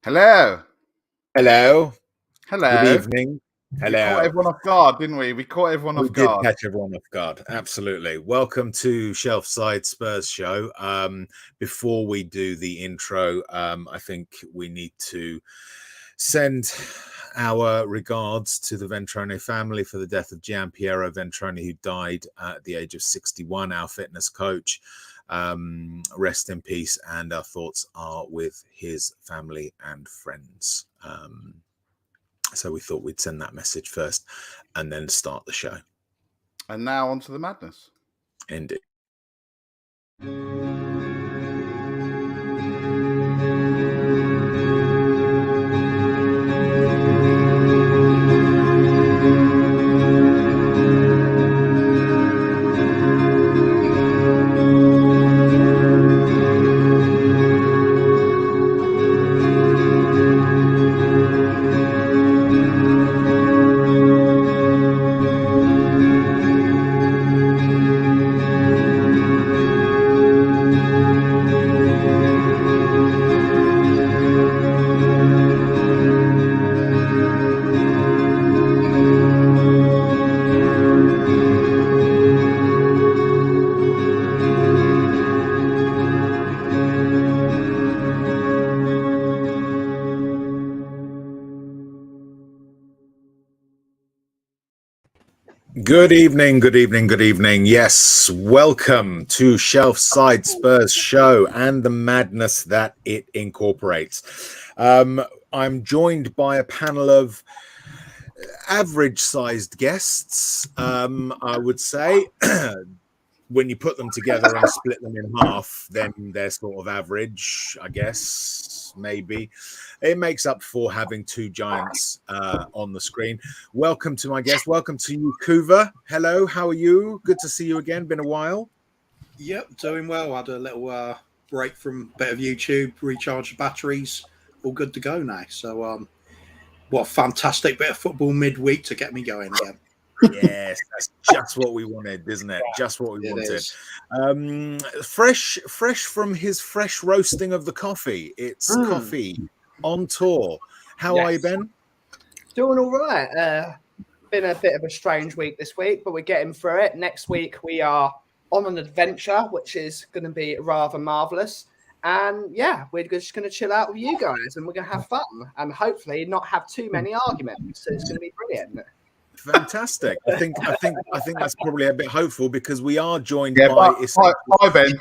Hello. Hello. Hello. Good evening. We caught Hello. everyone off guard, didn't we? We caught everyone We off guard. did catch everyone off guard. Absolutely. Welcome to Shelfside Spurs Show. Before we do the intro, I think we need to send our regards to the Ventrone family for the death of Gian Piero Ventrone, who died at the age of 61, our fitness coach. Rest in peace, and our thoughts are with his family and friends. So we thought we'd send that message first and then start the show. And now on to the madness. Indeed. Good evening, good evening, good evening. Yes, welcome to Shelfside Spurs Show and the madness that it incorporates. I'm joined by a panel of average-sized guests, I would say. When you put them together and split them in half, then they're sort of average, I guess, maybe. It makes up for having two giants on the screen. Welcome to my guest. Welcome to you, Kuva. Hello, how are you? Good to see you again. Been a while. Yep, doing well. Had a little break from a bit of YouTube, recharged the batteries, all good to go now. So, what a fantastic bit of football midweek to get me going again. Yes, that's just what we wanted, isn't it? Just what we wanted. Fresh from his fresh roasting of the coffee. It's coffee on tour. How are you, Ben? Doing all right. Been a bit of a strange week this week, but we're getting through it. Next week we are on an adventure, which is going to be rather marvelous. And yeah, we're just going to chill out with you guys, and we're going to have fun, and hopefully not have too many arguments. So it's going to be brilliant. Fantastic. I think that's probably a bit hopeful because we are joined by. Hi, Ben.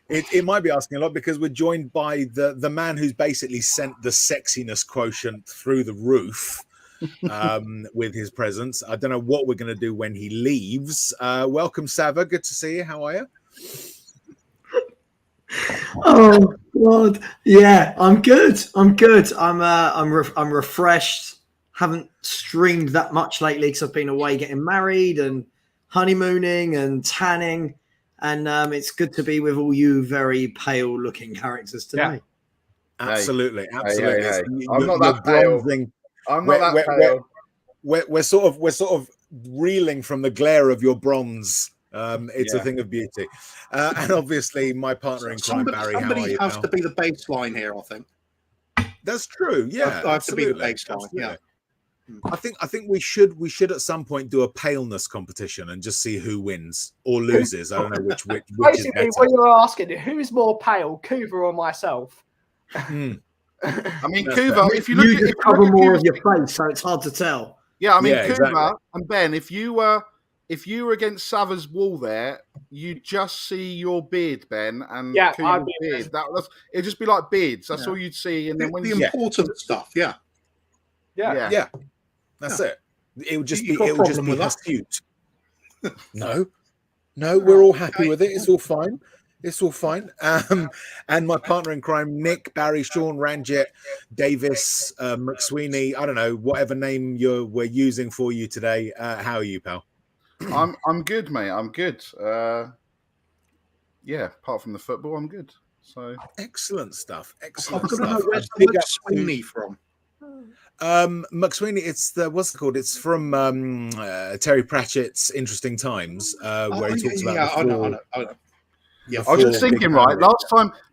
It might be asking a lot because we're joined by the man who's basically sent the sexiness quotient through the roof with his presence. I don't know what we're going to do when he leaves. Welcome, Sava. Good to see you. How are you? Oh God, yeah, I'm good. I'm refreshed. Haven't streamed that much lately because I've been away getting married and honeymooning and tanning, and it's good to be with all you very pale-looking characters today. Yeah. Absolutely. Hey. I'm not that pale. We're sort of reeling from the glare of your bronze. It's a thing of beauty, and obviously my partner in crime, Barry. Somebody has to be the baseline here. I think that's true. Yeah, I have to be the baseline. Yeah, I think we should at some point do a paleness competition and just see who wins or loses. I don't know which Basically, is better. what you're asking, who's more pale, Kuva or myself? I mean, Kuva, if you look at cover more of your face, so it's hard to tell. Yeah, I mean, Kuva exactly. And Ben, if you were against Sava's wall there, you just see your beard, Ben, and Kuva's beard. It'd just be like beards. That's all you'd see. And then when the important stuff, that's it. It would just be astute. No, we're all happy with it. It's all fine. And my partner in crime, Nick, Barry, Sean, Ranjit, Davis, McSweeney. I don't know, whatever name we're using for you today. How are you, pal? I'm good, mate. I'm good. Apart from the football, I'm good. So excellent stuff. Where's McSweeney from? McSweeney, it's what's it called? It's from Terry Pratchett's Interesting Times, where he talks about. I know. Yeah, I was just thinking, right?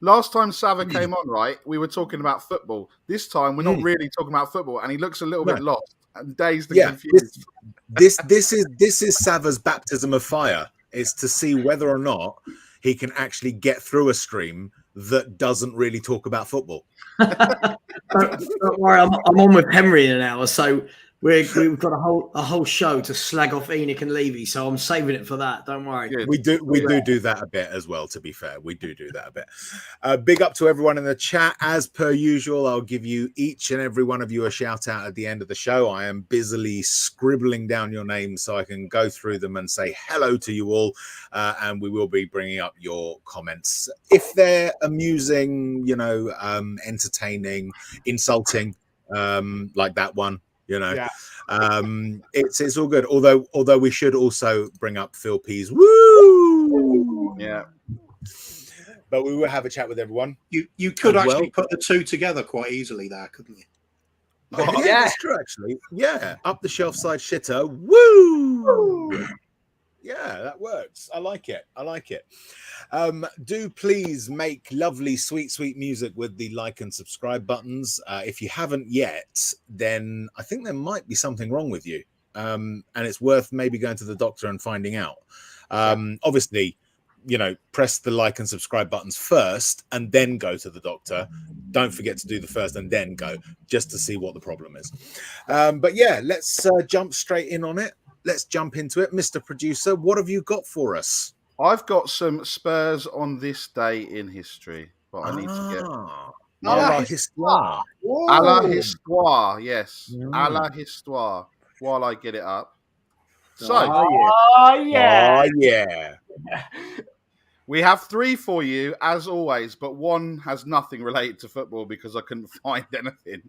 Last time Sava came on, right? We were talking about football. This time, we're not really talking about football, and he looks a little bit lost and dazed and confused. This is Sava's baptism of fire. Is to see whether or not he can actually get through a stream that doesn't really talk about football. Don't worry, I'm on with Henry in an hour, so we've got a whole show to slag off Enoch and Levy, so I'm saving it for that. Don't worry. Good. We do that a bit as well. To be fair, we do that a bit. Big up to everyone in the chat. As per usual, I'll give you each and every one of you a shout out at the end of the show. I am busily scribbling down your names so I can go through them and say hello to you all, and we will be bringing up your comments if they're amusing, entertaining, insulting, like that one. It's all good. Although we should also bring up Phil P's woo. Yeah. But we will have a chat with everyone. You could actually put the two together quite easily there, couldn't you? Yeah, that's true actually. Yeah. Up the shelf side shitter. Woo! Yeah, that works. I like it. Do please make lovely, sweet music with the like and subscribe buttons. If you haven't yet, then I think there might be something wrong with you. And it's worth maybe going to the doctor and finding out. Obviously, press the like and subscribe buttons first and then go to the doctor. Don't forget to do the first and then go, just to see what the problem is. But yeah, let's jump straight in on it. Let's jump into it. Mr. Producer, what have you got for us? I've got some Spurs on this day in history, but I need to get à la histoire. À la histoire, yes. À la histoire. While I get it up. So, yeah. We have 3 for you, as always, but one has nothing related to football because I couldn't find anything.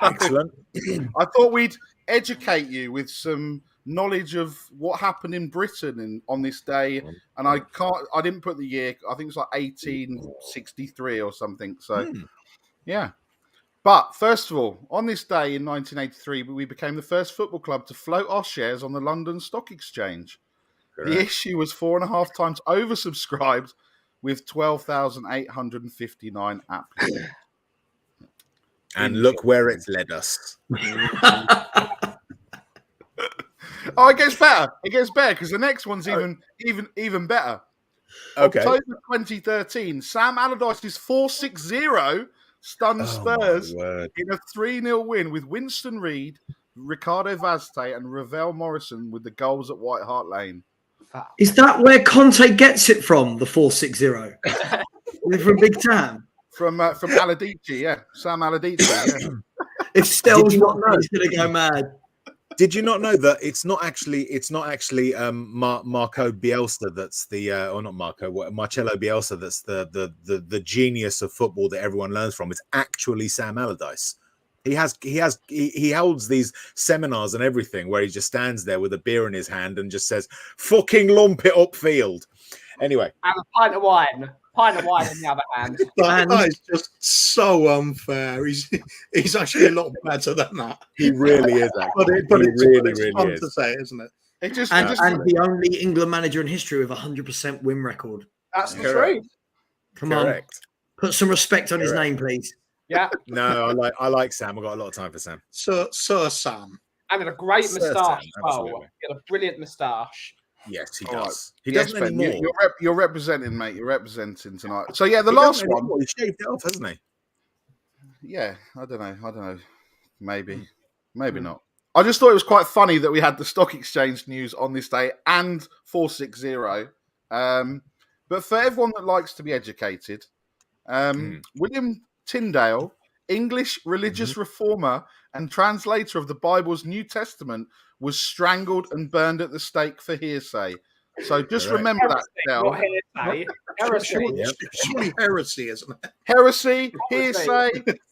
Excellent. I thought we'd educate you with some knowledge of what happened in Britain on this day, and I didn't put the year. I think it's like 1863 or something. So, yeah. But first of all, on this day in 1983, we became the first football club to float our shares on the London Stock Exchange. Correct. The issue was 4.5 times oversubscribed, with 12,859 applicants. And look where it's led us. Oh, it gets better. It gets better because the next one's even better. Okay. October 2013, Sam Allardyce's 4-6-0 stunned Spurs in a 3-0 win with Winston Reid, Ricardo Vazte, and Ravel Morrison with the goals at White Hart Lane. Is that where Conte gets it from? The 4-6-0 from Big Tam, from Allardyce, yeah, Sam Allardyce. Yeah. If Stell's not know, he's gonna go mad. Did you not know that it's not actually Marco Bielsa that's the or not Marco, Marcelo Bielsa that's the genius of football that everyone learns from? It's actually Sam Allardyce. He holds these seminars and everything where he just stands there with a beer in his hand and just says, "Fucking lump it upfield." Anyway, and a pint of wine in the other hand. That is just so unfair. He's actually a lot better than that. He really is. Actually. But it's really fun is to say, isn't it? And the only England manager in history with 100% win record. That's the truth. Come on, put some respect on his name, please. Yeah. No, I like Sam. I've got a lot of time for Sam. Sir Sam. And a great moustache. Oh, he had a brilliant moustache. Yes, he does. He doesn't anymore. You're representing, mate. You're representing tonight. So yeah, the last one. He shaved it off, hasn't he? Yeah, I don't know. Maybe not. I just thought it was quite funny that we had the stock exchange news on this day and 4-6-0. But for everyone that likes to be educated, William Tyndale, English religious reformer and translator of the Bible's New Testament, was strangled and burned at the stake for heresy. So just remember that. Surely heresy, isn't it? Heresy, hearsay.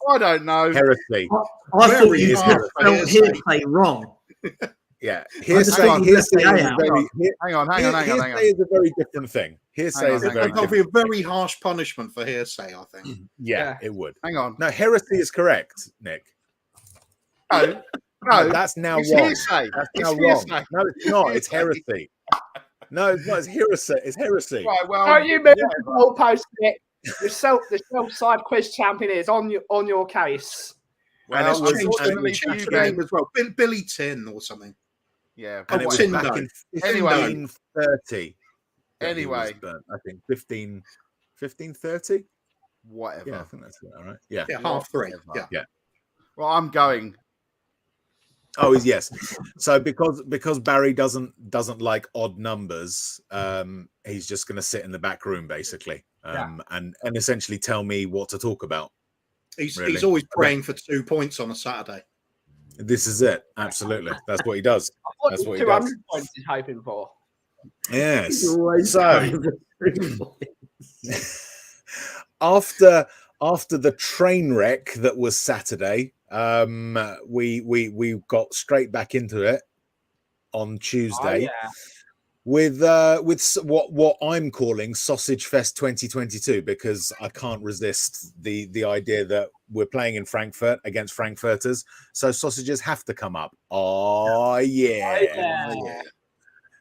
I don't know. Heresy. I thought you spelled hearsay wrong. Yeah, hearsay is a very different thing. Hearsay is a very different. Be a very harsh punishment for hearsay, I think. Yeah, it would. Hang on. No, heresy is correct, Nick. No, that's now it's wrong. Hearsay. That's now wrong. No, it's not. It's heresy. No, it's not. It's heresy. It's heresy. Right, well, Oh, you moved the goalpost, Nick. The self-side quiz champion is on your case. Well, and it's unfortunately changed for you, the Ben. name as well. Billy Tin or something. Yeah, And it was Tindo. back in Anyway. 1530. Anyway. I think 1530. Whatever. Yeah, I think that's it. All right. Yeah. Yeah, half three. Yeah. Well, I'm going. Oh, yes. So because Barry doesn't like odd numbers, he's just going to sit in the back room basically, and essentially tell me what to talk about. He's always praying for 2 points on a Saturday. This is it. Absolutely, that's what he does. That's what he 200 does. points he's hoping for. Yes. So after the train wreck that was Saturday, we got straight back into it on Tuesday with what I'm calling SausageFest 2022, because I can't resist the idea that we're playing in Frankfurt against Frankfurters, so sausages have to come up. Oh yeah.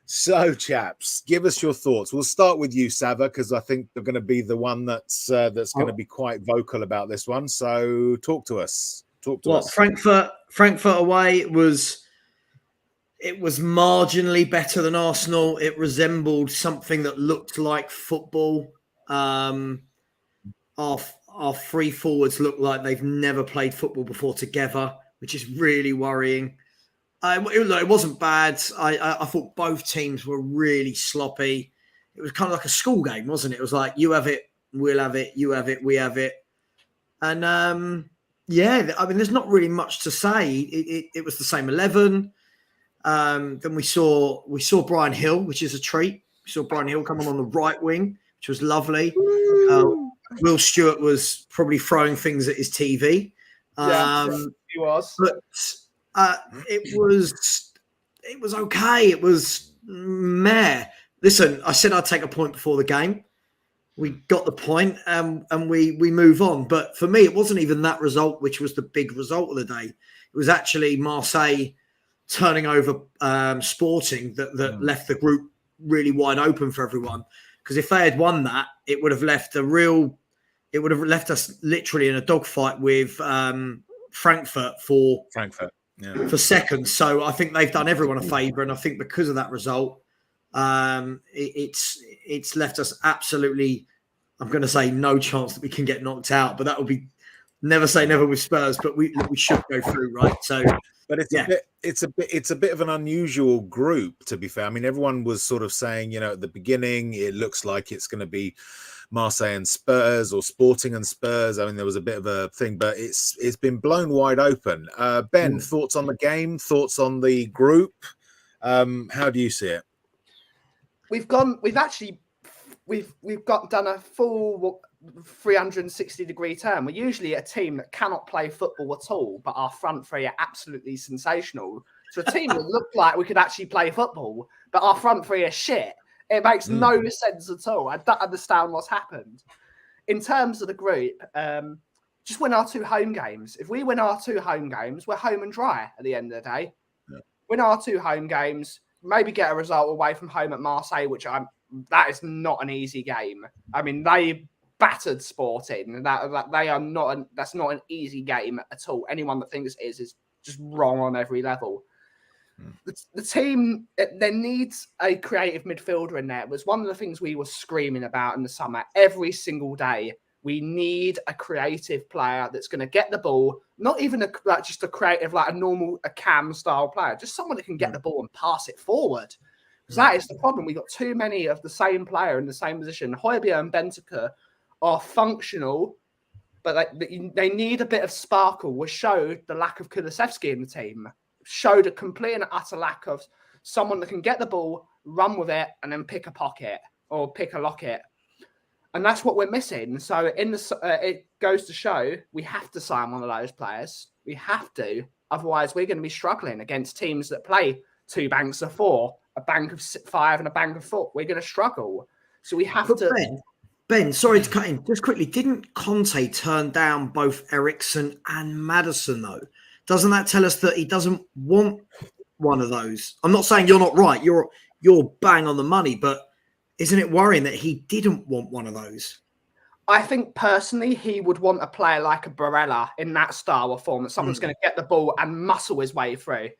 So, chaps, give us your thoughts. We'll start with you, Sava, because I think they're going to be the one that's going to be quite vocal about this one. So, talk to us. Frankfurt away was marginally better than Arsenal. It resembled something that looked like football. Our three forwards look like they've never played football before together, which is really worrying. It wasn't bad. I thought both teams were really sloppy. It was kind of like a school game, wasn't it? It was like, you have it, we'll have it, you have it, we have it. And there's not really much to say. It was the same 11. Then we saw Brian Hill, which is a treat. We saw Brian Hill coming on the right wing, which was lovely. Will Stewart was probably throwing things at his TV. He was. But it was okay. It was meh. Listen, I said I'd take a point before the game. We got the point, and we move on. But for me, it wasn't even that result, which was the big result of the day. It was actually Marseille turning over Sporting that left the group really wide open for everyone. Because if they had won that, it would have left us literally in a dogfight with Frankfurt for second. So I think they've done everyone a favour, and I think because of that result, it's left us absolutely, I'm going to say, no chance that we can get knocked out. But that would be never say never with Spurs, but we should go through, right? So, but it's a bit of an unusual group, to be fair. I mean, everyone was sort of saying, at the beginning, it looks like it's going to be Marseille and Spurs or Sporting and Spurs. I mean, there was a bit of a thing, but it's been blown wide open. Ben, thoughts on the game? Thoughts on the group? How do you see it? We've done a full 360-degree turn. We're usually a team that cannot play football at all, but our front three are absolutely sensational. So a team that looked like we could actually play football, but our front three are shit. It makes no sense at all. I don't understand what's happened. In terms of the group, just win our 2 home games. If we win our 2 home games, we're home and dry at the end of the day. Yeah. Win our 2 home games, maybe get a result away from home at Marseille, that is not an easy game. I mean, they battered Sporting. That's not an easy game at all. Anyone that thinks it is just wrong on every level. The team, there needs a creative midfielder in there. It was one of the things we were screaming about in the summer every single day. We need a creative player that's going to get the ball, not even just a creative, like a Cam style player, just someone that can get the ball and pass it forward. Because that is the problem. We've got too many of the same player in the same position. Højbjerg and Bentancur are functional, but they need a bit of sparkle. We showed the lack of Kulusevski in the team. Showed a complete and utter lack of someone that can get the ball, run with it, and then pick a pocket or pick a locket. And that's what we're missing. So it goes to show we have to sign one of those players. We have to. Otherwise, we're going to be struggling against teams that play 2 banks of 4, a bank of 5 and a bank of 4. We're going to struggle. So we have to... Ben, sorry to cut in. Just quickly, didn't Conte turn down both Eriksen and Maddison, though? Doesn't that tell us that he doesn't want one of those? I'm not saying you're not right. you're bang on the money. But isn't it worrying that he didn't want one of those? I think personally he would want a player like a Barella in that style of form, that someone's going to get the ball and muscle his way through.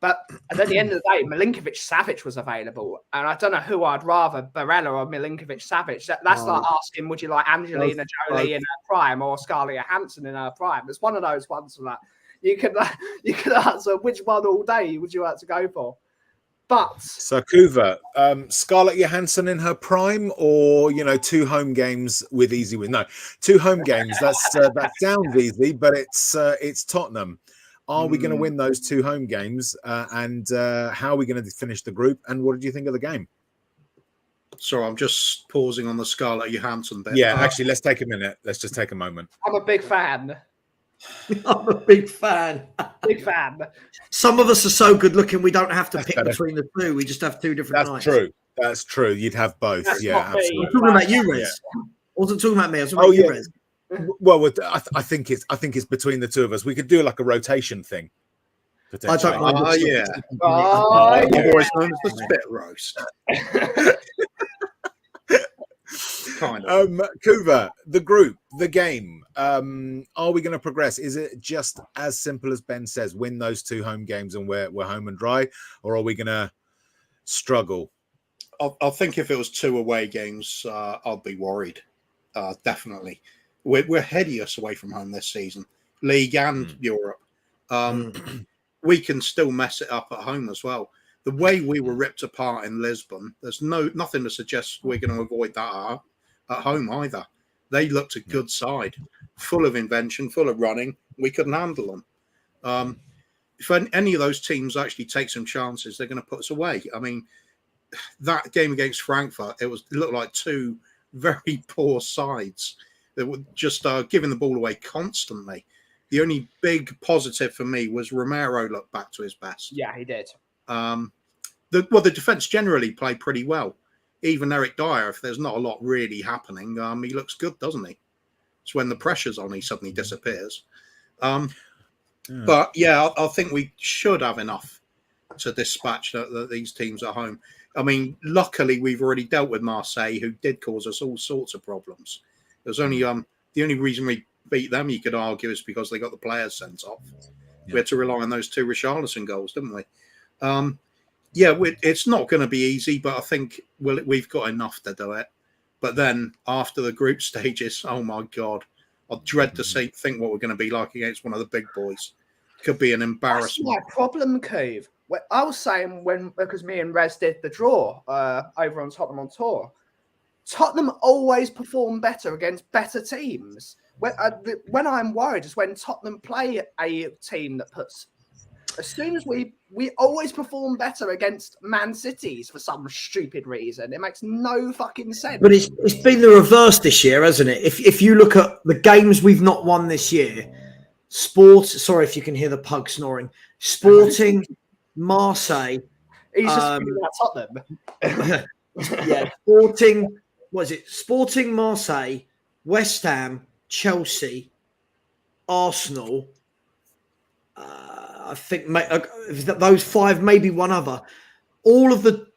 But at the end of the day, Milinkovic-Savic was available. And I don't know who I'd rather, Barella or Milinkovic-Savic. That's like asking, would you like Angelina Jolie in her prime or Scarlett Johansson in her prime? It's one of those ones that you could answer which one all day would you like to go for. But so Kuva, Scarlett Johansson in her prime, or 2 home games with easy win? No, 2 home games. That sounds easy, but it's Tottenham. Are we going to win those 2 home games? And how are we going to finish the group? And what did you think of the game? Sorry, I'm just pausing on the Scarlett Johansson bit. Yeah, actually, let's take a minute. Let's just take a moment. I'm a big fan. I'm a big fan. Big fan. Some of us are so good looking we don't have to pick between the 2. We just have 2 different nights. That's true. You'd have both. That's absolutely. I'm talking about you, Rez. I wasn't talking about me. I was talking about you, Rez. Well, I think it's between the 2 of us. We could do like a rotation thing. I don't mind. Always known as the spit roast. Kind of. Kuva, the group, the game. Are we going to progress? Is it just as simple as Ben says, win those 2 home games and we're home and dry, or are we going to struggle? I think if it was 2 away games, I'd be worried. Definitely. We're hideous away from home this season, league and Europe. We can still mess it up at home as well. The way we were ripped apart in Lisbon, there's nothing to suggest we're going to avoid that at home either. They looked a good side, full of invention, full of running. We couldn't handle them. If any of those teams actually take some chances, they're going to put us away. I mean, that game against Frankfurt, it looked like 2 very poor sides that were just giving the ball away constantly. The only big positive for me was Romero looked back to his best. Yeah, he did. The defense generally played pretty well. Even Eric Dyer, if there's not a lot really happening, he looks good, doesn't he? It's when the pressure's on, he suddenly disappears. But yeah, I think we should have enough to dispatch these teams at home. I mean, luckily we've already dealt with Marseille, who did cause us all sorts of problems. There's only the only reason we beat them, you could argue, is because they got the players sent off. We had to rely on those 2 Richarlison goals, didn't we? It's not going to be easy, but I think we've got enough to do it. But then after the group stages, oh my God, I dread to think what we're going to be like against one of the big boys. Could be an embarrassment. That's my problem, Cove. I was saying because me and Rez did the draw over on Tottenham on tour, Tottenham always perform better against better teams. When I'm worried is when Tottenham play a team that puts. As soon as we always perform better against Man Cities for some stupid reason. It makes no fucking sense. But it's been the reverse this year, hasn't it? If you look at the games we've not won this year, sorry if you can hear the pug snoring. Sporting, Marseille. He's just about Tottenham. Yeah, Sporting. Was it Sporting, Marseille, West Ham, Chelsea, Arsenal? I think those 5, maybe one other. All of the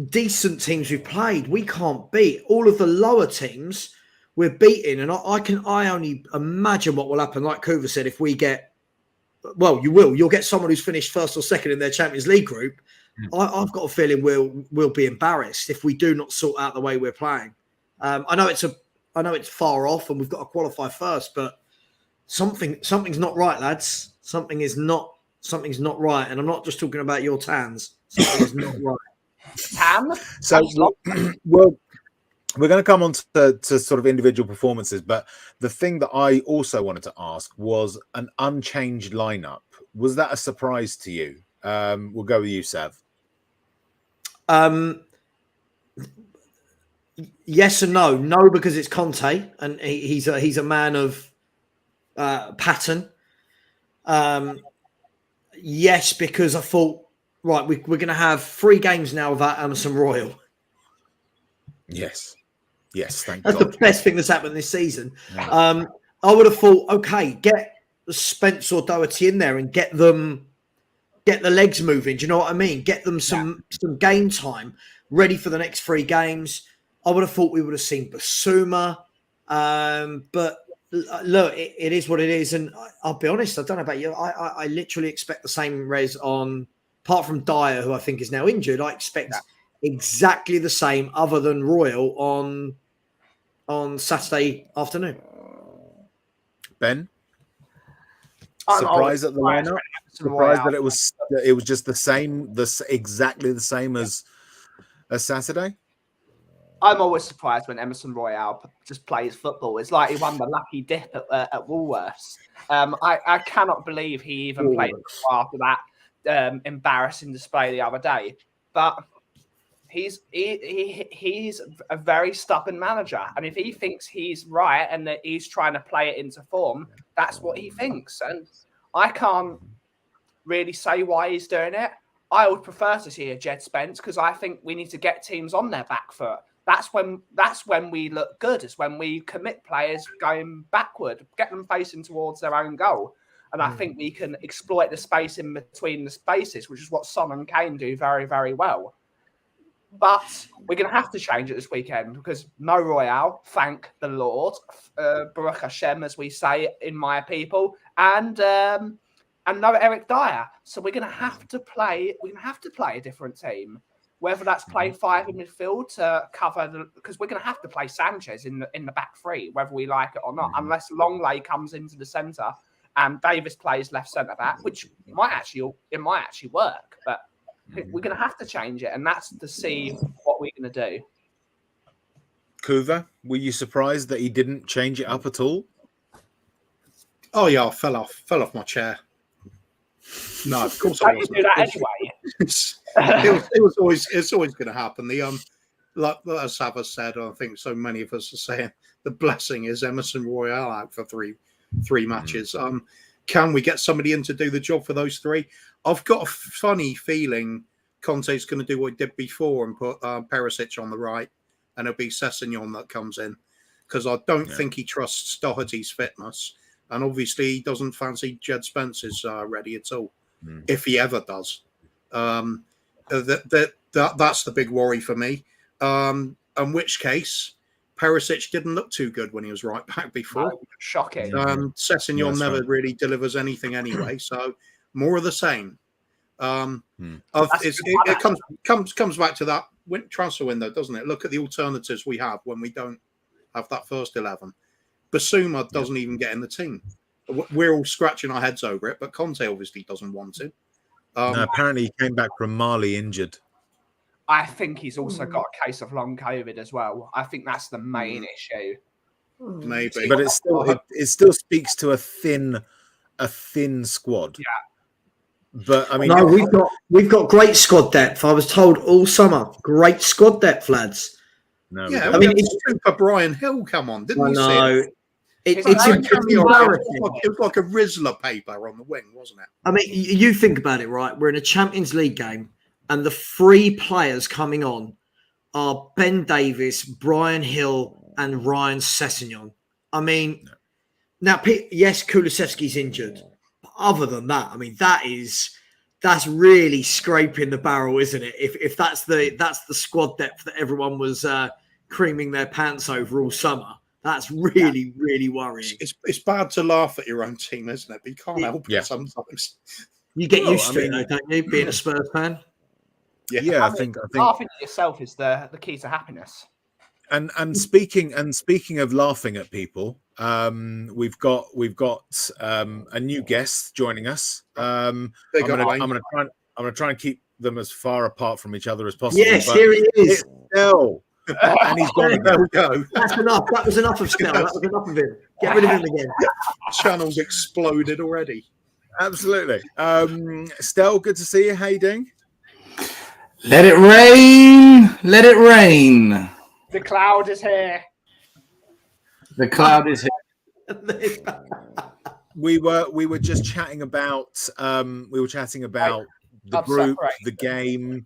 decent teams we've played, we can't beat. All of the lower teams we're beating, and I only imagine what will happen. Like Kuva said, if we get, you'll get someone who's finished first or second in their Champions League group. I've got a feeling we'll be embarrassed if we do not sort out the way we're playing. I know it's far off, and we've got to qualify first, but something's not right, lads. Something's not right, and I'm not just talking about your tans. Something is not right. Tan? So, well, we're going to come on to sort of individual performances, but the thing that I also wanted to ask was an unchanged lineup. Was that a surprise to you? We'll go with you, Sav. Yes and no. No, because it's Conte, and he's a man of pattern. Yes, because I thought, right, we're going to have 3 games now without Emerson Royal. Yes, thank God. That's the best thing that's happened this season. Yeah. I would have thought, okay, get Spence or Doherty in there and get them get the legs moving. Do you know what I mean? Get them some game time ready for the next 3 games. I would have thought we would have seen Basuma. But look, it is what it is. And I'll be honest, I don't know about you. I literally expect the same Rez on, apart from Dyer, who I think is now injured. I expect exactly the same, other than Royal, on Saturday afternoon. Ben? Surprised at the lineup? Surprised that it was just the same, exactly the same as Saturday? I'm always surprised when Emerson Royale just plays football. It's like he won the lucky dip at Woolworths. I cannot believe he even played after that embarrassing display the other day. But he's a very stubborn manager, and if he thinks he's right and that he's trying to play it into form, that's what he thinks. And I can't really say why he's doing it. I would prefer to see a Jed Spence, because I think we need to get teams on their back foot. That's when we look good. Is when we commit players going backward, get them facing towards their own goal. And I think we can exploit the space in between the spaces, which is what Son and Kane do very, very well. But we're going to have to change it this weekend, because no Royale, thank the Lord, Baruch Hashem, as we say in my people, and no Eric Dyer. So we're going to have to play. We're going to have to play a different team. Whether that's play 5 in midfield to cover because we're going to have to play Sanchez in the back 3, whether we like it or not, unless Longley comes into the centre and Davis plays left centre back, which might actually work. But we're going to have to change it, and that's to see what we're going to do. Kuva, were you surprised that he didn't change it up at all? Oh yeah, I fell off my chair. No, of course I wasn't. Do that anyway. It's always going to happen. Like as Sava said, I think so many of us are saying the blessing is Emerson Royale out for three matches. Can we get somebody in to do the job for those 3? I've got a funny feeling Conte's going to do what he did before and put Perisic on the right, and it'll be Sessegnon that comes in, because I don't think he trusts Doherty's fitness. And obviously, he doesn't fancy Jed Spence's ready at all, if he ever does. That's the big worry for me. In which case, Perisic didn't look too good when he was right back before. No, shocking. Sessegnon never really delivers anything anyway, so more of the same. It comes back to that transfer window, doesn't it? Look at the alternatives we have when we don't have that first 11. Basuma doesn't even get in the team. We're all scratching our heads over it, but Conte obviously doesn't want to. No, apparently he came back from Mali injured. I think he's also got a case of long COVID as well. I think that's the main issue. Maybe, but it still speaks to a thin squad. Yeah, but I mean, no, we've got great squad depth. I was told all summer, great squad depth, lads. No, yeah, I mean, it's super Brian Hill. Come on, didn't you see it? It's it was like a Rizzler paper on the wing, wasn't it? I mean, you think about it, right? We're in a Champions League game, and the 3 players coming on are Ben Davies, Brian Hill, and Ryan Sessegnon. I mean, now, yes, Kulusevski's injured, but other than that, I mean, that's really scraping the barrel, isn't it? If that's the squad depth that everyone was creaming their pants over all summer. That's really, really worrying. It's bad to laugh at your own team, isn't it? But you can't help it sometimes. You get used to it, don't you? Being a Spurs fan. Yeah, I think laughing at yourself is the key to happiness. And speaking of laughing at people, we've got a new guest joining us. I'm gonna try and keep them as far apart from each other as possible. Yes, here he is. And he's gone. There we go. That's enough. That was enough of Snell. That was enough of him. Get rid of him again. Channel's exploded already. Absolutely. Stel, good to see you. How you doing? Let it rain. Let it rain. The cloud is here. The cloud is here. We were just chatting about the group, the game.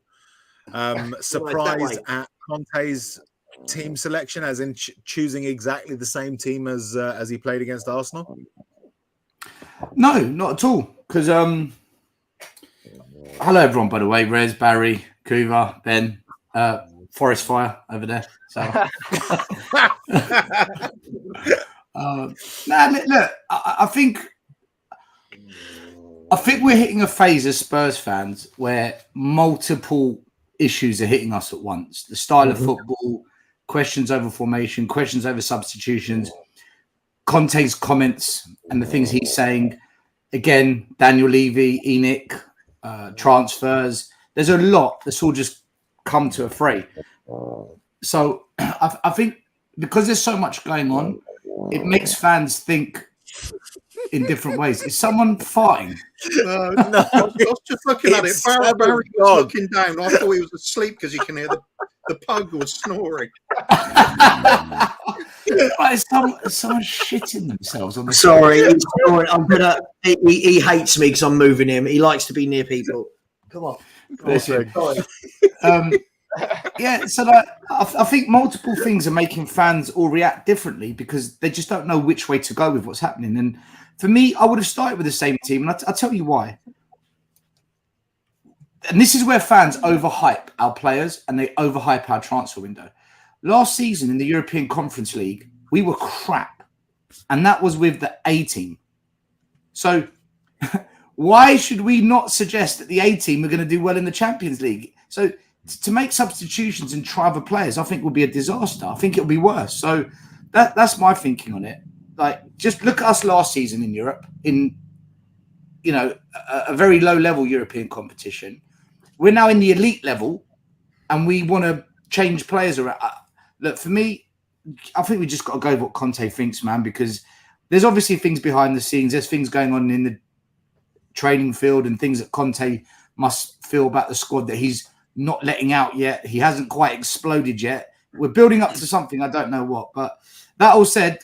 Surprise at Conte's team selection, as in choosing exactly the same team as he played against Arsenal. No, not at all. Because hello, everyone, by the way. Rez, Barry, Kuva, Ben, Forest Fire over there. So, look, I think we're hitting a phase as Spurs fans where multiple issues are hitting us at once. The style of football, questions over formation, questions over substitutions, Conte's comments and the things he's saying. Again, Daniel Levy, Enoch, transfers. There's a lot that's all just come to a fray. So I think because there's so much going on, it makes fans think in different ways. Is someone farting? No, I was just looking at it. Barry was looking down. I thought he was asleep because you can hear the pug was snoring. Someone shitting themselves on the Sorry, he's snoring. He hates me because I'm moving him. He likes to be near people. Come on. Yeah, so like, I think multiple things are making fans all react differently because they just don't know which way to go with what's happening. And for me, I would have started with the same team, and I'll tell you why. And this is where fans overhype our players and they overhype our transfer window. Last season in the European Conference League, we were crap, and that was with the A team. So why should we not suggest that the A team are going to do well in the Champions League? So to make substitutions and try other players, I think would be a disaster. I think it'll be worse. So that's my thinking on it. Like, just look at us last season in Europe, in a very low level European competition. We're now in the elite level, and we want to change players around. Look, for me, I think we just got to go with what Conte thinks, man, because there's obviously things behind the scenes. There's things going on in the training field and things that Conte must feel about the squad that he's not letting out yet. He hasn't quite exploded yet. We're building up to something, I don't know what. But that all said,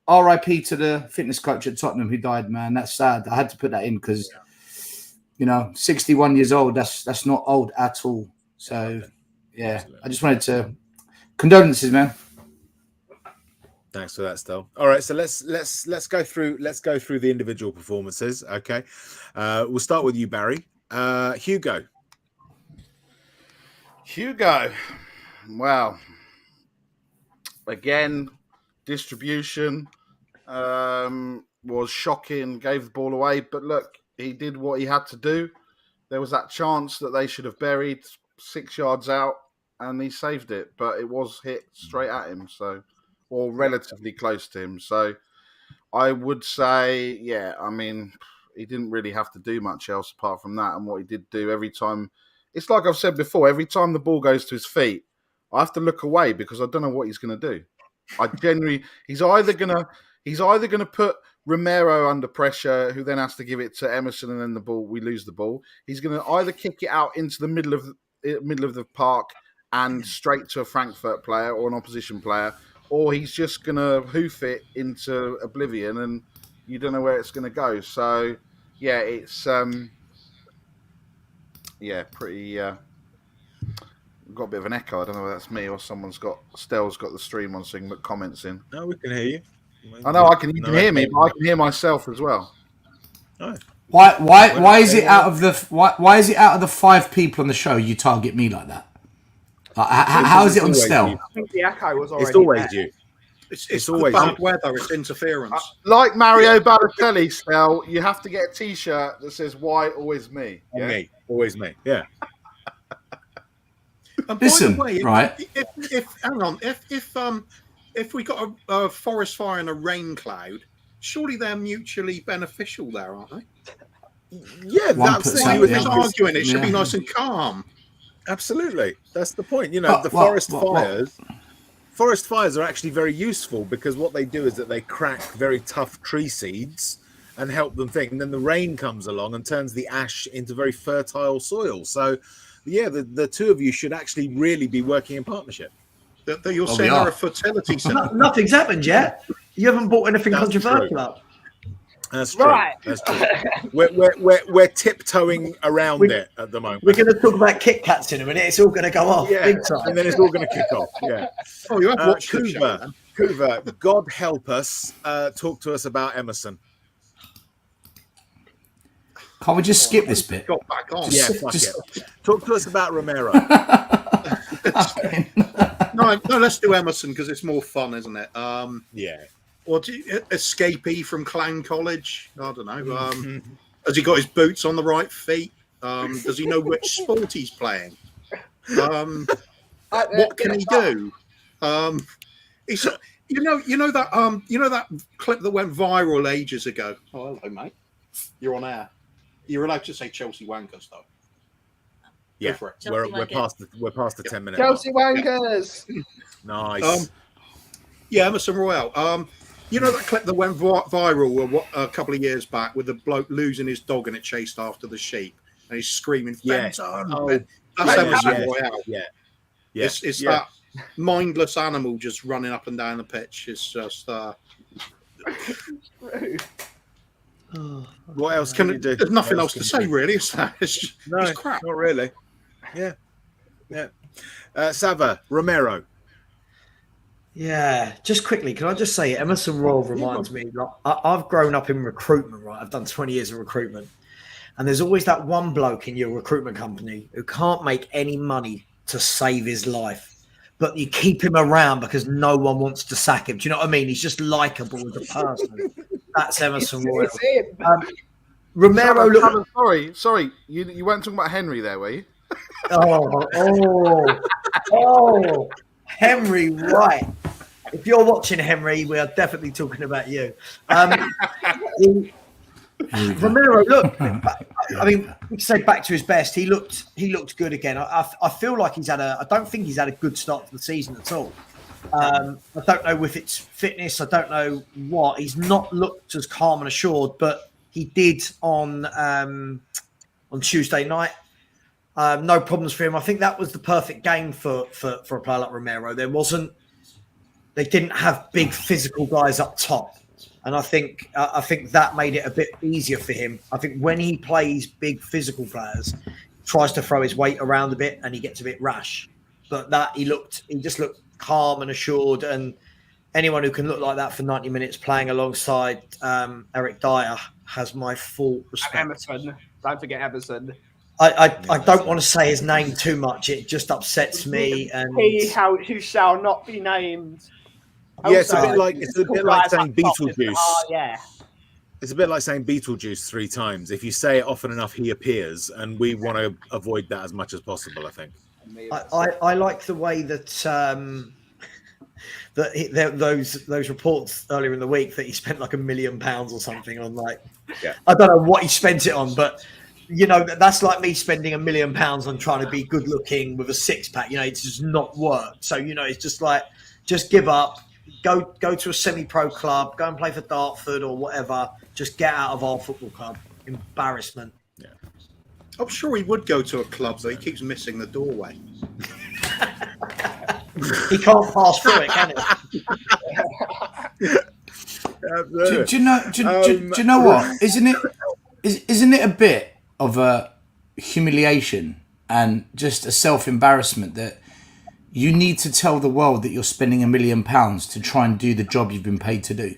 RIP to the fitness coach at Tottenham who died, man. That's sad. I had to put that in because, 61 years old, that's not old at all. So, yeah, I just wanted to... Condolences, man. Thanks for that, Stel. All right, so let's go through the individual performances. Okay, we'll start with you, Barry. Hugo. Wow. Again, distribution was shocking. Gave the ball away, but look, he did what he had to do. There was that chance that they should have buried 6 yards out, and he saved it, but it was hit straight at him, or relatively close to him. So I would say, yeah, I mean, he didn't really have to do much else apart from that. And what he did do every time, it's like I've said before, every time the ball goes to his feet, I have to look away because I don't know what he's going to do. I genuinely, he's either going to put Romero under pressure, who then has to give it to Emerson, and then we lose the ball. He's going to either kick it out into the middle of the park and straight to a Frankfurt player or an opposition player, or he's just going to hoof it into oblivion and you don't know where it's going to go. So, yeah, it's, pretty... got a bit of an echo. I don't know whether that's me or Stell's got the stream on so you can put comments in. No, we can hear you. I know you can hear me, but I can hear myself as well. Oh. Why is it out of the 5 people on the show you target me like that? How is it on Stell? I think the echo was already It's always there. you. It's always bad weather. It's interference. Like Mario Balotelli, Stell, you have to get a T-shirt that says "Why always me?" Yeah? Me, always me. Yeah. And Listen, by the way, right? If we got a forest fire and a rain cloud, surely they're mutually beneficial there, aren't they? Yeah, that's Why it. are we just arguing? It should be nice and calm. Absolutely, that's the point. Forest fires are actually very useful because what they do is that they crack very tough tree seeds and help them think. And then the rain comes along and turns the ash into very fertile soil. So, yeah, the two of you should actually really be working in partnership. You're saying they're a fertility center. Nothing's happened yet. You haven't bought anything controversial up. That's true. Right. That's true. We're tiptoeing around it at the moment. We're going to talk about Kit Kats in a minute. It's all going to go off. Yeah, big time. and then it's all going to kick off. Yeah. Oh, you have watched the show, then? Kuva, God help us. Talk to us about Emerson. Can't we just skip this bit? Got back on. Yeah, fuck it. Talk to us about Romero. No, let's do Emerson because it's more fun, isn't it? Yeah. Or escapee from Clown College? I don't know. Has he got his boots on the right feet? Does he know which sport he's playing? What can he do? He's, you know that clip that went viral ages ago. Oh, hello, mate. You're on air. You're allowed to say Chelsea wankers, though. Yeah, we're past the 10 minute. Chelsea wankers. Nice. Yeah, Emerson Royale. You know that clip that went viral a couple of years back with the bloke losing his dog and it chased after the sheep and he's screaming, "Fenton!" That's Emerson Royale. Yeah. It's that mindless animal just running up and down the pitch. It's just. What else can you do? There's nothing else to say, really. It's crap. Not really. Yeah. Sava, Romero. Yeah, just quickly, can I just say Emerson Royal reminds me, like, I've grown up in recruitment, right? I've done 20 years of recruitment. And there's always that one bloke in your recruitment company who can't make any money to save his life. But you keep him around because no one wants to sack him. Do you know what I mean? He's just likable as a person. That's Emerson Royal. Romero, Sorry. You weren't talking about Henry there, were you? Oh, Henry, right. If you're watching, Henry, we are definitely talking about you. Romero, look, I mean, we can say back to his best. He looked good again. I feel like I don't think he's had a good start to the season at all. I don't know if it's fitness. I don't know what. He's not looked as calm and assured, but he did on Tuesday night. No problems for him. I think that was the perfect game for a player like Romero. They didn't have big physical guys up top. And I think that made it a bit easier for him. I think when he plays big physical players, he tries to throw his weight around a bit and he gets a bit rash. But he just looked calm and assured. And anyone who can look like that for 90 minutes playing alongside Eric Dyer has my full respect. And Emerson. Don't forget Emerson. I don't want to say his name too much. It just upsets me. And who shall not be named. Yeah, it's a bit like saying Beetlejuice. Yeah. It's a bit like saying Beetlejuice 3 times. If you say it often enough, he appears, and we want to avoid that as much as possible, I think. I like the way that those reports earlier in the week that he spent like £1 million or something on, like, I don't know what he spent it on, but you know, that's like me spending £1 million on trying to be good looking with a 6-pack. You know, it's just not worked. So, you know, it's just like, just give up. Go to a semi-pro club, go and play for Dartford or whatever. Just get out of our football club. Embarrassment. Yeah, I'm sure he would go to a club, though. He keeps missing the doorway. He can't pass through it, can he? Do you know what? Isn't it a bit of a humiliation and just a self-embarrassment that you need to tell the world that you're spending £1 million to try and do the job you've been paid to do?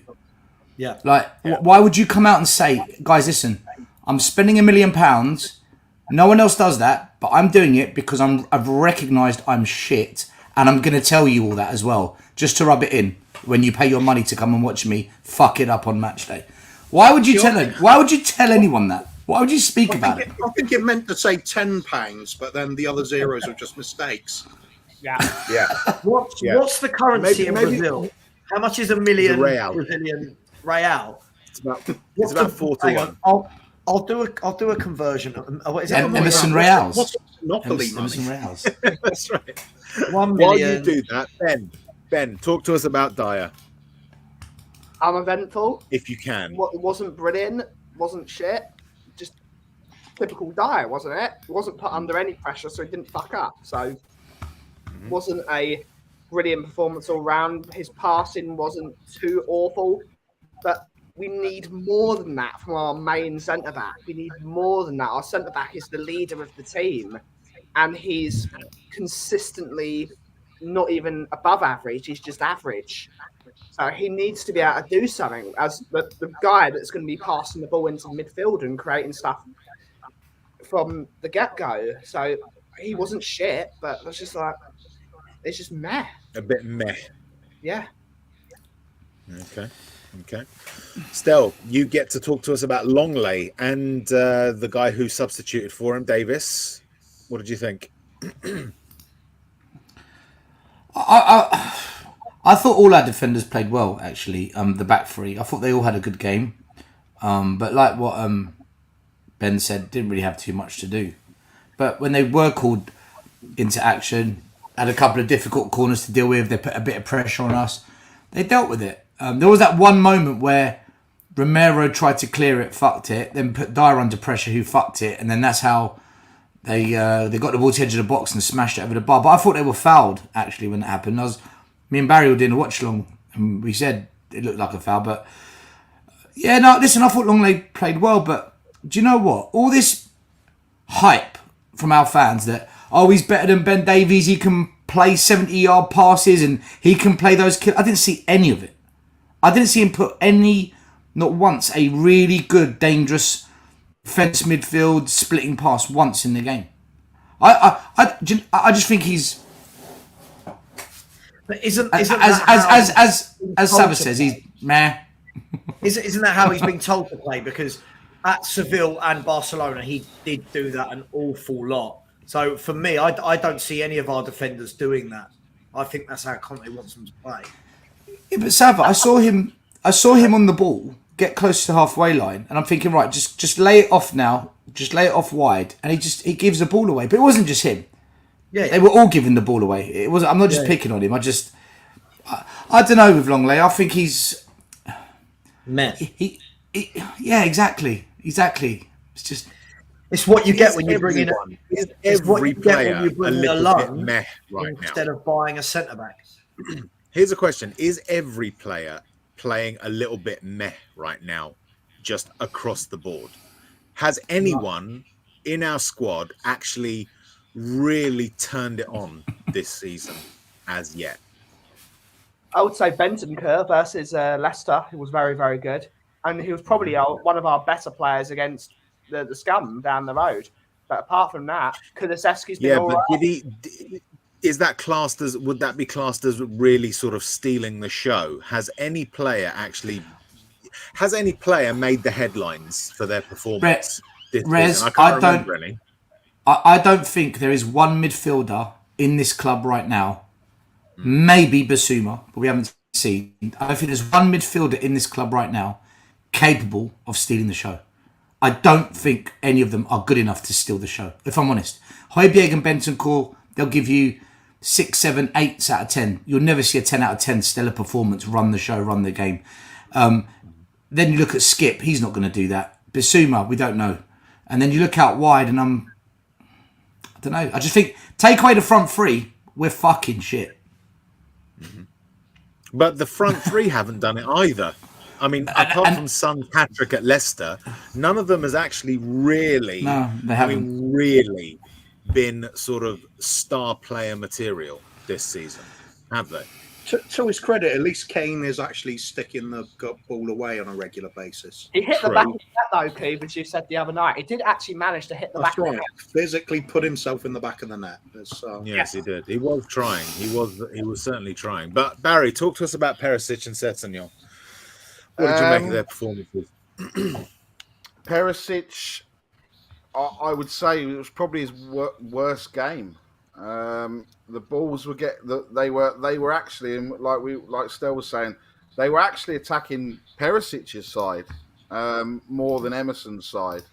Yeah. Why would you come out and say, guys, listen, I'm spending £1 million. No one else does that, but I'm doing it because I've recognised I'm shit, and I'm going to tell you all that as well, just to rub it in when you pay your money to come and watch me fuck it up on match day. Why would you tell anyone that? Why would you speak about it? I think it meant to say £10, but then the other zeros are just mistakes. Yeah. What's the currency in Brazil? How much is $1 million Brazilian real? It's about 4 to 1. I'll do a conversion. What is it? Emerson Reals. What's Monopoly Emerson money? Reals. That's right. 1 million. While you do that, Ben, talk to us about Dyer. Uneventful. If you can. It wasn't brilliant. Wasn't shit. Just typical Dyer, wasn't it? He wasn't put under any pressure, so he didn't fuck up. So wasn't a brilliant performance all round. His passing wasn't too awful, but we need more than that from our main centre-back. We need more than that. Our centre-back is the leader of the team, and he's consistently not even above average. He's just average. So he needs to be able to do something as the guy that's going to be passing the ball into midfield and creating stuff from the get-go. So he wasn't shit, but it's just like, it's just meh. A bit meh. Yeah. Okay. Stel, you get to talk to us about Longley and the guy who substituted for him, Davis. What did you think? I thought all our defenders played well, actually. The back three, I thought they all had a good game. But like what Ben said, didn't really have too much to do. But when they were called into action, had a couple of difficult corners to deal with, they put a bit of pressure on us. They dealt with it. There was that one moment where Romero tried to clear it, fucked it, then put Dyer under pressure, who fucked it, and then that's how they got the ball to the edge of the box and smashed it over the bar. But I thought they were fouled, actually, when that happened. Me and Barry were doing a watch-along, and we said it looked like a foul. But, yeah, no, listen, I thought Longley played well, but do you know what? All this hype from our fans that, oh, he's better than Ben Davies, he can play 70-yard passes, and he can play those... I didn't see any of it. I didn't see him put not once, a really good, dangerous fence midfield splitting pass once in the game. I just think he's... But isn't as Savage says, he's meh. Isn't that how he's been told to play? Because at Seville and Barcelona, he did do that an awful lot. So for me, I don't see any of our defenders doing that. I think that's how Conte wants them to play. Yeah, but Sava, I saw him on the ball, get close to the halfway line, and I'm thinking, right, just lay it off now, just lay it off wide, and he gives the ball away. But it wasn't just him. Yeah, they were all giving the ball away. It was. I'm not just picking on him. I don't know with Longley. I think he's meh. Yeah, exactly. It's just. It's what you get when you bring in every player a little bit meh right now instead of buying a centre back. Here's a question: is every player playing a little bit meh right now, just across the board? Has anyone in our squad actually really turned it on this season as yet? I would say Bentancur versus Leicester, who was very, very good. And he was probably one of our better players against the scum down the road. But apart from that, Kulusevski's been all right. Would that be classed as really sort of stealing the show? Has any player made the headlines for their performance this season? I can't remember any. I don't think there is one midfielder in this club right now, maybe Basuma, but we haven't seen. I don't think there's one midfielder in this club right now capable of stealing the show. I don't think any of them are good enough to steal the show, if I'm honest. Højbjerg and Bentancur, they'll give you 6, 7, 8s out of 10. You'll never see a 10 out of 10 stellar performance, run the show, run the game. Then you look at Skip, he's not going to do that. Basuma, we don't know. And then you look out wide and I don't know. I just think, take away the front three, we're fucking shit. Mm-hmm. But the front three haven't done it either. I mean, apart from Son Patrick at Leicester, none of them has actually really, really been sort of star player material this season, have they? To his credit, at least Kane is actually sticking the ball away on a regular basis. He hit the back of the net, though, Coob, as you said the other night. He did actually manage to hit the back of the net. Physically put himself in the back of the net. Yes, he did. He was trying. He was certainly trying. But Barry, talk to us about Perisic and Setsignon. What did you make of their performances? Perisic, I would say it was probably his worst game. The balls they were actually, like Stel was saying, they were actually attacking Perisic's side more than Emerson's side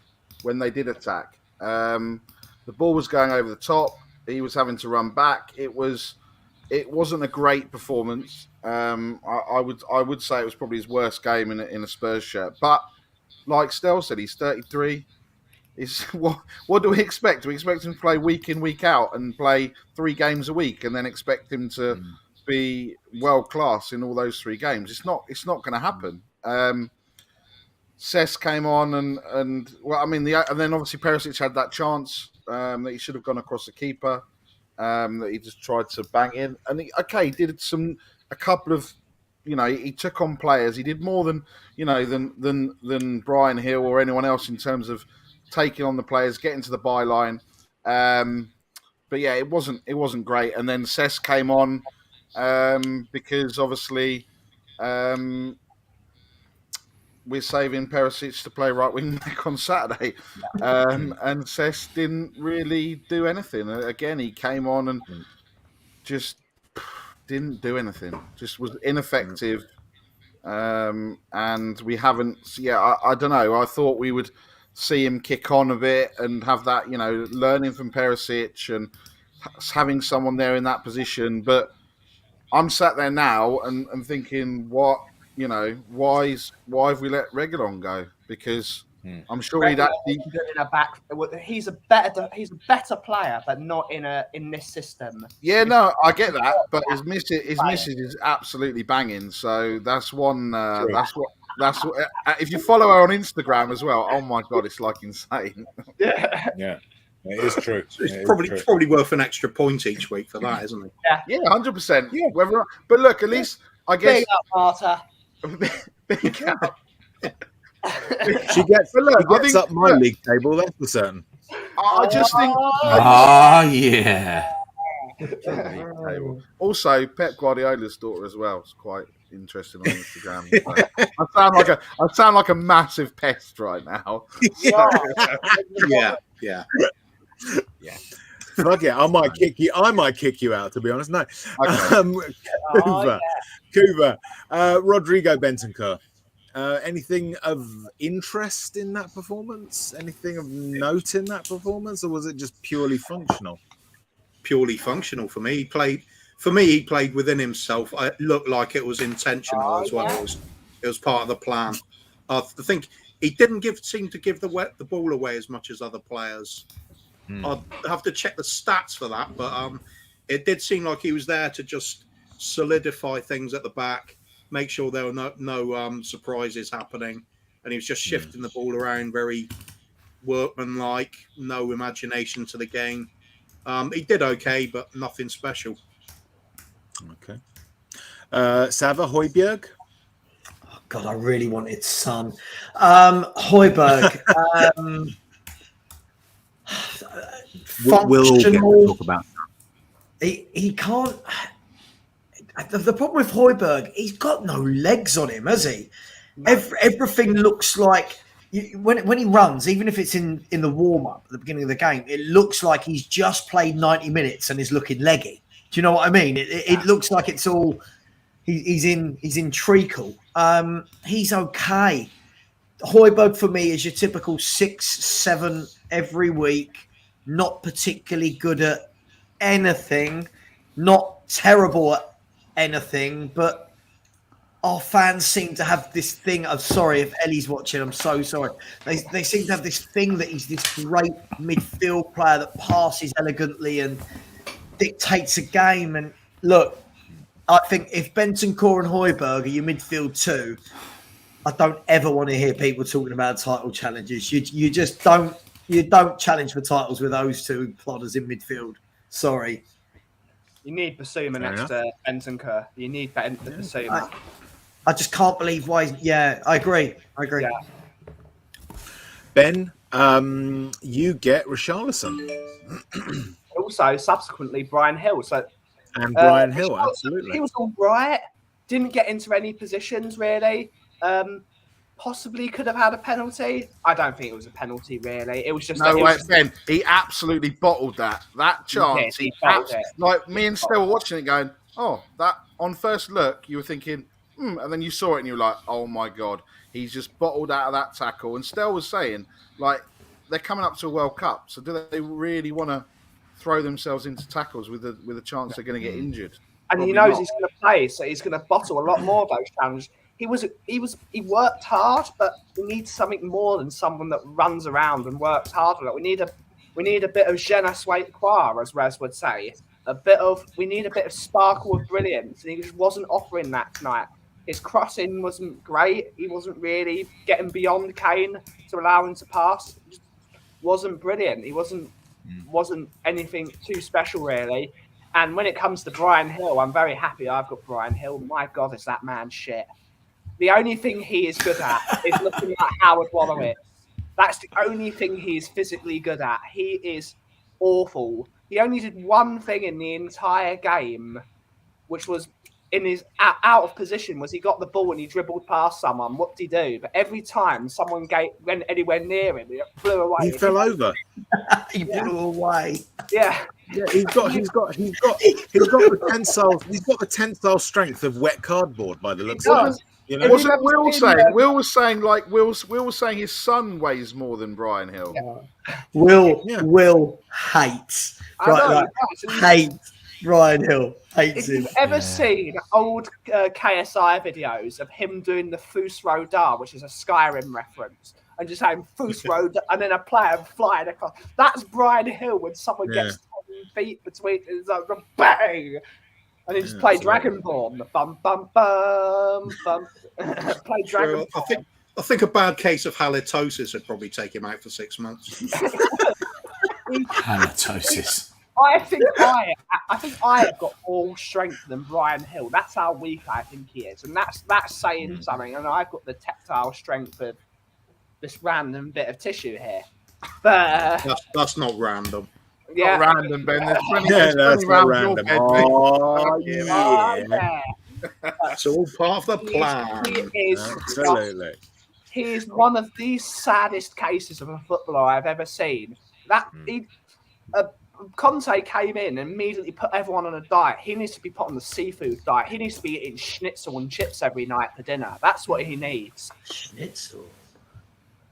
when they did attack. The ball was going over the top. He was having to run back. It wasn't a great performance. I would say it was probably his worst game in a Spurs shirt. But like Stel said, he's 33. What do we expect? Do we expect him to play week in, week out and play 3 games a week and then expect him to be world class in all those 3 games? It's not going to happen. Cesc came on and then obviously Perisic had that chance that he should have gone across the keeper that he just tried to bang in. And he did a couple of, he took on players. He did more than Brian Hill or anyone else in terms of taking on the players, getting to the byline. But yeah, it wasn't great. And then Cess came on because obviously we're saving Perisic to play right wing back on Saturday, and Cess didn't really do anything. Again, he came on and just didn't do anything. Just was ineffective. And we haven't. Yeah, I don't know. I thought we would see him kick on a bit and have that, learning from Perisic and having someone there in that position. But I'm sat there now and thinking, what, why have we let Reguilon go? Because I'm sure he'd actually in a back. He's a better player, but not in this system. Yeah, no, I get that, but his misses is absolutely banging. So that's one. That's what. If you follow her on Instagram as well, oh my god, it's like insane. Yeah. It is true. It's probably worth an extra point each week for that, isn't it? Yeah, 100%. Yeah, but look, at least I guess. Big up, Marta. Big up. She gets up my league table. That's for certain. I just think. Yeah. Also, Pep Guardiola's daughter as well. It's quite interesting on Instagram. I sound like a massive pest right now. Yeah. Fuck it, I might kick you out, to be honest. No. Okay. Kuba. Rodrigo Bentancur. Anything of interest in that performance? Anything of note in that performance, or was it just purely functional? Purely functional for me. He played within himself. It looked like it was intentional as well. It was part of the plan. I think he didn't seem to give the ball away as much as other players. I'd have to check the stats for that, but it did seem like he was there to just solidify things at the back, make sure there were no surprises happening, and he was just shifting the ball around, very workmanlike, no imagination to the game. He did okay, but nothing special. Okay. Sava Højbjerg. Oh God, I really wanted Son. Højbjerg. We'll all get to talk about that. He can't. The problem with Højbjerg, he's got no legs on him, has he? Everything looks like when he runs, even if it's in the warm up at the beginning of the game, it looks like he's just played 90 minutes and is looking leggy. Do you know what I mean? It looks like it's all he's in treacle. He's okay. Højbjerg for me is your typical 6-7 every week. Not particularly good at anything. Not terrible at anything, but our fans seem to have this thing. I'm sorry if Ellie's watching. I'm so sorry. They seem to have this thing that he's this great midfield player that passes elegantly and dictates a game. And look, I think if Bentancur and Højbjerg are your midfield too, I don't ever want to hear people talking about title challenges. You just don't. You don't challenge for titles with those two plodders in midfield. Sorry. You need Basuma next to Bentancur. You need Basuma. I just can't believe why. Yeah, I agree. Yeah. Ben, you get Richarlison. Also, subsequently, Brian Hill. Brian Hill, absolutely. He was all right. Didn't get into any positions, really. Possibly could have had a penalty. I don't think it was a penalty, really. It was just... Ben, he absolutely bottled that. That chance. Like, me and Stell were watching it going, that on first look, you were thinking, and then you saw it and you were like, oh my God, he's just bottled out of that tackle. And Stell was saying, like, they're coming up to a World Cup, so do they really want to throw themselves into tackles with a chance they're going to get injured? And he knows he's going to play, so he's going to bottle a lot more of those challenges. He worked hard, but we need something more than someone that runs around and works hard. We need a bit of je ne sais quoi, as Rez would say. We need a bit of sparkle of brilliance, and he just wasn't offering that tonight. His crossing wasn't great. He wasn't really getting beyond Kane to allow him to pass. It just wasn't brilliant. He wasn't anything too special, really. And when it comes to Brian Hill, I'm very happy I've got Brian Hill. My God, is that man shit. The only thing he is good at is looking like Howard Wallowitz. That's the only thing he's physically good at. He is awful. He only did one thing in the entire game, which was in his out of position, was he got the ball and he dribbled past someone. What did he do? But every time someone went anywhere near him, it flew away. He fell over. He blew away. Yeah. Yeah, he's got the tensile strength of wet cardboard by the looks of it. You know? Wasn't Will was saying his son weighs more than Brian Hill. Yeah. Will hates Brian Hill. Hates if him. you've ever seen old KSI videos of him doing the Fus Rodar, which is a Skyrim reference, and just saying Fus Rodar, and then a player flying across, that's Brian Hill when someone gets 10 feet between, it's like bang, and he just play Dragonborn. Bum bum bum bum. Play Dragonborn. I think a bad case of halitosis would probably take him out for 6 months. Halitosis. I think I have got more strength than Brian Hill. That's how weak I think he is, and that's saying something. And I've got the tactile strength of this random bit of tissue here. But that's not random. Yeah, not random, Ben. That's not random. Oh, yeah. That's all part of the plan. Absolutely. He is one of the saddest cases of a footballer I've ever seen. Conte came in and immediately put everyone on a diet. He needs to be put on the seafood diet. He needs to be eating schnitzel and chips every night for dinner. That's what he needs. Schnitzel.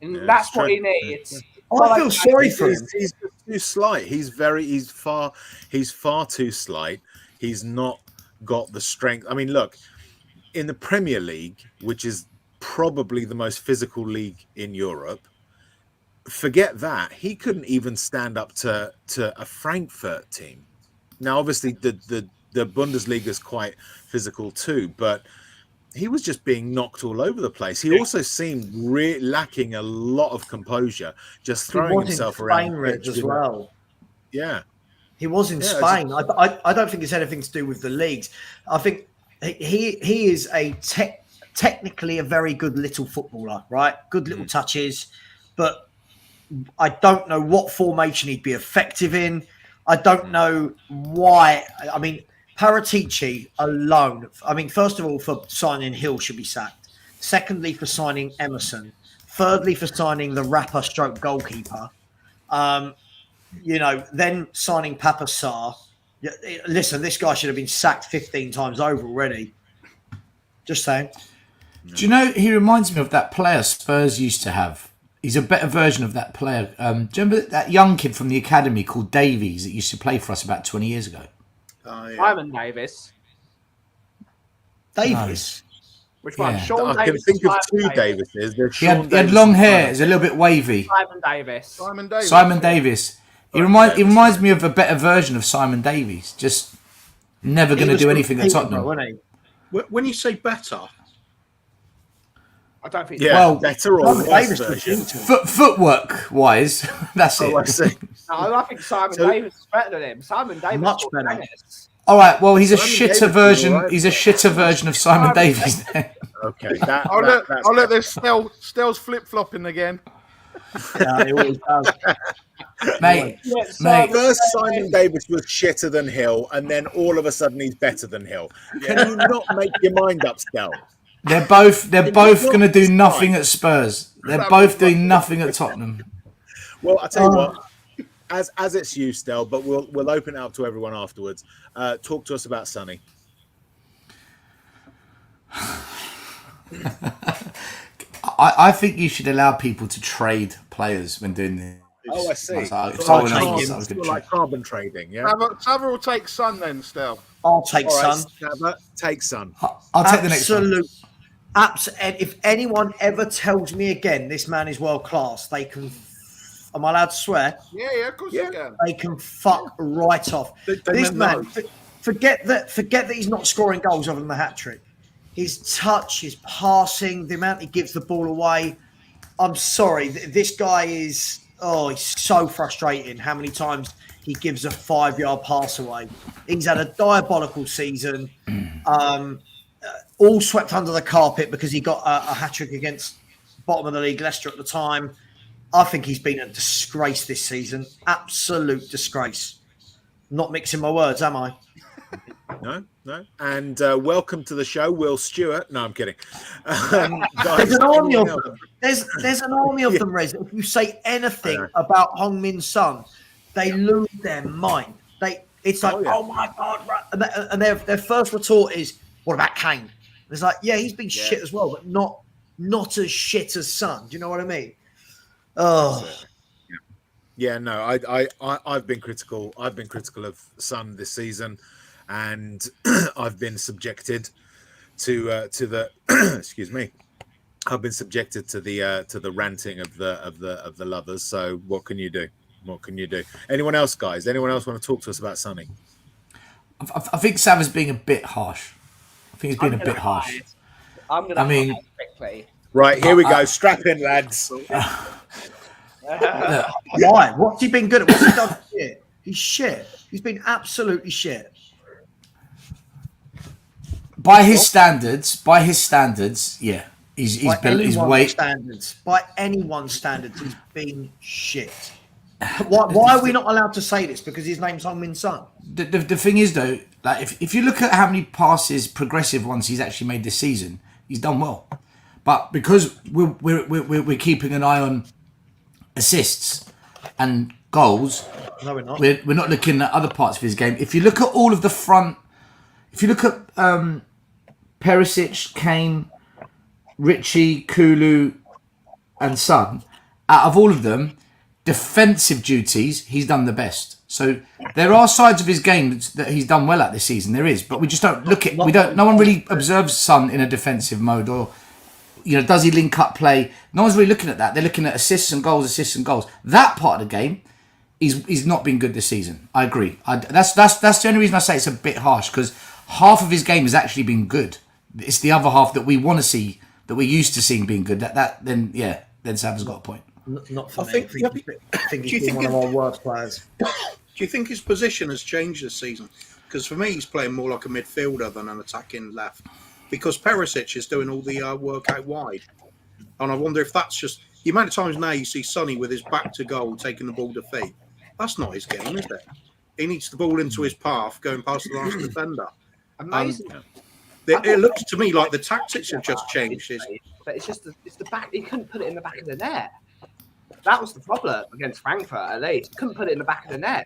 And that's what he needs. I feel sorry for him. He's too slight. He's far too slight. He's not got the strength. I mean, look, in the Premier League, which is probably the most physical league in Europe, forget that. He couldn't even stand up to a Frankfurt team. Now, obviously, the Bundesliga is quite physical too, but he was just being knocked all over the place. He also seemed lacking a lot of composure, just throwing himself around the pitch as well. Yeah. He was in Spain. I don't think it's anything to do with the leagues. I think he is technically a very good little footballer, right? Good little touches, but I don't know what formation he'd be effective in. I don't know why. I mean, Paratici alone. I mean, first of all, for signing Hill should be sacked. Secondly, for signing Emerson. Thirdly, for signing the rapper stroke goalkeeper. Then signing Papa Sarr. Listen, this guy should have been sacked 15 times over already. Just saying. Do you know, he reminds me of that player Spurs used to have. He's a better version of that player. Do you remember that young kid from the academy called Davies that used to play for us about 20 years ago? Oh, yeah. Simon Davis. Davis? Which one? Yeah. Sean I Davis. can think of two Davises. He had long hair. It's a little bit wavy. Simon Davis. Simon Davis. He reminds me of a better version of Simon Davies. Just never going to do anything at Tottenham. When you say better, I don't think. Yeah, well, better or worse version. Footwork wise, that's it. I see. No, I think Simon Davis is better than him. Simon Davis much better. All right, well, he's a shitter version. Right. He's a shitter version of Simon Davies. Okay, I'll let this Stell's flip flopping again. Yeah, he always does. Mate. First Simon Davis was shitter than Hill, and then all of a sudden he's better than Hill. Can you not make your mind up, Stell? They're both going to do nothing at Spurs. They're both doing nothing at Tottenham. Well, I tell you what, as it's you, Stell, but we'll open it up to everyone afterwards. Talk to us about Sonny. I think you should allow people to trade players when doing this. Oh, I see. Like carbon trading, yeah. Sava will take Son then, Stell. I'll take Son. Sava, take Son. I'll take the next one. Absolutely. If anyone ever tells me again this man is world class, they can. Am I allowed to swear? Yeah, of course you can. They can fuck right off. This man, forget that he's not scoring goals other than the hat trick. His touch, his passing, the amount he gives the ball away. I'm sorry, this guy is. Oh, he's so frustrating. How many times he gives a 5-yard pass away? He's had a diabolical season. All swept under the carpet because he got a hat trick against bottom of the league Leicester at the time. I think he's been a disgrace this season. Absolute disgrace. Not mixing my words, am I? No. And welcome to the show, Will Stewart. No, I'm kidding. Guys, there's an army of them. There's an army of them, Rez. If you say anything about Hong Min Sun, they lose their mind. It's like, oh my God. And their first retort is, what about Kane? It's like, yeah, he's been shit as well, but not as shit as Son. Do you know what I mean? Oh. Yeah, no, I've been critical. I've been critical of Son this season, and I've been subjected to the excuse me. I've been subjected to the ranting of the lovers. So what can you do? What can you do? Anyone else, guys? Anyone else want to talk to us about Sonny? I think Sav is being a bit harsh. I think he's been a bit harsh. I mean, quickly. Right, here we go. Strap in, lads. Why? What's he been good at? What's he done? Shit. He's shit. He's been absolutely shit. By his standards, yeah. He's way standards. By anyone's standards, he's been shit. Why are we not allowed to say this? Because his name's Hong Min Sun. The thing is, though, like if you look at how many passes, progressive ones, he's actually made this season, he's done well. But because we're keeping an eye on assists and goals, no, we're not. We're not looking at other parts of his game. If you look at all of the front, if you look at Perisic, Kane, Richie, Kulu, and Son, out of all of them, defensive duties, he's done the best. So there are sides of his game that he's done well at this season. There is, but we just don't look at. No one really observes Son in a defensive mode, or does he link up play? No one's really looking at that. They're looking at assists and goals. That part of the game, he's not been good this season. I agree. That's the only reason I say it's a bit harsh, because half of his game has actually been good. It's the other half that we want to see, that we're used to seeing being good. Then Sav's got a point. Not for me. I think he's been one of our worst players. Do you think his position has changed this season? Because for me, he's playing more like a midfielder than an attacking left. Because Perisic is doing all the work out wide. And I wonder if that's just... The amount of times now you see Sonny with his back to goal, taking the ball to feet. That's not his game, is it? He needs the ball into his path, going past the last defender. Amazing. It looks to me like the tactics have just changed. But it's the back. He couldn't put it in the back of the net. That was the problem against Frankfurt, at least. He couldn't put it in the back of the net.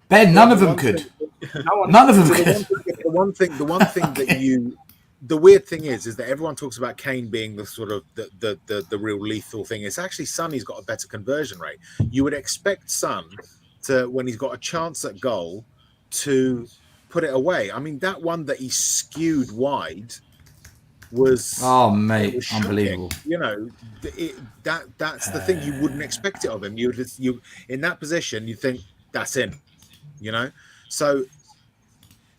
Ben, none of them could. None of them could. The weird thing is that everyone talks about Kane being the sort of the real lethal thing. It's actually Sonny's got a better conversion rate. You would expect Son to, when he's got a chance at goal, to put it away. I mean, that one that he skewed wide was unbelievable. That's the thing. You wouldn't expect it of him. You in that position, you think that's in. So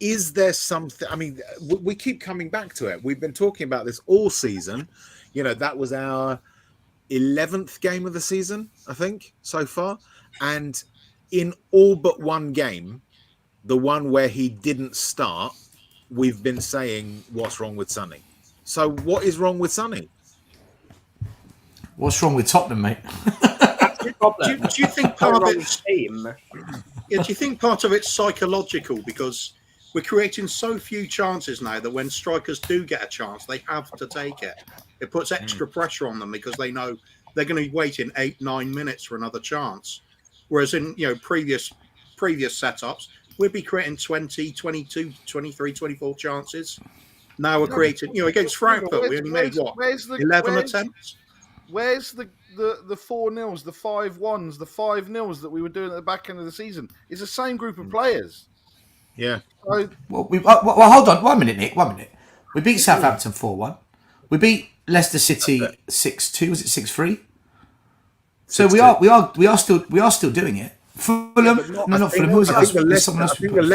is there something? I mean, we keep coming back to it. We've been talking about this all season. That was our 11th game of the season, I think, so far, and in all but one game, the one where he didn't start, we've been saying what's wrong with Sonny. So what is wrong with Sonny? What's wrong with Tottenham, mate? do you think part of it's team? Yeah, do you think part of it's psychological, because we're creating so few chances now that when strikers do get a chance, they have to take it. It puts extra pressure on them because they know they're going to be waiting 8-9 minutes for another chance. Whereas in previous setups, we'd be creating 20, 22, 23, 24 chances. Now we're creating, against Frankfurt, we only made 11 attempts. Where's the 4-0s, the 5-1s, the 5-0s that we were doing at the back end of the season? It's the same group of players. Yeah. So, well, hold on. 1 minute, Nick. 1 minute. We beat Southampton 4-1. We beat Leicester City 6-2. Was it 6-3? So we are still doing it. Fulham, not Fulham. Who was it? The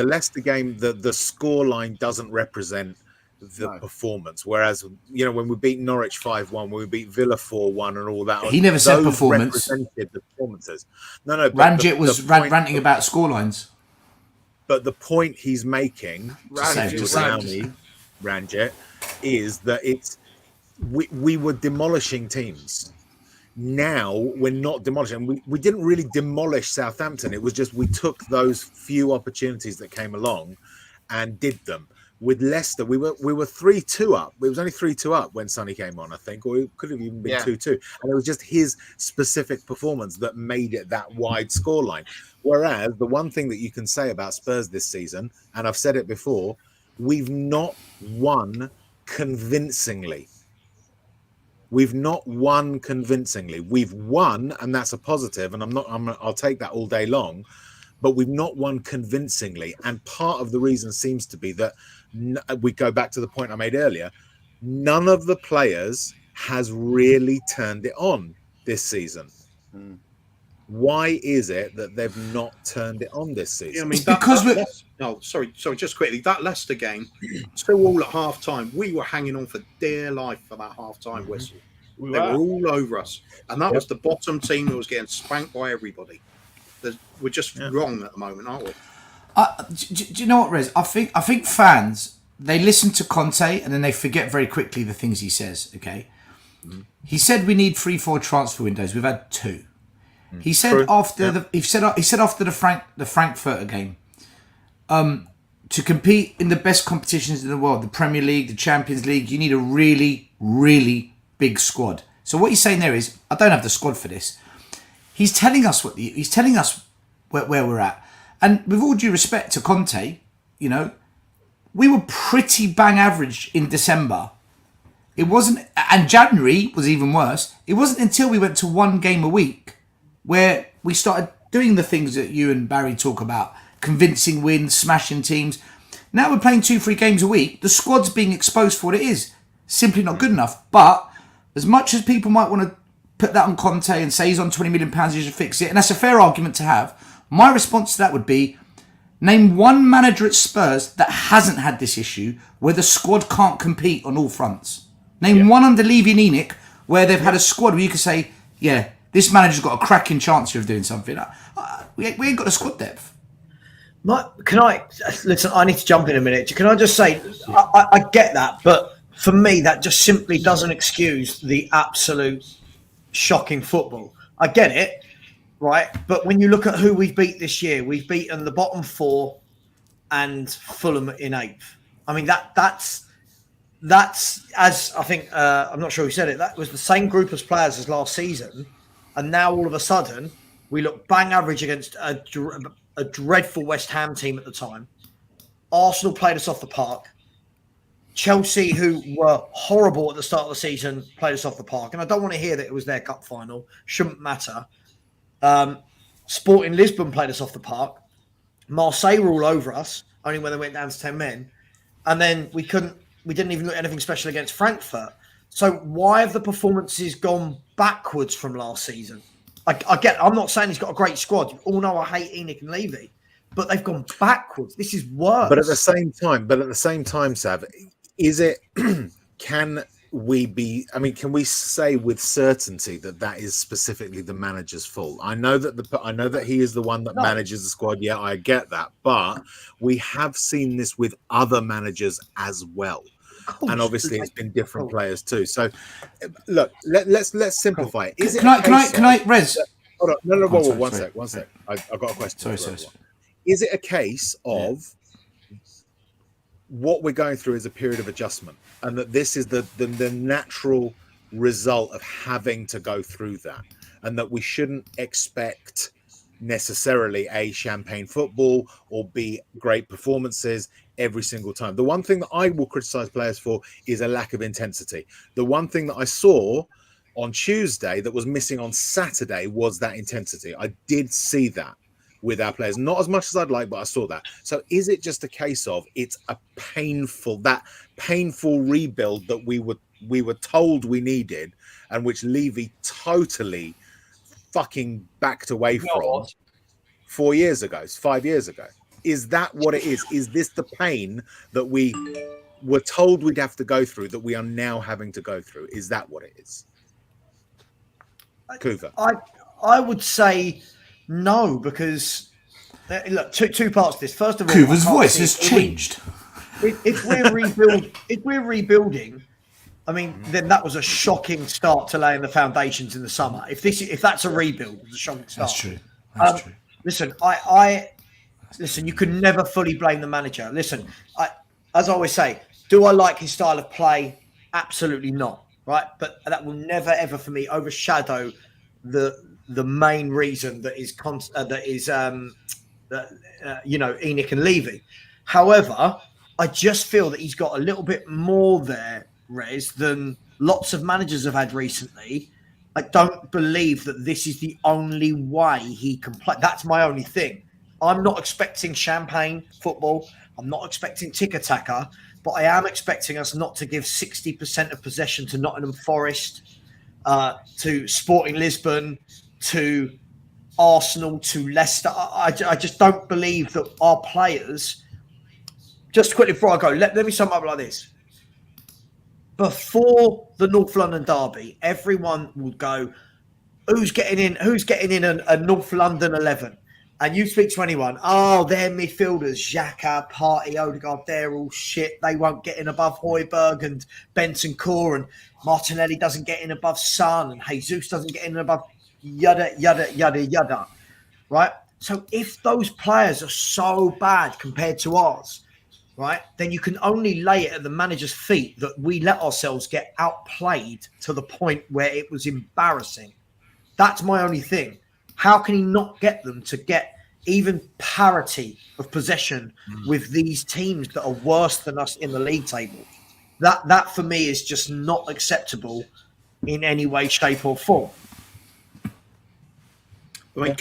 Leicester game, the scoreline doesn't represent the performance. Whereas, when we beat Norwich 5-1, when we beat Villa 4-1 and all that. He never said performance. Represented the performances. No. Ranjit was ranting about scorelines. But the point he's making, Ranjit, is that we were demolishing teams. now we're not demolishing. We didn't really demolish Southampton. It was just we took those few opportunities that came along and did them. With Leicester, we were 3-2 up. It was only 3-2 up when Sonny came on, I think, or it could have even been 2-2. And it was just his specific performance that made it that wide scoreline. Whereas the one thing that you can say about Spurs this season, and I've said it before, we've not won convincingly. We've not won convincingly. We've won, and that's a positive, and I'll take that all day long. But we've not won convincingly. And part of the reason seems to be that we go back to the point I made earlier. None of the players has really turned it on this season. Why is it that they've not turned it on this season? Yeah, I mean, sorry, just quickly. That Leicester game, 2-2 at half time, we were hanging on for dear life for that half time whistle. They were all over us. And that was the bottom team that was getting spanked by everybody. We're just wrong at the moment, aren't we? Do you know what, Rez? I think fans, they listen to Conte and then they forget very quickly the things he says. Okay, he said we need 3-4 transfer windows. We've had 2. He said after the Frankfurter game, to compete in the best competitions in the world, the Premier League, the Champions League, you need a really, really big squad. So what he's saying there is, I don't have the squad for this. He's telling us where we're at. And with all due respect to Conte, you know, we were pretty bang average in December. It wasn't, and January was even worse. It wasn't until we went to 1 game a week where we started doing the things that you and Barry talk about, convincing wins, smashing teams. Now we're playing 2-3 games a week. The squad's being exposed for what it is. Simply not good enough. But as much as people might want to put that on Conte and say he's on £20 million, he should fix it, and that's a fair argument to have, my response to that would be, name one manager at Spurs that hasn't had this issue where the squad can't compete on all fronts. Name one under Levy and Enoch where they've had a squad where you could say, yeah, this manager's got a cracking chance here of doing something. We ain't got a squad depth. Listen, I need to jump in a minute. Can I just say, I get that, but for me, that just simply doesn't excuse the absolute shocking football. I get it, right? But when you look at who we've beat this year, we've beaten the bottom 4 and Fulham in 8th. I mean, that's as I think, I'm not sure who said it, that was the same group of players as last season. And now all of a sudden, we look bang average against a dreadful West Ham team at the time. Arsenal played us off the park. Chelsea, who were horrible at the start of the season, played us off the park. And I don't want to hear that it was their cup final. Shouldn't matter. Sporting Lisbon played us off the park. Marseille were all over us, only when they went down to 10 men. And then we didn't even look anything special against Frankfurt. So why have the performances gone backwards from last season? I'm not saying he's got a great squad. You all know I hate Enoch and Levy, but they've gone backwards. This is worse. But at the same time, Sav, is it, can we say with certainty that is specifically the manager's fault? I know that he is the one that manages the squad. Yeah, I get that. But we have seen this with other managers as well. And obviously it's been different players too. So look, let's simplify it. Can I Rez? Hold on. No, one sec. I've got a question. Sorry. Is it a case of what we're going through is a period of adjustment, and that this is the natural result of having to go through that, and that we shouldn't expect necessarily a champagne football or be great performances every single time? The one thing that I will criticize players for is a lack of intensity. The one thing that I saw on Tuesday that was missing on Saturday was that intensity. I did see that with our players, not as much as I'd like, but I saw that. So is it just a case of it's a painful rebuild that we were told we needed, and which Levy totally fucking backed away from 5 years ago? Is that what it is? Is this the pain that we were told we'd have to go through that we are now having to go through? Is that what it is? Kuva. I would say no, because look, two parts to this. First of all, Kuva's voice has changed. If we're rebuilding, I mean, then that was a shocking start to laying the foundations in the summer. If that's a rebuild, it's a shocking start. That's true. That's true. Listen, listen. You can never fully blame the manager. Listen, as I always say, do I like his style of play? Absolutely not. Right, but that will never ever for me overshadow the main reason that is Enoch and Levy. However, I just feel that he's got a little bit more there, Rez, than lots of managers have had recently. I don't believe that this is the only way he can play. That's my only thing. I'm not expecting champagne football. I'm not expecting tiki-taka, but I am expecting us not to give 60% of possession to Nottingham Forest, to Sporting Lisbon, to Arsenal, to Leicester. I just don't believe that our players... Just quickly before I go, let me sum up like this. Before the North London derby, everyone would go, who's getting in a North London 11? And you speak to anyone, they're midfielders, Xhaka, Partey, Odegaard, they're all shit. They won't get in above Højbjerg and Bentancur, and Martinelli doesn't get in above Son, and Jesus doesn't get in above yada, yada, yada, yada. Right? So if those players are so bad compared to ours, right, then you can only lay it at the manager's feet that we let ourselves get outplayed to the point where it was embarrassing. That's my only thing. How can he not get them to get even parity of possession with these teams that are worse than us in the league table? That for me is just not acceptable in any way, shape, or form. I mean,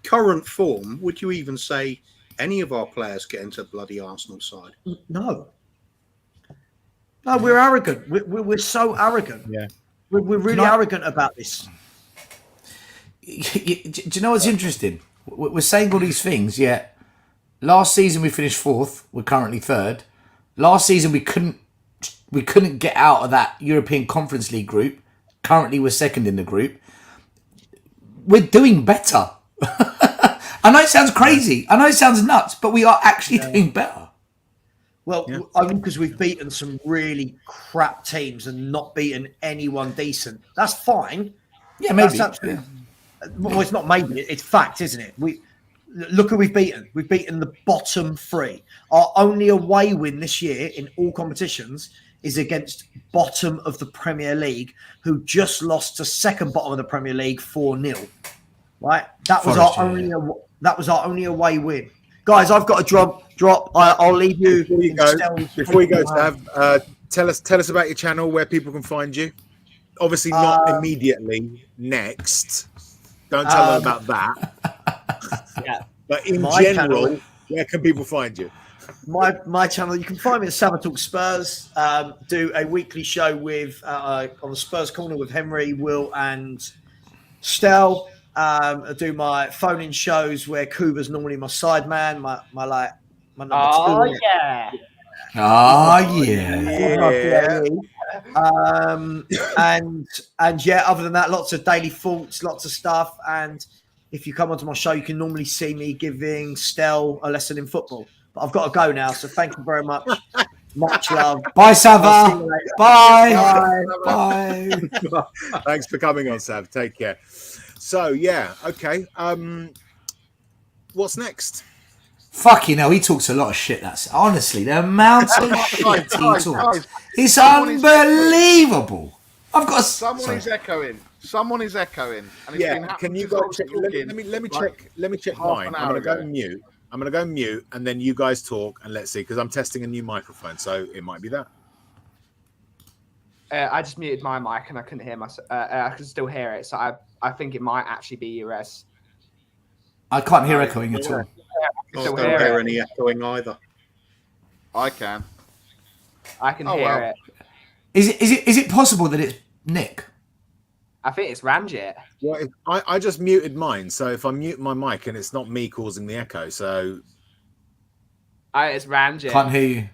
current form. Would you even say any of our players get into bloody Arsenal side? No, we're arrogant. We're so arrogant. Yeah, we're really arrogant about this. Do you know what's interesting? We're saying all these things, yet last season we finished 4th. We're currently 3rd. Last season we couldn't get out of that European Conference League group. Currently we're 2nd in the group. We're doing better. I know it sounds crazy. I know it sounds nuts, but we are actually doing better. Well, only because we've beaten some really crap teams and not beaten anyone decent. That's fine. Yeah, maybe. Well, it's not maybe. It's fact, isn't it? Look who we've beaten. We've beaten the bottom 3. Our only away win this year in all competitions is against bottom of the Premier League, who just lost to second bottom of the Premier League 4-0. Right? That was our only away win. Guys, I've got to drop. I'll leave you. Before you go, Sav, tell us about your channel, where people can find you. Obviously, not immediately next. Don't tell them about that. Yeah. But in general, where can people find you? My channel, you can find me at Sabatalk Spurs. Do a weekly show with on the Spurs Corner with Henry, Will, and Stel. I do my phone-in shows where Kuba's normally my side man, my number 2. Oh yeah. And yeah, other than that, lots of daily thoughts, lots of stuff. And if you come onto my show, you can normally see me giving Stel a lesson in football. But I've got to go now, so thank you very much. Much love. Bye, Sava. Bye. Thanks for coming on, Sav. Take care. So yeah, okay. What's next? Fucking hell, he talks a lot of shit. That's honestly the amount of shit he talks. It's unbelievable. I've got someone is echoing. Someone is echoing. And yeah, can you guys check? Let me check mine. I'm gonna go mute. I'm gonna go mute, and then you guys talk, and let's see, because I'm testing a new microphone, so it might be that. I just muted my mic and I couldn't hear myself. I can still hear it, so I think it might actually be yours. I can't hear echoing at all. I don't hear any echoing either. I can. I can hear it. Is it possible that it's Nick? I think it's Ramjet. Well, I just muted mine, so if I mute my mic and it's not me causing the echo, so it's Ramjet. Can't hear you,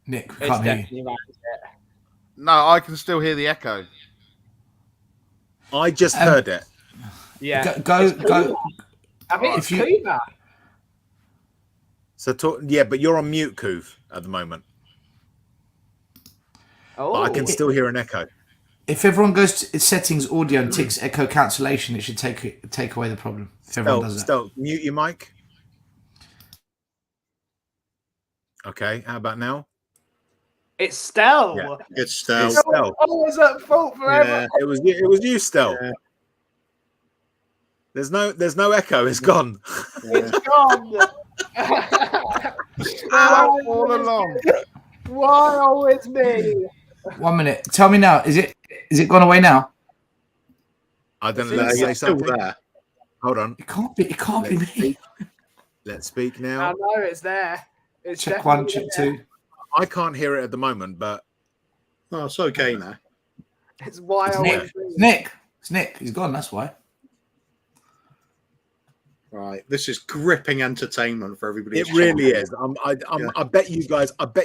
Nick. Can't hear you. No, I can still hear the echo. I just heard it. Yeah. Go. I think it's Kuba. So talk, yeah, but you're on mute, Kuv, at the moment. But I can still hear an echo. If everyone goes to settings, audio, and ticks echo cancellation, it should take away the problem. If everyone does that. Still, mute your mic. Okay, how about now? It's Stel. Yeah. It's Stel. It's Stel. I was at fault forever. Yeah. It was you, Stel. Yeah. There's no echo. It's gone. It's gone. All along. Why always me? 1 minute. Tell me now. Is it gone away now? I don't know. Let's say something. There. Hold on. It can't be me. Let's speak I now. know it's there. It's Check 1, definitely check there. 2. I can't hear it at the moment, but Oh, it's okay now. It's why It's always Nick. me. It's Nick. It's Nick. He's gone. That's why. Right, this is gripping entertainment for everybody. it really is. I bet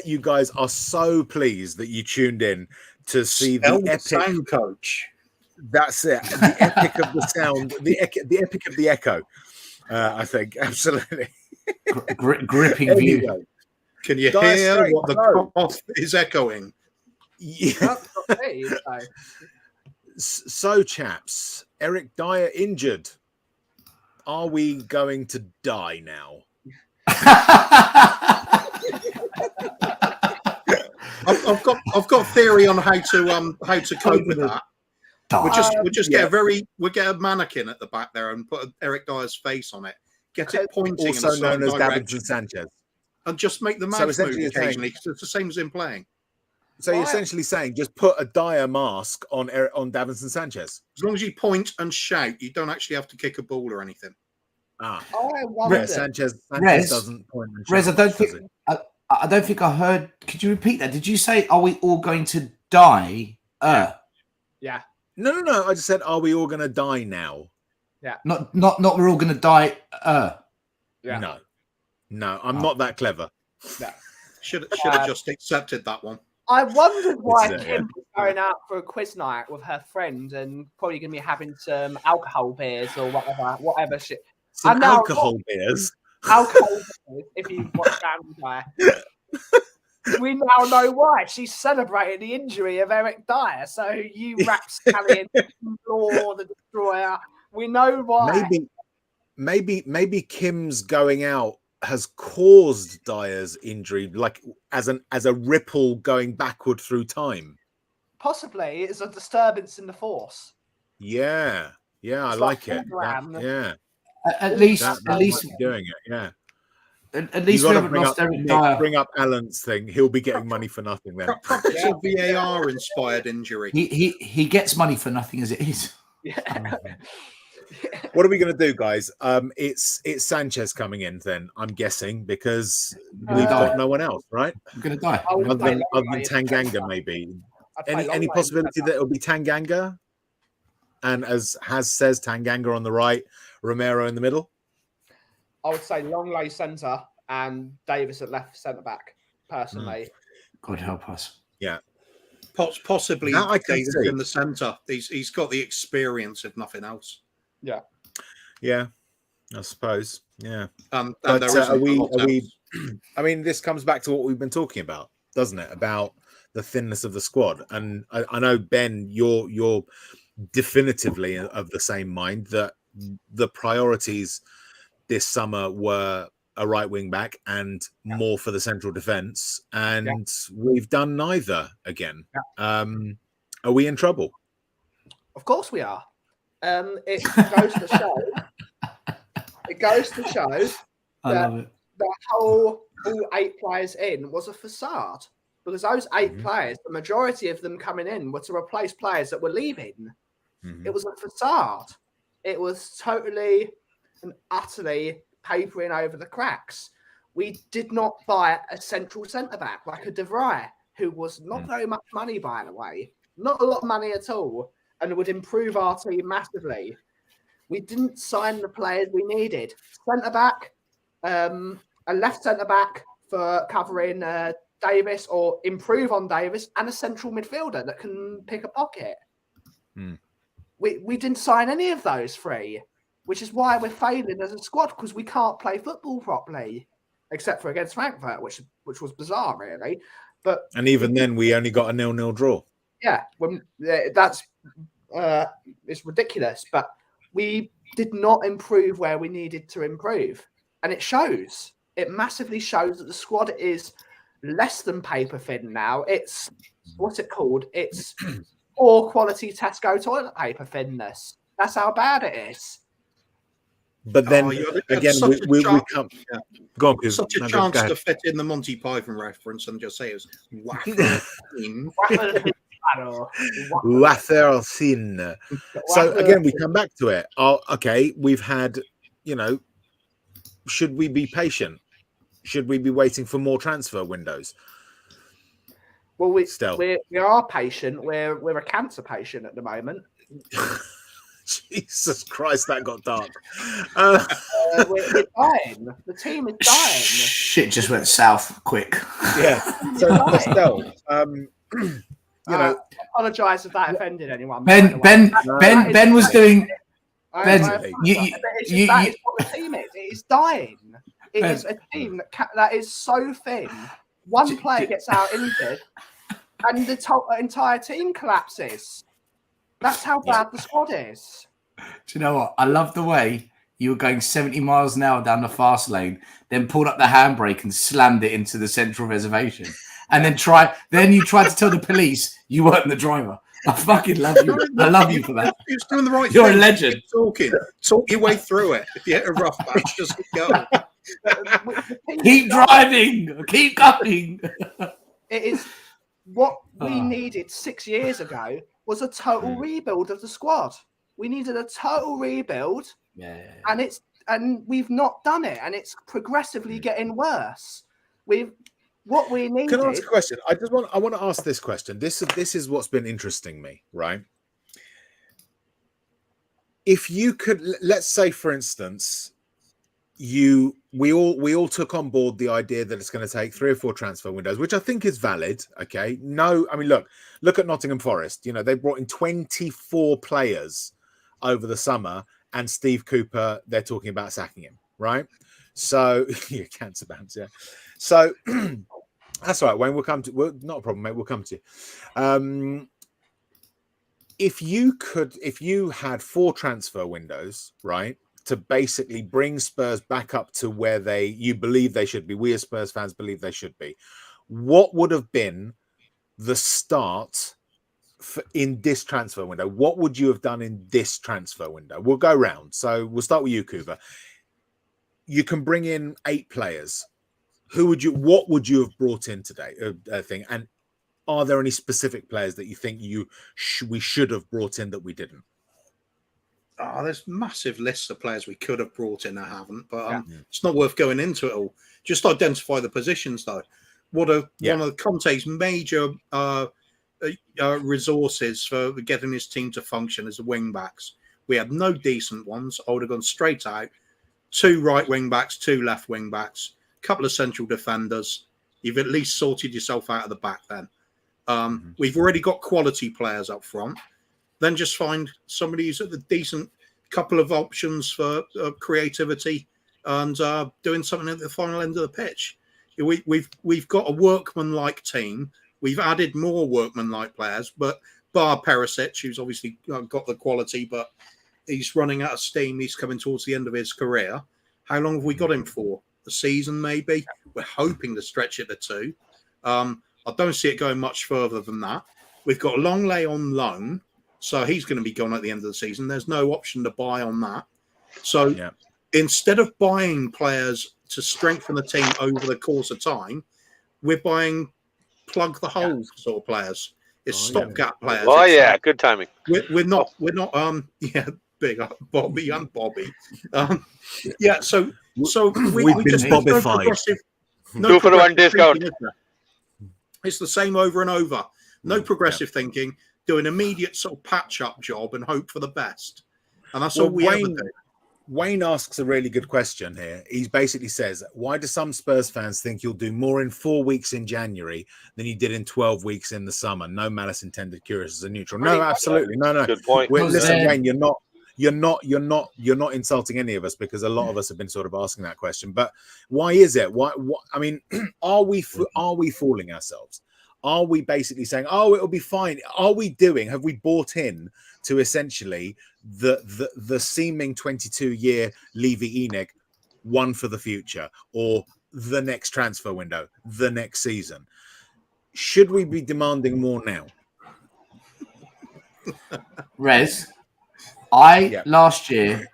you guys are so pleased that you tuned in to see the epic sound coach. That's it. The epic of the sound. The epic of the echo. I think absolutely. Gripping view. Anyway, Can you Dire hear Straits what the Road. cough is echoing? yeah. That's not me, so. So, chaps, Eric Dyer injured. Are we going to die now? I've got a theory on how to cope with that. We'll just get a mannequin at the back there and put Eric Dyer's face on it. Get it pointing Also in a certain known as direction, Davinson Sanchez. and just make the So mouth essentially move you're saying- occasionally because it's the same as him playing. So you're essentially saying just put a Dyer mask on Davinson Sanchez. As long as you point and shout, you don't actually have to kick a ball or anything. Ah, I wonder. Sanchez Rez, doesn't point and Rez, shout, I don't does think he? I don't think I heard. Could you repeat that? Did you say, "Are we all going to die"? Yeah. No. I just said, are we all going to die now? Not. We're all going to die. Yeah. No. I'm not that clever. Should have just accepted that one. I wondered why It's, Kim was going out for a quiz night with her friend and probably going to be having some alcohol beers or whatever shit. Some And now- alcohol beers. Alcohol beers, if you watch Family Guy. We now know why. She's celebrating the injury of Eric Dyer. So you rapscallion, Law the Destroyer. We know why. Maybe Kim's going out has caused Dyer's injury, like as a ripple going backward through time. Possibly it's a disturbance in the force. Yeah, I It's like like it. hologram. Yeah, At least doing it. Yeah. At least we haven't lost Eric Dyer. Bring up Alan's thing. He'll be getting money for nothing then. It's a VAR inspired injury. He gets money for nothing as it is. Yeah. What are we going to do, guys? It's Sanchez coming in then, I'm guessing, because we've got no one else, right? I'm going to die. I would Other play than Longley if Tanganga, maybe. I'd play Any Longley possibility instead. that it'll be Tanganga? And as Has says, Tanganga on the right, Romero in the middle? I would say Longley centre and Davis at left centre back, personally. God help us. Yeah. Possibly That I can Davis see. in the centre. He's got the experience, if nothing else. Yeah, I suppose. Yeah. And But there isn't are a we? lot else. I mean, this comes back to what we've been talking about, doesn't it? About the thinness of the squad. And I know, Ben, you're definitively of the same mind that the priorities this summer were a right wing back and more for the central defence, and we've done neither again. Are we in trouble? Of course we are. It goes to show. It goes to show I love it. the all 8 players in was a facade, because those 8 players, the majority of them coming in were to replace players that were leaving. It was a facade. It was totally and utterly papering over the cracks. We did not buy a central centre back like a De Vrij, who was not very much money, by the way, not a lot of money at all, and would improve our team massively. We didn't sign the players we needed. Centre back, a left centre back for covering Davis or improve on Davis, and a central midfielder that can pick a pocket. We didn't sign any of those 3, which is why we're failing as a squad, because we can't play football properly except for against Frankfurt, which was bizarre, really. And even then, we only got a 0-0 draw. Yeah, that's it's ridiculous. But we did not improve where we needed to improve, and it shows. It massively shows that the squad is less than paper thin now. It's what's it called? It's poor quality Tesco toilet paper thinness. That's how bad it is. But then again, we come. Yeah. Go on, such a chance to fit in the Monty Python reference and just say it was waffle thin. So again, we come back to it. Okay, we've had, should we be patient? Should we be waiting for more transfer windows? Well, we are patient. We're a cancer patient at the moment. Jesus Christ, that got dark. We're dying. The team is dying. Shit just went south quick. Yeah. So, Estelle, I apologise if that offended anyone. Ben was doing. Ben, that is what the team is. It is dying. It is a team that is so thin. One player gets out injured, and the entire team collapses. That's how bad the squad is. Do you know what? I love the way you were going 70 miles an hour down the fast lane, then pulled up the handbrake and slammed it into the central reservation, and then you tried to tell the police you weren't the driver. I fucking love you. I love you for that. He was doing the right You're thing. a legend. Talk your way through it. If you hit a rough patch, just go. Keep driving. Keep going. It is what we needed 6 years ago was a total rebuild of the squad. We needed a total rebuild, and we've not done it, and it's progressively getting worse. What we needed. Can I ask a question? I want to ask this question. This is what's been interesting me, right? If you could, let's say, for instance, we all took on board the idea that it's going to take 3 or 4 transfer windows, which I think is valid. Okay, no, I mean, look at Nottingham Forest. They brought in 24 players over the summer, and Steve Cooper, they're talking about sacking him, right? So cancer bounce, yeah. So that's all right, Wayne. Not a problem, mate. We'll come to you. If you had 4 transfer windows, right, to basically bring Spurs back up to where you believe they should be, we as Spurs fans believe they should be, what would have been the start in this transfer window? What would you have done in this transfer window? We'll go round. So we'll start with you, Kuba. You can bring in 8 players. What would you have brought in today? And are there any specific players that you think we should have brought in that we didn't? There's massive lists of players we could have brought in that haven't, but it's not worth going into it all. Just identify the positions, though. One of Conte's major resources for getting his team to function is the wing backs. We had no decent ones. I would have gone straight out. 2 right wing backs, 2 left wing backs, a couple of central defenders. You've at least sorted yourself out of the back then. We've already got quality players up front. Then just find somebody who's at the decent couple of options for creativity and doing something at the final end of the pitch. We've got a workman-like team. We've added more workman-like players, but bar Perisic, who's obviously got the quality, but he's running out of steam. He's coming towards the end of his career. How long have we got him for? A season, maybe? We're hoping to stretch it to 2. I don't see it going much further than that. We've got Longley on loan, so he's going to be gone at the end of the season. There's no option to buy on that. So instead of buying players to strengthen the team over the course of time, we're buying plug the hole sort of players. It's stopgap players. Oh yeah, good timing. We're not big up Bobby and Bobby. So we've been Bobbified. No 2 for 1 discount. It's the same over and over. No progressive thinking. Do an immediate sort of patch-up job and hope for the best. And that's all we ever do. Wayne asks a really good question here. He basically says, why do some Spurs fans think you'll do more in 4 weeks in January than you did in 12 weeks in the summer? No malice intended, curious as a neutral. No, absolutely. No. Good point. Listen, Wayne, you're not insulting any of us, because a lot of us have been sort of asking that question. But why is it? Why I mean, are we fooling ourselves? Are we basically saying, oh, it'll be fine? Have we bought in to essentially the seeming 22-year Levy Enoch one for the future, or the next transfer window, the next season? Should we be demanding more now? Rez, last year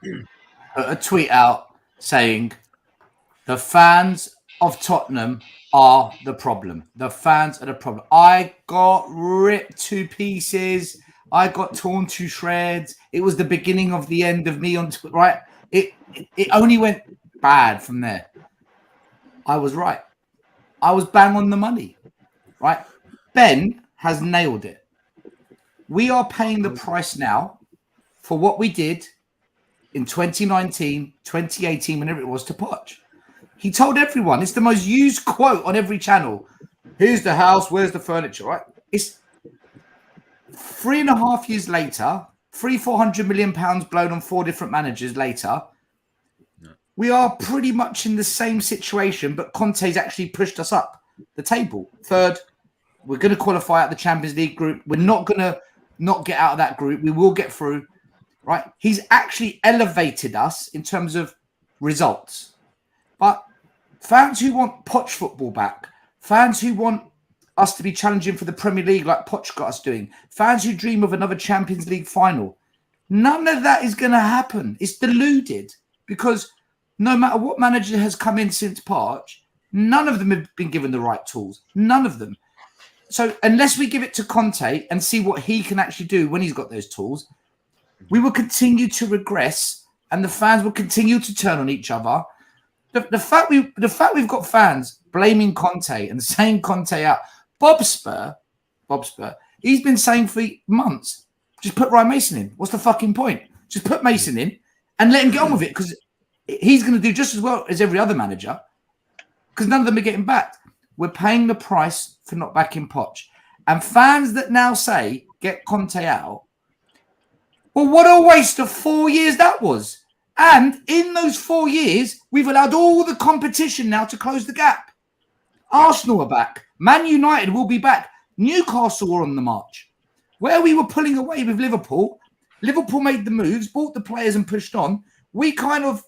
put a tweet out saying the fans of Tottenham are the problem. The fans are the problem. I got ripped to pieces. I got torn to shreds. It was the beginning of the end of me on Twitter, right? It only went bad from there. I was right. I was bang on the money, right? Ben has nailed it. We are paying the price now for what we did in 2019, 2018, whenever it was, to Poch. He told everyone, it's the most used quote on every channel. Here's the house, where's the furniture, right? It's 3.5 years later, 400 million pounds blown on 4 different managers later. We are pretty much in the same situation, but Conte's actually pushed us up the table. Third, we're going to qualify out the Champions League group. We're not going to not get out of that group. We will get through, right? He's actually elevated us in terms of results. But fans who want Poch football back, fans who want us to be challenging for the Premier League like Poch got us doing, fans who dream of another Champions League final, none of that is going to happen. It's deluded, because no matter what manager has come in since Poch, none of them have been given the right tools. None of them. So unless we give it to Conte and see what he can actually do when he's got those tools, we will continue to regress, and the fans will continue to turn on each other. The fact we've got fans blaming Conte and saying Conte out. Bob Spur, he's been saying for months, just put Ryan Mason in. What's the fucking point? Just put Mason in and let him get on with it, because he's going to do just as well as every other manager, because none of them are getting backed. We're paying the price for not backing Poch. And fans that now say, get Conte out, well, what a waste of 4 years that was. And in those 4 years, we've allowed all the competition now to close the gap. Arsenal are back. Man United will be back. Newcastle are on the march. Where we were pulling away with Liverpool made the moves, bought the players and pushed on. We kind of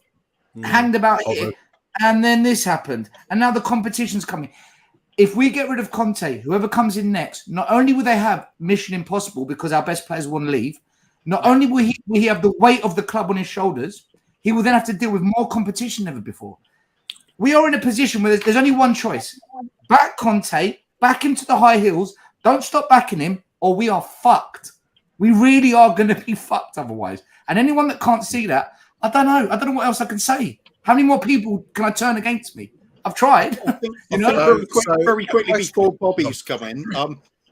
hanged about here. And then this happened. And now the competition's coming. If we get rid of Conte, whoever comes in next, not only will they have mission impossible because our best players want to leave, not only will he have the weight of the club on his shoulders, he will then have to deal with more competition than ever before. We are in a position where there's only one choice. Back Conte, back him to the high heels. Don't stop backing him, or we are fucked. We really are going to be fucked otherwise. And anyone that can't see that, I don't know. I don't know what else I can say. How many more people can I turn against me? I've tried. I think very quickly before Bobby's come in, I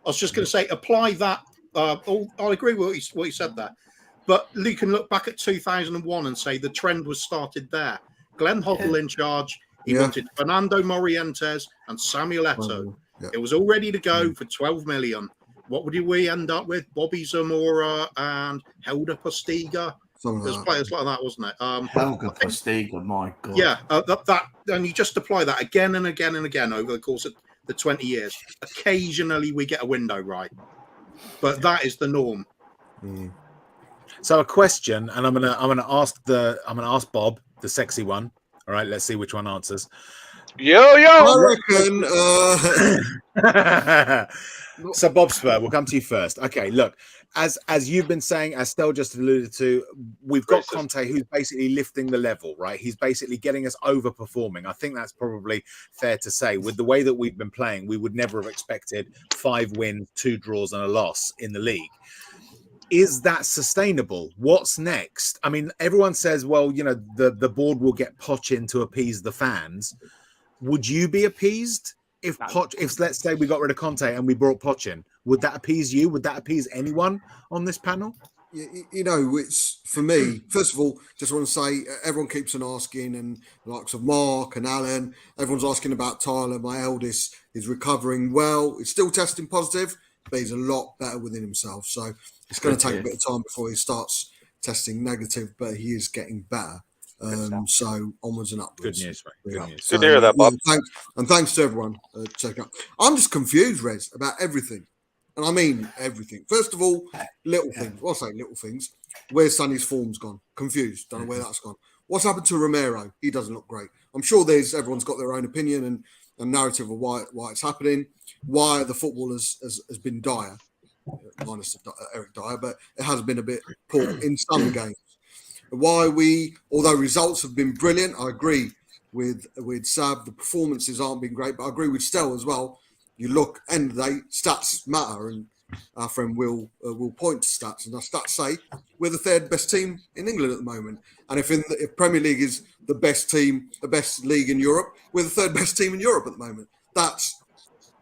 was just going to say, apply that. I'll agree with what you said there. But you can look back at 2001 and say the trend was started there. Glenn Hoddle in charge. He wanted Fernando Morientes and Samuel Eto'o. It was all ready to go for 12 million. What would we end up with? Bobby Zamora and Helder Postiga. There's players like that, wasn't it? Helder Postiga, my God. Yeah, that and you just apply that again and again and again over the course of the 20 years. Occasionally we get a window right, but that is the norm. So a question, and I'm gonna ask Bob, the sexy one. All right, let's see which one answers. I reckon. So Bob Spur, we'll come to you first. Okay, look, as you've been saying, as Stel just alluded to, we've got Conte who's basically lifting the level, right? He's basically getting us overperforming. I think that's probably fair to say. With the way that we've been playing, we would never have expected 5 wins, 2 draws, and a loss in the league. Is that sustainable? What's next? I mean, everyone says, well, you know, the board will get Poch in to appease the fans. Would you be appeased if let's say we got rid of Conte and we brought Poch in? Would that appease you? Would that appease anyone on this panel? You know, it's for me, first of all, just want to say everyone keeps on asking, and the likes of Mark and Alan, everyone's asking about Tyler. My eldest is recovering well. He's still testing positive, but he's a lot better within himself. So it's going to take a bit of time before he starts testing negative, but he is getting better. So onwards and upwards. Good news, mate. Good news. Good to hear that, Bob. Thanks to everyone checking out. I'm just confused, Rez, about everything. And I mean everything. First of all, little things. Well, I say little things. Where's Sonny's form's gone? Confused. Don't know where that's gone. What's happened to Romero? He doesn't look great. I'm sure everyone's got their own opinion and narrative of why it's happening, why the football has been dire, minus Eric Dyer, but it has been a bit poor in some games. Why although results have been brilliant, I agree with Sav, the performances aren't been great, but I agree with Stel as well. You look, end of the day, stats matter, and our friend will point to stats, and our stats say we're the third best team in England at the moment. And if Premier League is the best team, the best league in Europe, we're the third best team in Europe at the moment. That's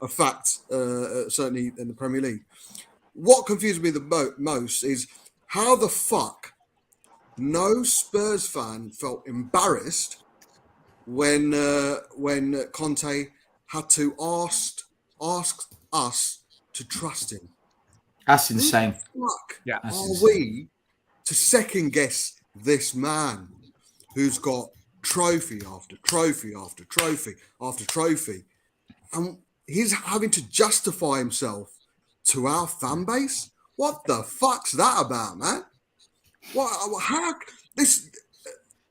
a fact, certainly in the Premier League. What confuses me the most is how the fuck no Spurs fan felt embarrassed when Conte had to ask us to trust him. That's insane. Fuck yeah, we to second guess this man who's got trophy after trophy after trophy after trophy, and he's having to justify himself to our fan base? What the fuck's that about, man? What? How this?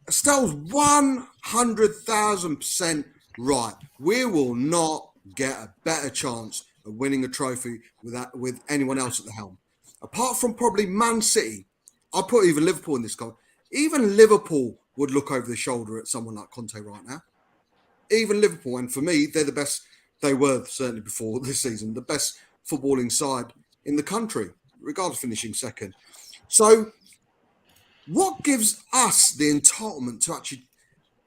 Stell's 100,000% right. We will not get a better chance of winning a trophy with anyone else at the helm, apart from probably Man City. I'll put even Liverpool in this card. Even Liverpool would look over the shoulder at someone like Conte right now. Even Liverpool, and for me, they're the best. They were certainly before this season the best footballing side in the country, regardless of finishing second. So, what gives us the entitlement to actually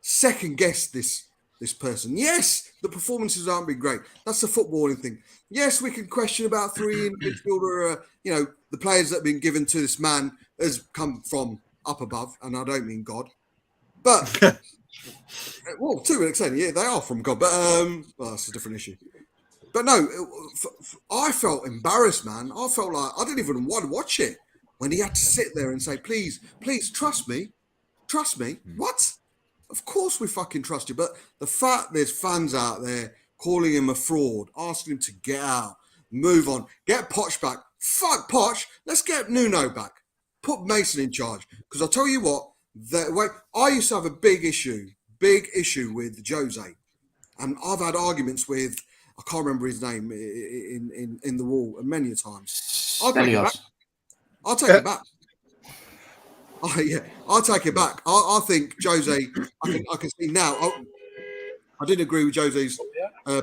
second guess this person? Yes, the performances aren't been great. That's the footballing thing. Yes, we can question about three in midfielder. The players that have been given to this man has come from up above, and I don't mean God, but well, to an extent, yeah, they are from God. But that's a different issue. But no, I felt embarrassed, man. I felt like I didn't even want to watch it when he had to sit there and say, please, trust me. Trust me. What? Of course we fucking trust you. But the fact there's fans out there calling him a fraud, asking him to get out, move on, get Poch back. Fuck Poch. Let's get Nuno back. Put Mason in charge. Because I'll tell you what, I used to have a big issue with Jose. And I've had arguments with, I can't remember his name in the wall many a times. I'll take it back. I'll take it back. I'll take it back. I think Jose, I can see now. I didn't agree with Jose's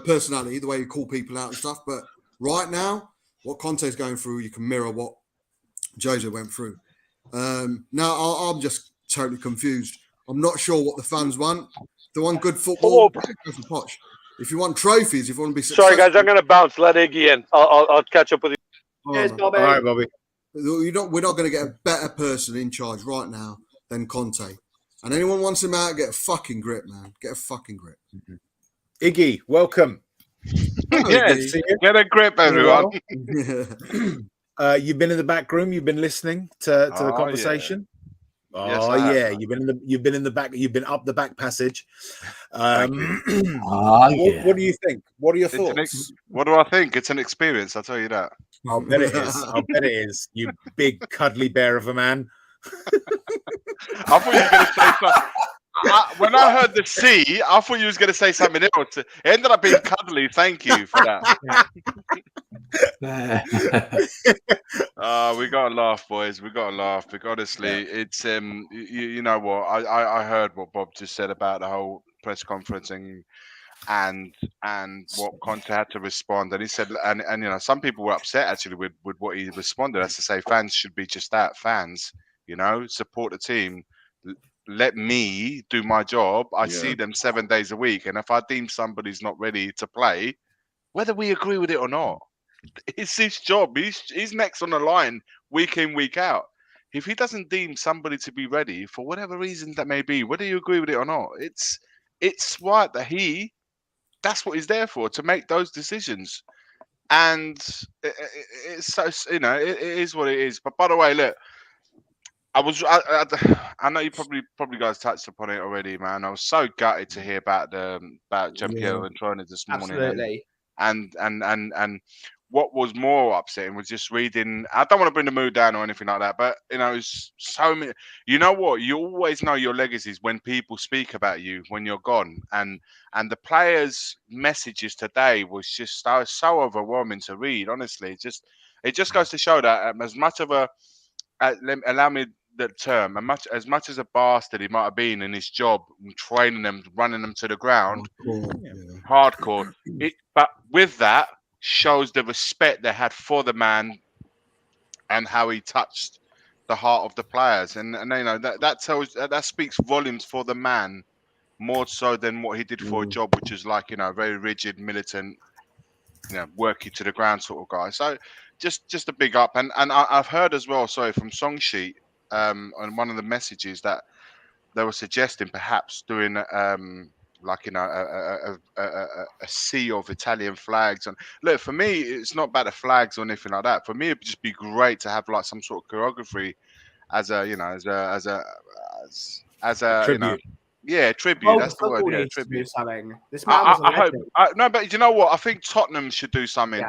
personality, the way he called people out and stuff. But right now, what Conte's going through, you can mirror what Jose went through. Now, I'm just totally confused. I'm not sure what the fans want. If they want good football, go for Poch. If you want trophies, if you want to be successful. Sorry, guys, I'm going to bounce. Let Iggy in. I'll catch up with you. Cheers, Bobby. All right, Bobby. We're not going to get a better person in charge right now than Conte. And anyone wants him out, get a fucking grip, man. Get a fucking grip. Mm-hmm. Iggy, welcome. Yes, get a grip, everyone. You've been in the back room. You've been listening to the conversation. Yeah. Yes, You've been in the back. You've been up the back passage. What do you think? What are your thoughts? What do I think? It's an experience. I'll tell you that. I'll bet it is. I'll bet it is. You big cuddly bear of a man. I thought you were going to say something. When I heard the C, I thought you was going to say something else. It ended up being cuddly. Thank you for that. We gotta laugh, boys. We gotta laugh because honestly, it's you know what I heard what Bob just said about the whole press conference and what Conte had to respond, and he said, and you know, some people were upset actually with what he responded. As to say, fans should be just that, fans. You know, support the team. Let me do my job. I see them 7 days a week, and if I deem somebody's not ready to play, whether we agree with it or not, it's his job. He's next on the line week in, week out. If he doesn't deem somebody to be ready for whatever reason that may be, whether you agree with it or not, it's right that that's what he's there for, to make those decisions. And it's so, you know, it is what it is. But by the way, look, I know you probably guys touched upon it already, man. I was so gutted to hear about Giampiero and Trona this morning. Absolutely. And what was more upsetting was just reading. I don't want to bring the mood down or anything like that, but it's so many. You know what? You always know your legacies when people speak about you when you're gone, and the players' messages today was just so overwhelming to read. Honestly, it just goes to show that as much of a allow me the term, as much as a bastard he might have been in his job, training them, running them to the ground, hardcore. But with that, shows the respect they had for the man and how he touched the heart of the players, and that speaks volumes for the man more so than what he did for a job, which is like very rigid, militant, work you to the ground sort of guy. So just a big up, and I've heard as well, sorry, from Songsheet on one of the messages that they were suggesting perhaps doing a sea of Italian flags. And look, for me, it's not about the flags or anything like that. For me, it'd just be great to have like some sort of choreography as a tribute. Tribute. That's the word. Yeah, tribute. I hope. No, but you know what? I think Tottenham should do something.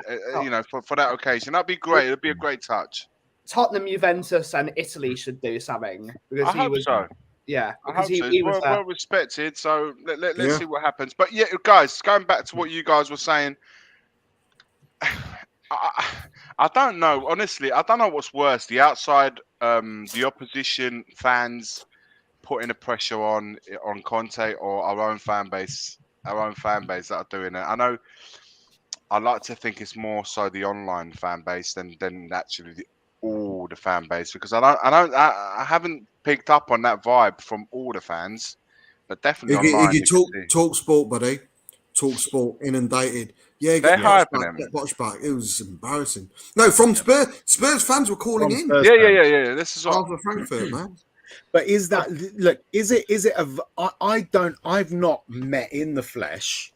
For that occasion, that'd be great. It'd be a great touch. Tottenham, Juventus, and Italy should do something because I hope so. Yeah, because he was well respected. So let's see what happens. But yeah, guys, going back to what you guys were saying, I don't know. Honestly, I don't know what's worse: the outside, the opposition fans putting the pressure on Conte, or our own fan base that are doing it. I know. I like to think it's more so the online fan base than actually all the fan base, because I haven't picked up on that vibe from all the fans, but definitely online. Talk sport, buddy. Talk sport inundated. Yeah, they're hyping him. Watch back. It was embarrassing. No, from Spurs fans were calling in. Yeah. This is all Frankfurt, man. But is that I've not met in the flesh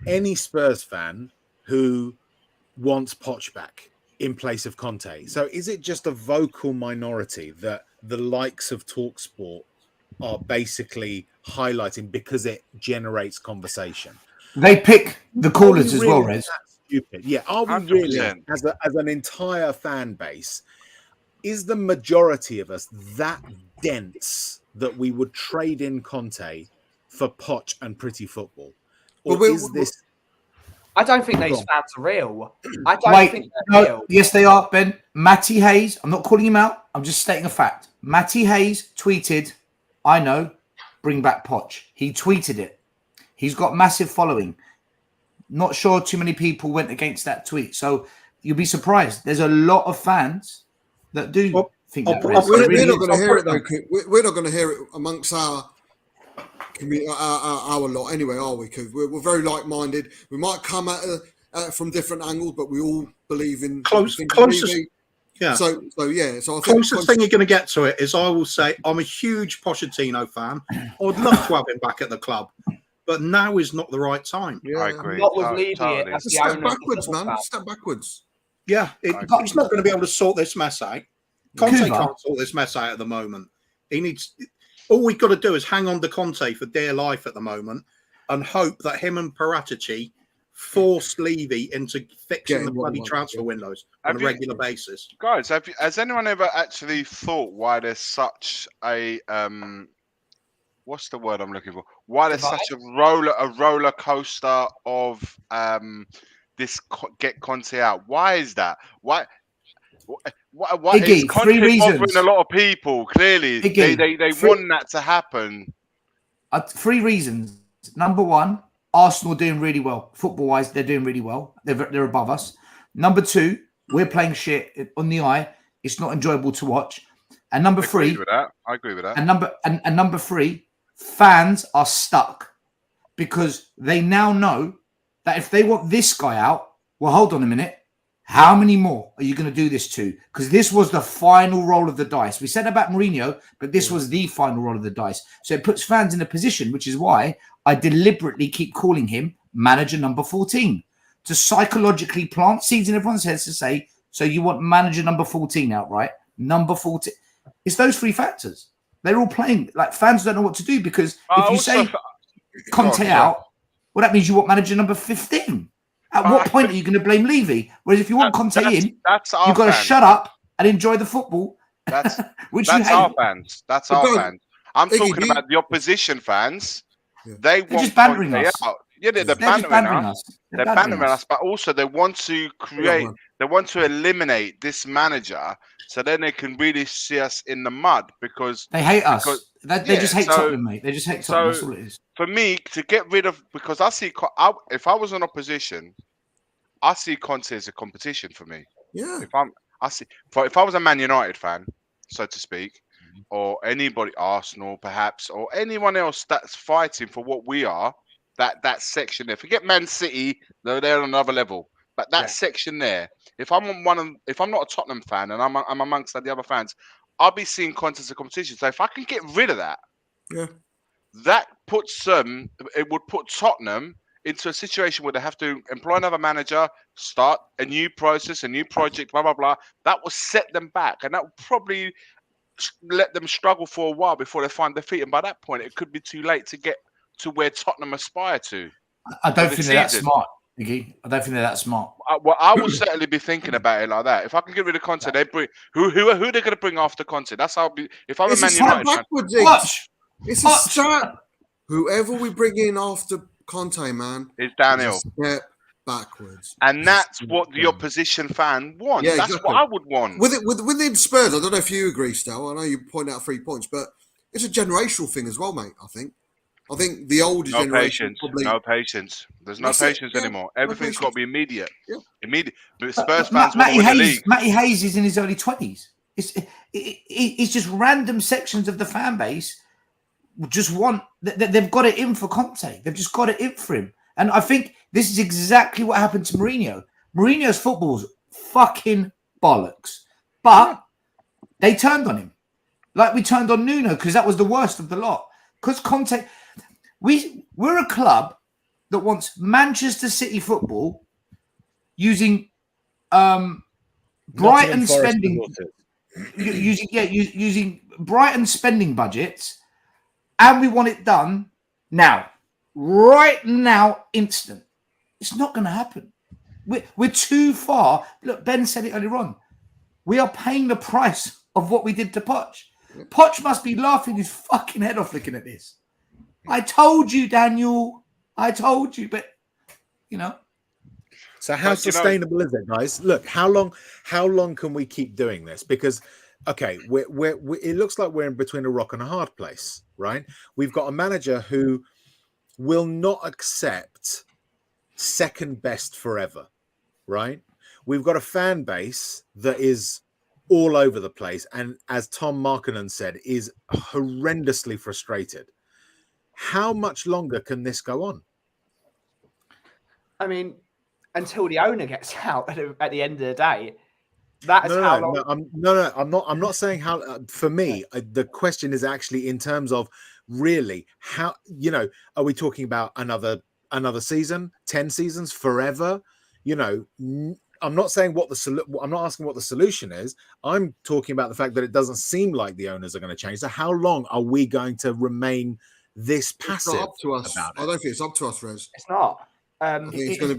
any Spurs fan who wants Poch back in place of Conte. So is it just a vocal minority that the likes of TalkSport are basically highlighting because it generates conversation? They pick the callers as well, Rez. Stupid. Yeah. Are we really, as an entire fan base, is the majority of us that dense that we would trade in Conte for Poch and pretty football? Or is this... I don't think these fans are real. I don't think they're real. Yes, they are, Ben. Matty Hayes, I'm not calling him out. I'm just stating a fact. Matty Hayes tweeted, I know, bring back Poch. He tweeted it. He's got massive following. Not sure too many people went against that tweet. So you'll be surprised. There's a lot of fans that do think that. We're not going to hear it, though. We're not going to hear it amongst our lot anyway, are we? Because we're very like-minded. We might come at it from different angles, but we all believe in closest. Yeah. So I think closest thing you're going to get to it is I will say I'm a huge Pochettino fan. I'd love to have him back at the club, but now is not the right time. Yeah. I agree. Not with Levy as the step backwards, man. Step backwards. Yeah, he's not going to be able to sort this mess out. Conte can't sort this mess out at the moment. He needs. All we've got to do is hang on to Conte for dear life at the moment and hope that him and Paratici force Levy into fixing the bloody transfer windows on a regular basis. Guys, has anyone ever actually thought why there's such a what's the word I'm looking for? Why there's such a roller coaster of this get Conte out? Why is that? Why Iggy, is Conte 3 reasons. bothering a lot of people? Clearly, Iggy, they want that to happen. 3 reasons. Number 1, Arsenal are doing really well. Football-wise, they're doing really well. They're above us. Number 2, we're playing shit on the eye. It's not enjoyable to watch. And number 3, I agree with that. And number 3, fans are stuck because they now know that if they want this guy out, well, hold on a minute. How many more are you going to do this to? Because this was the final roll of the dice. We said about Mourinho, but this was the final roll of the dice. So it puts fans in a position, which is why I deliberately keep calling him manager number 14, to psychologically plant seeds in everyone's heads to say, so you want manager number 14 out, right? Number 14. It's those three factors. They're all playing. Like, fans don't know what to do, because if you say Conte out, well, that means you want manager number 15. At what point are you going to blame Levy? Whereas if you want Conte in, you've got to shut up and enjoy the football. That's our fans. That's our fans. I'm talking about the opposition fans. Yeah. They're just bantering us. Yeah, they're bantering us. They're bantering us, but also they want to create. They want to eliminate this manager, so then they can really see us in the mud, because they hate us. They just hate Tottenham, mate. They just hate Tottenham. That's all it is. For me, to get rid of, because if I was an opposition, I see Conte as a competition for me. Yeah. If I was a Man United fan, so to speak, or anybody, Arsenal perhaps, or anyone else that's fighting for what we are, that section there. Forget Man City, they're on another level. But that section there, if I'm not a Tottenham fan and I'm amongst the other fans, I'll be seeing Conte as a competition. So if I can get rid of that, that puts it would put Tottenham into a situation where they have to employ another manager, start a new process, a new project, blah blah blah. That will set them back, and that will probably let them struggle for a while before they find their feet. And by that point, it could be too late to get to where Tottenham aspire to. I don't think they're that smart, Iggy. I don't think they're that smart. Well, I will certainly be thinking about it like that. If I can get rid of Conte, they bring who are they going to bring after Conte? That's how. If I'm a Man United fan, it's a start. Whoever we bring in after Conte, man, is downhill. Step backwards, and that's what the opposition fan wants. Yeah, that's what I would want. Within Spurs, I don't know if you agree, Stel. I know you point out 3 points, but it's a generational thing as well, mate. I think the older generation probably no patience. There's no patience anymore. Everything's got to be immediate. Yeah. Immediate. But Spurs fans want to win the league. Matty Hayes is in his early 20s. It's just random sections of the fan base just want. They've got it in for Conte. They've just got it in for him. And I think this is exactly what happened to Mourinho. Mourinho's football's fucking bollocks. But they turned on him. Like we turned on Nuno, because that was the worst of the lot. Because Conte... We're a club that wants Manchester City football using Brighton spending using Brighton spending budgets, and we want it done now, right now, instant. It's not going to happen. We're too far. Look, Ben said it earlier on. We are paying the price of what we did to Poch. Poch must be laughing his fucking head off looking at this. I told you, Daniel. I told you, but you know. So how sustainable is it, guys? Look, how long can we keep doing this? Because, okay, we're it looks like we're in between a rock and a hard place, right? We've got a manager who will not accept second best forever, right? We've got a fan base that is all over the place, and as Tom Markkanen said, is horrendously frustrated. How much longer can this go on? I mean, until the owner gets out at the end of the day. That is how long. I'm not saying how. For me, the question is actually in terms of really how. Are we talking about another season, 10 seasons, forever? I'm not saying I'm not asking what the solution is. I'm talking about the fact that it doesn't seem like the owners are going to change. So how long are we going to remain this passive? It's not up to us. I don't think it's up to us, Rez. It's not. I think it's going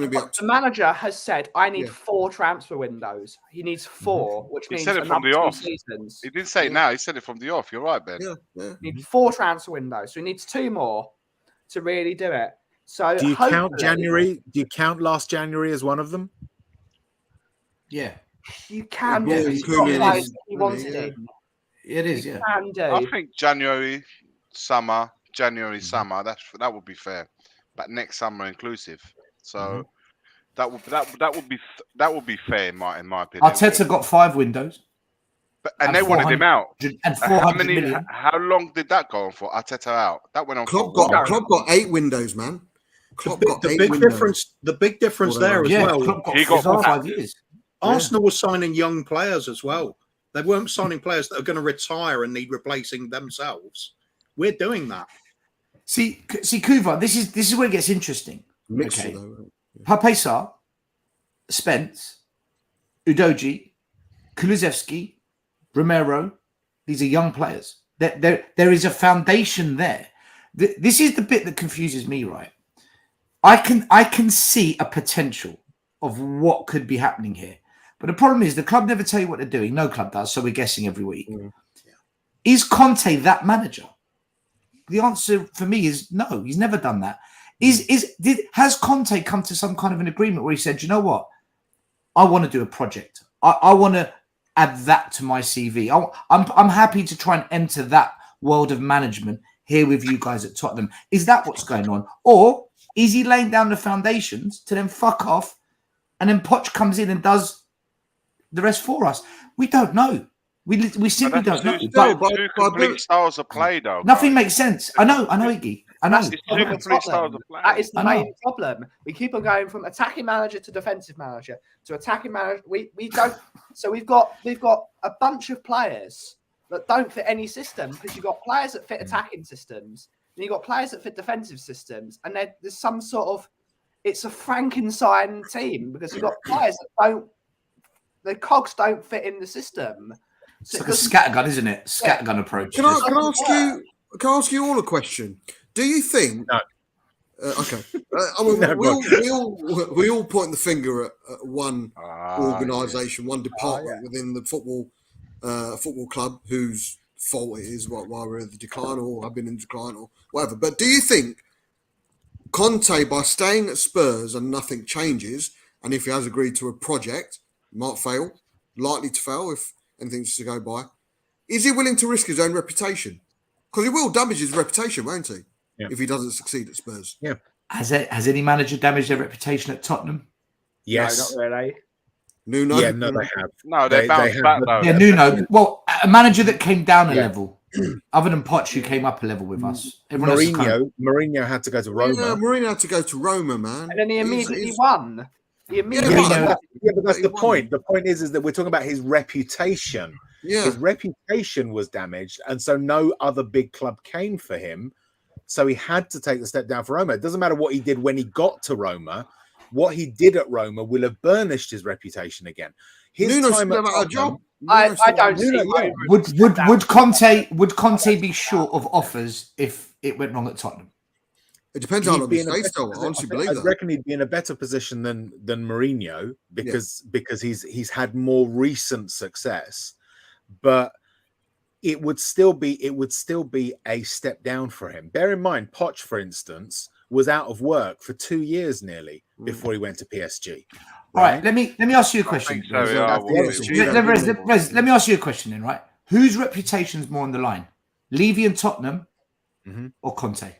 to be up to the manager has said, I need 4 transfer windows. He needs 4, which means he said it from the off. Seasons. He didn't say it now. He said it from the off. You're right, Ben. Yeah. He needs 4 transfer windows. So he needs 2 more to really do it. So do you count January? Do you count last January as one of them? Yeah. You can do. He wanted it. It is, yeah. Can do. I think January, summer. That would be fair. But next summer inclusive. So that would be fair in my opinion. Arteta got 5 windows. And they wanted him out. And 400 million. How long did that go on for? Arteta out. That went on. Klopp got 8 windows, man. The big difference there as well. He got 5 years. Arsenal was signing young players as well. They weren't signing players that are going to retire and need replacing themselves. We're doing that. See, Kuva, this is where it gets interesting. Mixture, okay. Papesa, Spence, Udoji, Kulusevski, Romero, These are young players. There is a foundation there. This is the bit that confuses me, right? I can see a potential of what could be happening here. But the problem is the club never tell you what they're doing. No club does, so we're guessing every week. Mm. Is Conte that manager? The answer for me is no. He's never done that. Has Conte come to some kind of an agreement where he said, you know what? I want to do a project. I want to add that to my CV. I'm happy to try and enter that world of management here with you guys at Tottenham. Is that what's going on? Or is he laying down the foundations to then fuck off and then Poch comes in and does the rest for us? We don't know. We simply don't know. Two complete styles of play, though. Nothing makes sense. I know, Iggy. I know. That is the main problem. We keep on going from attacking manager to defensive manager to attacking manager. We don't. So we've got a bunch of players that don't fit any system, because you've got players that fit attacking systems and you've got players that fit defensive systems, and there's some sort of, it's a Frankenstein team because you've got players that the cogs don't fit in the system. So it's like a scattergun, isn't it? Scattergun approach. Can I ask you all a question? Do you think? No. Okay. I mean, we all point the finger at one organisation, one department within the football club whose fault it is why we're in the decline, or have been in decline, or whatever. But do you think Conte, by staying at Spurs and nothing changes, and if he has agreed to a project, might fail, likely to fail if anything's to go by, is he willing to risk his own reputation? Because he will damage his reputation, won't he? Yeah. If he doesn't succeed at Spurs. Yeah. Has any manager damaged their reputation at Tottenham? Yes. No, not really. Nuno? Yeah, no, they have. No, they bounced back, though. Yeah, Nuno. Well, a manager that came down a level, other than Poch, who came up a level with us. Mourinho had to go to Roma. Yeah, Mourinho had to go to Roma, man. And then he immediately won. But that's the point. The point is that we're talking about his reputation. Yeah. His reputation was damaged, and so no other big club came for him. So he had to take the step down for Roma. It doesn't matter what he did when he got to Roma. What he did at Roma will have burnished his reputation again. His Nuno's time still at a job. I don't see. Would Conte be short of offers if it went wrong at Tottenham? It depends on how he stays, though. I honestly believe that. I reckon he'd be in a better position than Mourinho because he's had more recent success, but it would still be a step down for him. Bear in mind, Poch, for instance, was out of work for 2 years nearly before he went to PSG. All right, let me ask you a question. Let me ask you a question then, right? Whose reputation's more on the line? Levy and Tottenham or Conte?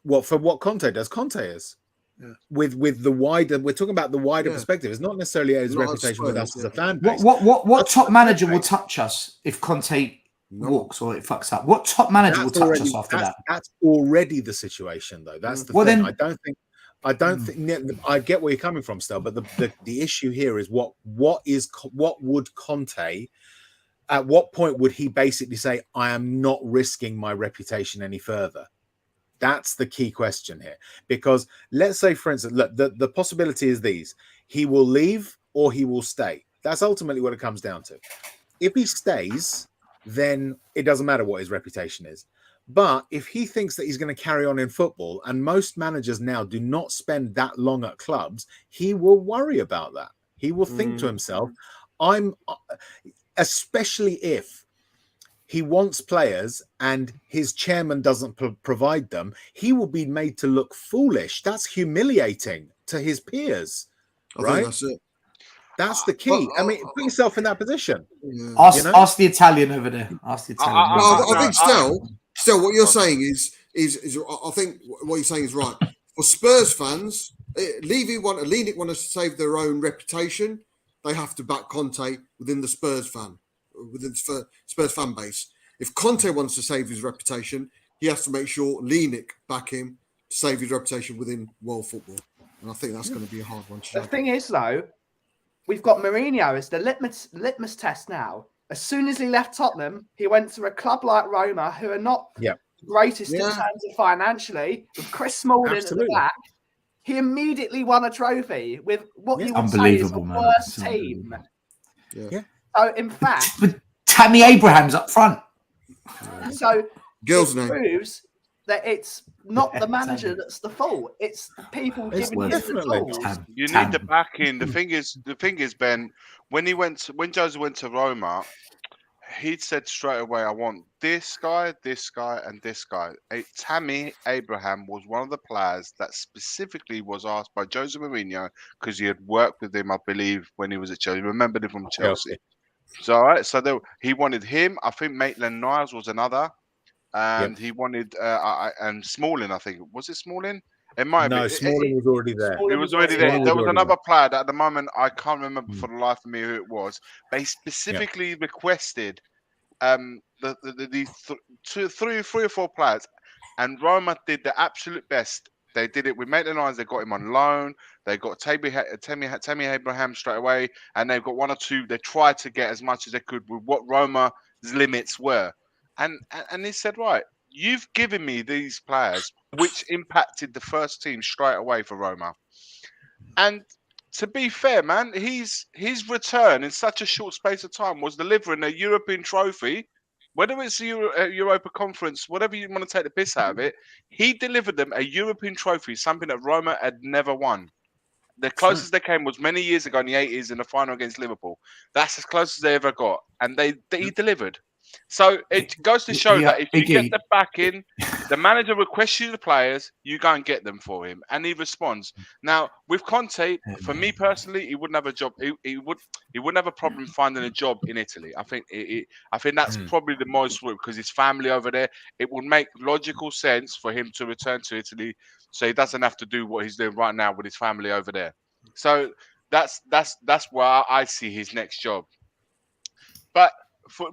Well, for what Conte does, Conte is. Yeah. With the wider, we're talking about the wider perspective. It's not necessarily his reputation with us as a fan base. What top manager will touch us if Conte walks or it fucks up? What top manager will touch us after that? That's already the situation, though. That's the thing. Then, I don't think I get where you're coming from, still. But the issue here is what would Conte? At what point would he basically say, "I am not risking my reputation any further"? That's the key question here. Because let's say, for instance, look, the possibility is these: he will leave or he will stay. That's ultimately what it comes down to. If he stays, then it doesn't matter what his reputation is. But if he thinks that he's going to carry on in football, and most managers now do not spend that long at clubs, he will worry about that. He will think to himself, especially if he wants players and his chairman doesn't provide them, he will be made to look foolish. That's humiliating to his peers, right? That's it. That's the key. I mean, put yourself in that position. Yeah. Ask the Italian over there. Ask the Italian. I think still, what you're saying is I think what you're saying is right. For Spurs fans, Levy want to save their own reputation. They have to back Conte within the Spurs fan base. If Conte wants to save his reputation, he has to make sure Linek back him to save his reputation within world football. And I think that's going to be a hard one. The thing is, though, we've got Mourinho as the litmus test now. As soon as he left Tottenham, he went to a club like Roma, who are not the greatest in terms of financially, with Chris Smalling at the back. He immediately won a trophy with what you would say is the worst team. Yeah. So, in fact... With Tammy Abrahams up front. So Girl's it name. proves that it's not the manager that's the fault. It's the people giving him the tools. You need the backing. The thing is, Ben, when Jose went to Roma, he'd said straight away, I want this guy, and this guy. Tammy Abraham was one of the players that specifically was asked by Jose Mourinho because he had worked with him, I believe, when he was at Chelsea. He remembered him from Chelsea. So, all right, so he wanted him. I think Maitland-Niles was another. And he wanted, and Smalling, I think. Was it Smalling? It might have been. Smalling was already there. He was already there. There was another player that at the moment I can't remember for the life of me who it was, but he specifically requested three or four players, and Roma did the absolute best. They did it with Maitland-Niles. They got him on loan. They got Tammy Abraham straight away, and they've got one or two. They tried to get as much as they could with what Roma's limits were, and he said, right, you've given me these players which impacted the first team straight away for Roma. And to be fair, man, his return in such a short space of time was delivering a European trophy, whether it's a Europa Conference, whatever you want to take the piss out of it. He delivered them a European trophy, something that Roma had never won. The closest they came was many years ago in the 80s in the final against Liverpool. That's as close as they ever got. And he delivered. So it goes to show that if you get the backing, the manager requests you the players, you go and get them for him, and he responds. Now with Conte, for me personally, he wouldn't have a job. He wouldn't have a problem finding a job in Italy. I think that's probably the most route because his family over there. It would make logical sense for him to return to Italy, so he doesn't have to do what he's doing right now with his family over there. So that's where I see his next job. But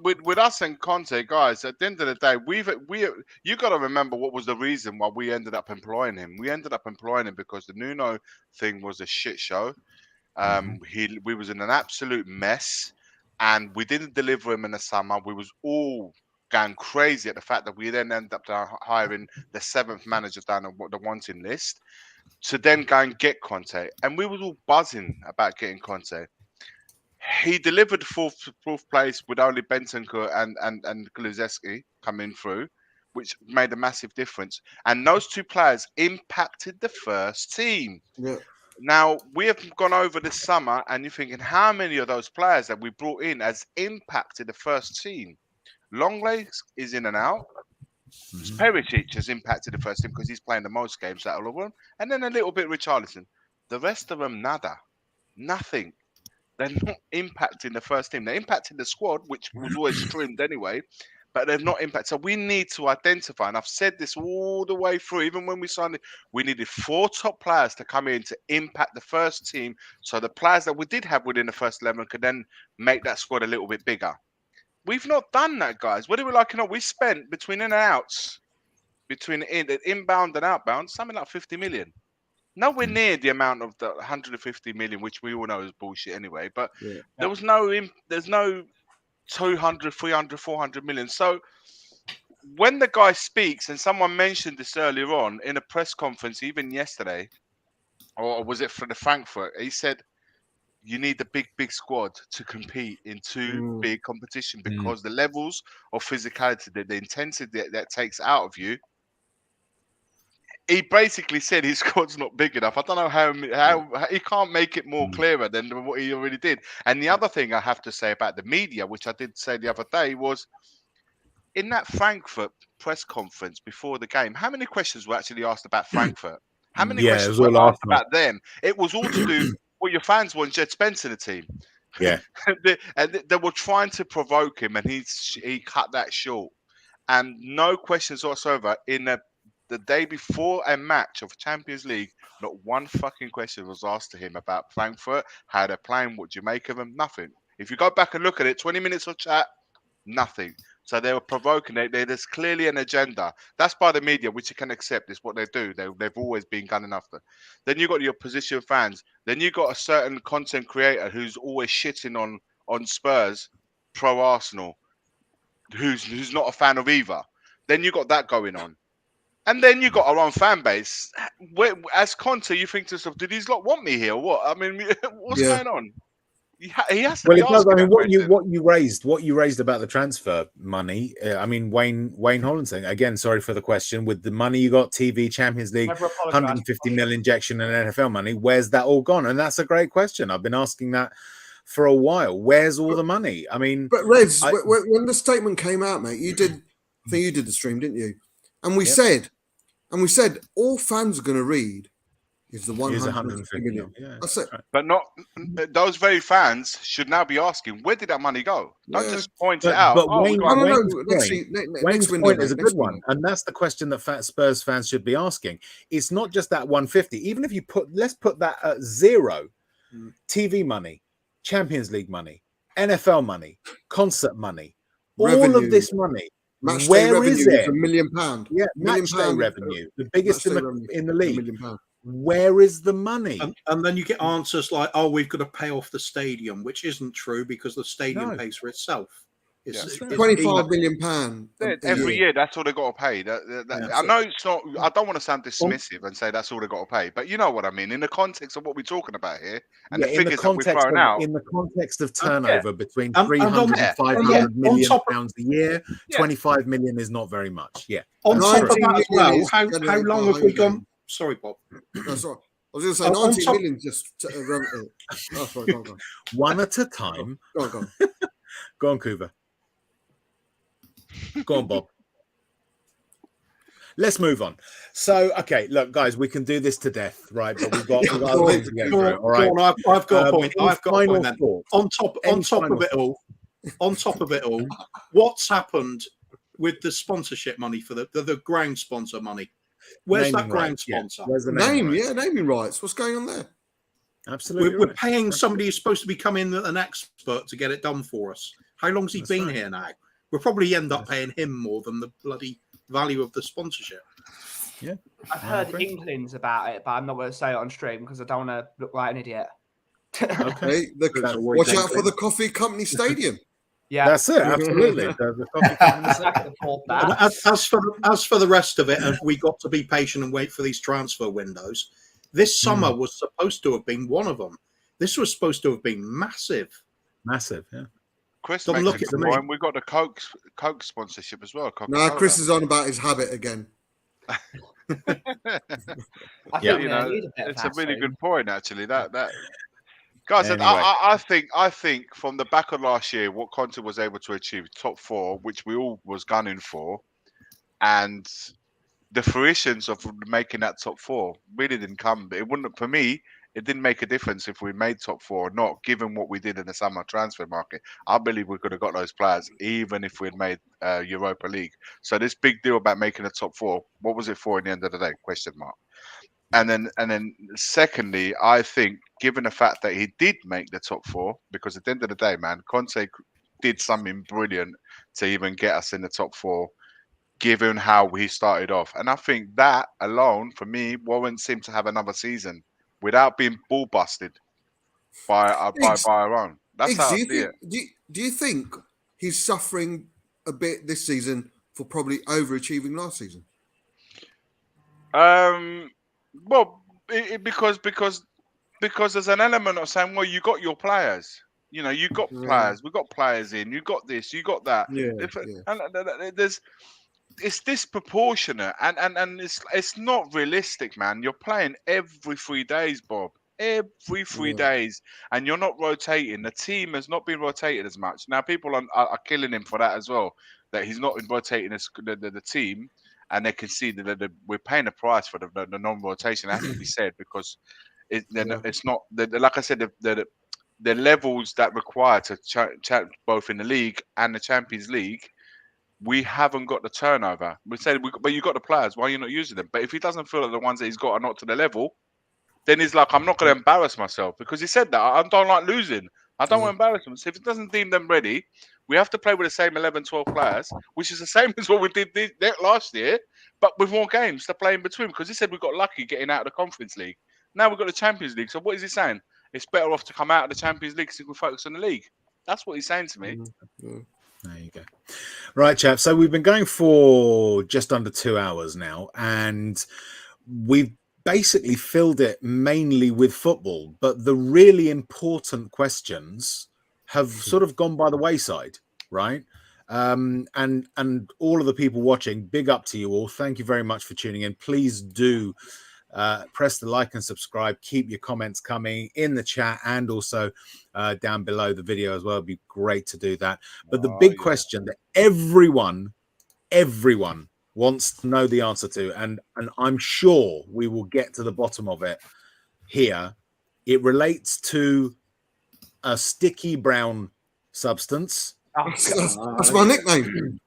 with us and Conte, guys, at the end of the day, you got to remember what was the reason why we ended up employing him. We ended up employing him because the Nuno thing was a shit show. We was in an absolute mess, and we didn't deliver him in the summer. We was all going crazy at the fact that we then ended up hiring the 7th manager down on the wanting list to then go and get Conte, and we was all buzzing about getting Conte. He delivered fourth place with only Bentancur and Kulusevski coming through, which made a massive difference. And those two players impacted the first team. Yeah. Now, we have gone over this summer, and you're thinking, how many of those players that we brought in has impacted the first team? Longlegs is in and out. Perisic has impacted the first team because he's playing the most games out of all of them. And then a little bit Richarlison. The rest of them, nada. Nothing. They're not impacting the first team. They're impacting the squad, which was always trimmed anyway, but they're not impacting. So we need to identify, and I've said this all the way through, even when we signed it, we needed 4 top players to come in to impact the first team. So the players that we did have within the first 11 could then make that squad a little bit bigger. We've not done that, guys. Whether we like it or not, we spent between in and outs, between inbound and outbound, something like 50 million. Nowhere near the amount of the 150 million, which we all know is bullshit anyway. But there's no 200, 300, 400 million. So when the guy speaks, and someone mentioned this earlier on in a press conference, even yesterday, or was it for the Frankfurt? He said, you need a big squad to compete in two big competition because the levels of physicality, the intensity that takes out of you. He basically said his squad's not big enough. I don't know how he can't make it more clearer than what he already did. And the other thing I have to say about the media, which I did say the other day, was in that Frankfurt press conference before the game, how many questions were actually asked about Frankfurt? How many questions were asked about them? It was all to do what your fans want Jed Spence in the team. Yeah. They were trying to provoke him, and he cut that short. And no questions whatsoever in the day before a match of Champions League, not one fucking question was asked to him about Frankfurt, how they're playing, what do you make of them, nothing. If you go back and look at it, 20 minutes of chat, nothing. So they were provoking it. There's clearly an agenda. That's by the media, which you can accept. It's what they do. They've always been gunning after. Then you got your opposition fans. Then you got a certain content creator who's always shitting on Spurs, pro Arsenal, who's not a fan of either. Then you got that going on. And then you got our own fan base. As Conte, you think to yourself, did these lot want me here or what? I mean, what's going on? He has to Well, be it does. I asking mean, that what you raised about the transfer money. I mean, Wayne Holland saying again. Sorry for the question. With the money you got, TV, Champions League, 150 mil injection, and NFL money. Where's that all gone? And that's a great question. I've been asking that for a while. Where's all the money? I mean, but Reds, when the statement came out, mate, I think you did the stream, didn't you? And we said, all fans are going to read is the 150 million. Yeah, that's it. Right. But not those very fans should now be asking, where did that money go? Don't just point it out. But Wayne's point is a good one, and that's the question that Spurs fans should be asking. It's not just that 150. Even if you let's put that at zero. TV money, Champions League money, NFL money, concert money, all of this money. Where is it? £1 million. Yeah, match day revenue, the biggest in the league. £1 million. Where is the money? And then you get answers like, "Oh, we've got to pay off the stadium," which isn't true because the stadium pays for itself. It's £25 million every year. That's all they got to pay. I know it's not. I don't want to sound dismissive and say that's all they got to pay, but you know what I mean in the context of what we're talking about here and the figures that we're throwing out. In the context of turnover between 300 and 500 million pounds a year, 25 million is not very much. Yeah. On top of that as well, how long have we gone? Sorry, Bob. That's right. I was going to say 19 million just. Sorry, go on. One at a time. Go on. Go on, Coover. Go on, Bob. Let's move on. So, okay, look, guys, we can do this to death, right? But we've got to get through. All right. I've got a point. I've got a point. Then. Thought. On top of it all, what's happened with the sponsorship money for the ground sponsor money? Where's that ground sponsor? Where's the naming rights. What's going on there? Absolutely. We're paying somebody who's supposed to be coming an expert to get it done for us. How long's he been here now? We'll probably end up paying him more than the bloody value of the sponsorship. Yeah. I've heard inklings about it, but I'm not going to say it on stream because I don't want to look like an idiot. Okay. Watch out for the Coffee Company Stadium. Yeah, that's it. Absolutely. As for the rest of it, and we got to be patient and wait for these transfer windows. This summer was supposed to have been one of them. This was supposed to have been massive. Massive, yeah. Chris, look at the we got the Coke sponsorship as well. No, Chris is on about his habit again. It's a really good point actually. That guys, anyway. I think from the back of last year, what Conte was able to achieve, top 4, which we all was gunning for, and the fruitions of making that top 4 really didn't come. It wouldn't, for me, it didn't make a difference if we made top 4 or not, given what we did in the summer transfer market. I believe we could have got those players, even if we'd made Europa League. So this big deal about making a top 4, what was it for in the end of the day? Question mark. And then secondly, I think, given the fact that he did make the top 4, because at the end of the day, man, Conte did something brilliant to even get us in the top 4, given how he started off. And I think that alone, for me, Warren seemed to have another season without being ball busted by our own. That's how I see it. Do you think he's suffering a bit this season for probably overachieving last season? Well, because there's an element of saying, well, you got your players. You know, you got players. We got players in. You got this. You got that. And it's disproportionate, and it's not realistic, man. You're playing every 3 days, Bob. Every 3 days, and you're not rotating. The team has not been rotated as much. Now, people are killing him for that as well. That he's not rotating the team. And they can see that we're paying a price for the non-rotation. It has to be said because it's not like I said. The levels that require to both in the league and the Champions League, we haven't got the turnover. We said, but you got the players. Why are you not using them? But if he doesn't feel that the ones that he's got are not to the level, then he's like, I'm not going to embarrass myself because he said that I don't like losing. I don't want to embarrass them. So if he doesn't deem them ready, we have to play with the same 11, 12 players, which is the same as what we did last year, but with more games to play in between. Because he said we got lucky getting out of the Conference League. Now we've got the Champions League. So what is he saying? It's better off to come out of the Champions League so we can focus on the league. That's what he's saying to me. There you go. Right, chaps. So we've been going for just under 2 hours now, and we've basically filled it mainly with football, but the really important questions have sort of gone by the wayside, right? And all of the people watching, big up to you all. Thank you very much for tuning in. Please do press the like and subscribe. Keep your comments coming in the chat and also down below the video as well. It'd be great to do that. But the big question that everyone wants to know the answer to, and I'm sure we will get to the bottom of it here. It relates to a sticky brown substance. That's my nickname.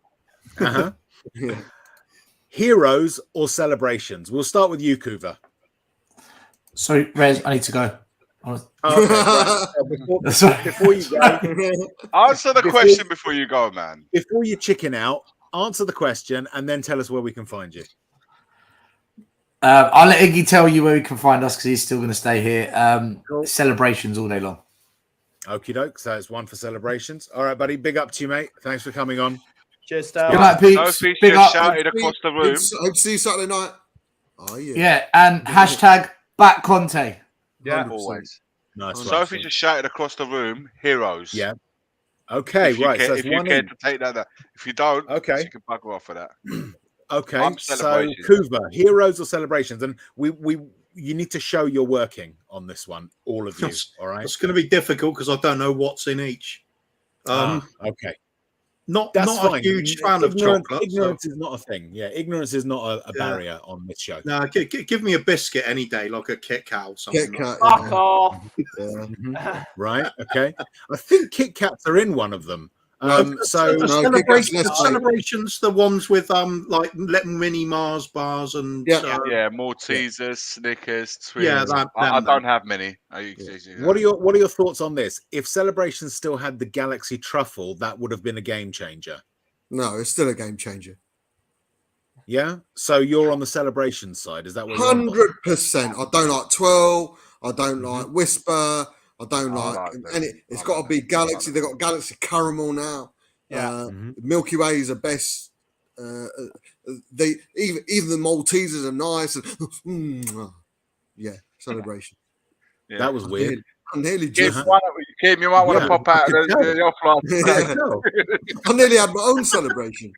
Yeah. Heroes or celebrations? We'll start with you, Kuva. Sorry, Rez, I need to go. Before you go, answer the question before you go, man. Before you chicken out, answer the question and then tell us where we can find you. I'll let Iggy tell you where we can find us because he's still going to stay here. Cool. Celebrations all day long. Okie doke. So it's one for celebrations. All right, buddy. Big up to you, mate. Thanks for coming on. Cheers, Good night, Pete. Big up. Shouted across the room. Hope to see you Saturday night. Oh, yeah. Yeah, and hashtag back Conte. Yeah, 100%. always. Nice. Sophie just shouted across the room, heroes. Yeah. Okay, right. If you care to take that. If you don't, okay, you can bugger off for that. Okay, so Kuva, heroes or celebrations? And you need to show you're working on this one, all of you. All right. It's going to be difficult because I don't know what's in each. Okay. Not a huge fan of chocolate. Ignorance is not a thing. Yeah, ignorance is not a barrier on this show. No, give me a biscuit any day, like a Kit Kat or something. Kit Kat, Fuck off. Right. Okay. I think Kit Kats are in one of them. Celebrations, the ones with like little mini Mars bars and Maltesers, Snickers, Twins. Yeah, I don't have many. What are your thoughts on this? If Celebrations still had the Galaxy Truffle, that would have been a game changer. No, it's still a game changer. Yeah. So you're on the Celebrations side. Is that what? 100%. I don't like Twirl. I don't like Whisper. I don't like, and it's got to be Galaxy. They've got Galaxy Caramel now. Yeah, Milky Way is the best. They even the Maltesers are nice. Celebration. Yeah. That was weird. I nearly Kim, you might want to pop out the offline. I nearly had my own celebration.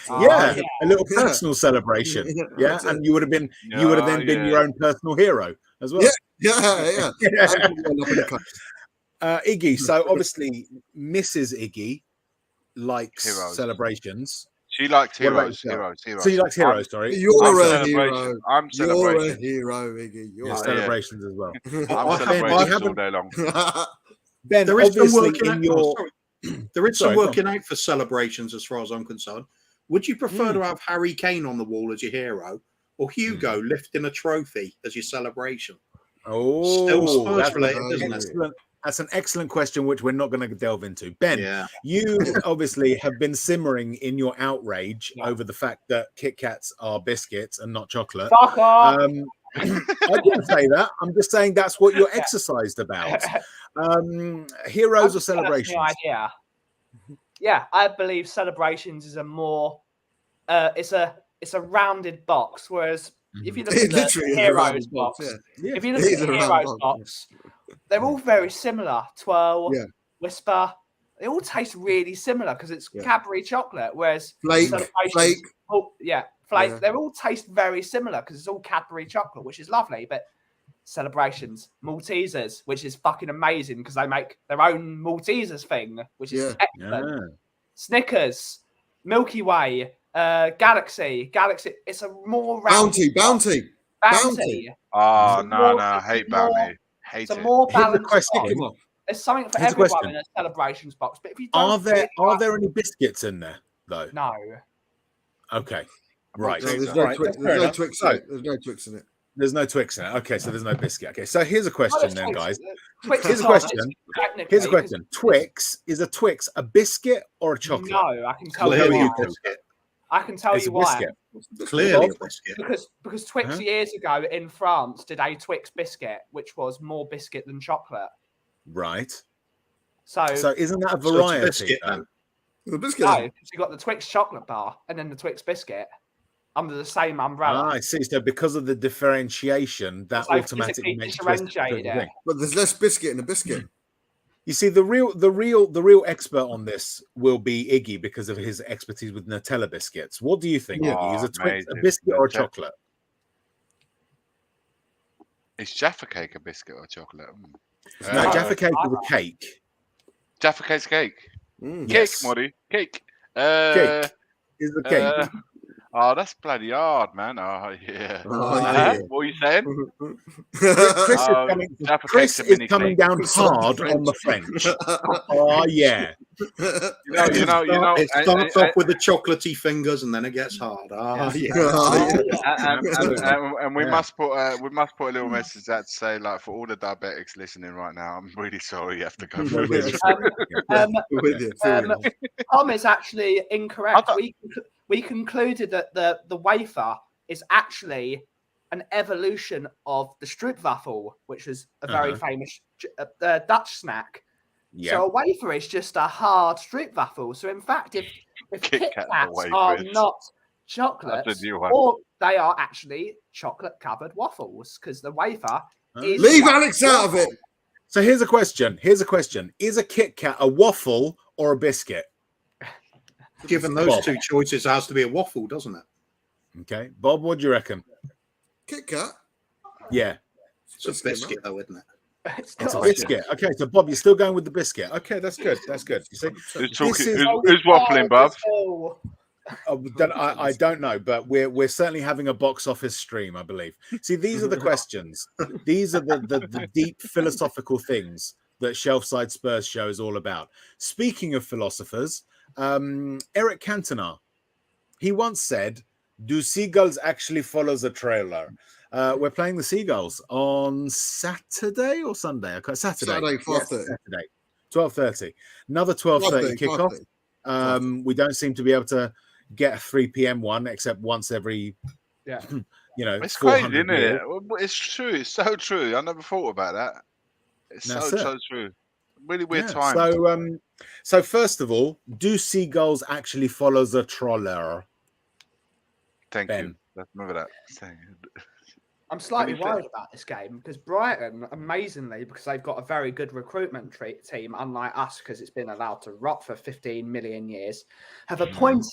A little personal celebration. Yeah, and you would have been been your own personal hero as well. Yeah. Iggy. So obviously, Mrs. Iggy likes celebrations. She likes heroes. So you like heroes? Sorry, you're a hero. I'm celebrating. You're a hero, Iggy. You're celebrations as well. I'm celebrating all day long. Ben, there is some working out for celebrations, as far as I'm concerned. Would you prefer to have Harry Kane on the wall as your hero, or Hugo lifting a trophy as your celebration? Oh, still Spurs related, isn't it? That's an excellent question, which we're not going to delve into. Ben, you obviously have been simmering in your outrage over the fact that Kit Kats are biscuits and not chocolate. Fuck off. I didn't say that. I'm just saying that's what you're exercised about. Heroes or celebrations? No idea. Yeah, I believe celebrations is a more it's a rounded box, whereas if you look at the Heroes box, if you look at the Heroes box, they're all very similar. Twirl, Whisper, they all taste really similar because it's Cadbury chocolate, whereas Flake, they all taste very similar because it's all Cadbury chocolate, which is lovely. But celebrations, Maltesers, which is fucking amazing because they make their own Maltesers thing, which is excellent. Snickers, Milky Way, Galaxy. It's a more Bounty. Oh no, I hate Bounty. It's a more balanced question. box. There's something for everyone in a celebrations box. But if you don't are there any biscuits in there though? No. Okay. Right. There's no Twix in it. There's no Twix in it. Okay, so there's no biscuit. Okay, so here's a question then, guys. Here's a question. Twix, is a Twix a biscuit or a chocolate? No, I can tell you why. I can tell you why. Clearly, biscuit. Because Twix years ago in France did a Twix biscuit, which was more biscuit than chocolate. Right. So isn't that a variety? The biscuit. No, because you got the Twix chocolate bar and then the Twix biscuit. under the same umbrella. I see. So because of the differentiation, that So automatically physically makes differentiated it. But there's less biscuit in a biscuit. You see, the real expert on this will be Iggy because of his expertise with Nutella biscuits. What do you think, Iggy? Is a biscuit or a chocolate? Is Jaffa cake a biscuit or chocolate? No, Jaffa cake is a cake. Jaffa cake's cake. Cake, Yes. Morty. Cake. Cake is a cake. Oh, that's bloody hard, man. Oh, yeah. What are you saying? Chris is coming down hard on the French. Oh, yeah. You know, it starts off with the chocolatey fingers and then it gets hard. And we must put a little message out to say, like, for all the diabetics listening right now, I'm really sorry you have to go through this. Tom is actually incorrect. We concluded that the wafer is actually an evolution of the Stroopwafel, which is a very famous Dutch snack. Yeah. So a wafer is just a hard Stroopwafel. So in fact, if Kit Kats are not chocolates, or they are actually chocolate-covered waffles, because the wafer is... Leave Alex out of it! So here's a question. Is a Kit Kat a waffle or a biscuit? Given those two choices, it has to be a waffle, doesn't it? Okay. Bob, what do you reckon? Kit Kat? Yeah. It's a biscuit, though, isn't it? It's a biscuit. Okay, so Bob, you're still going with the biscuit. Okay, that's good. You see, who's waffling, Bob? I don't know, but we're certainly having a box office stream, I believe. See, these are the questions. These are the deep philosophical things that Shelfside Spurs show is all about. Speaking of philosophers, Eric Cantona, he once said, "Do seagulls actually follow the trailer?" We're playing the Seagulls on Saturday or Sunday? Okay, Saturday, 12:30. Another 12:30 kickoff. We don't seem to be able to get a 3 p.m. one except once every, it's crazy, isn't it? It's true. It's so true. I never thought about that. It's so true. Really weird time. So first of all, do seagulls actually follow the trawler? Thank you. Remember that. I'm slightly worried about this game because Brighton, amazingly, because they've got a very good recruitment team, unlike us, because it's been allowed to rot for 15 million years, have appointed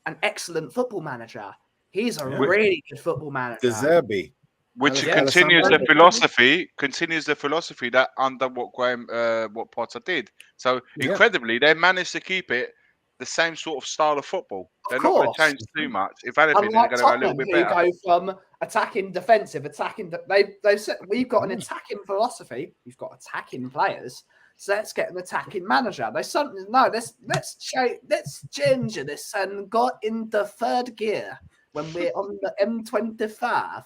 an excellent football manager. He's a really good football manager. De Zerbi. Which continues the philosophy that under what Potter did. So incredibly, they managed to keep it the same sort of style of football. They're not going to change too much. If anything, they're going to go a little bit better. Go from attacking, defensive, attacking. They said we've got an attacking philosophy. We've got attacking players. So let's get an attacking manager. They suddenly let's change this and go into third gear when we're on the M25.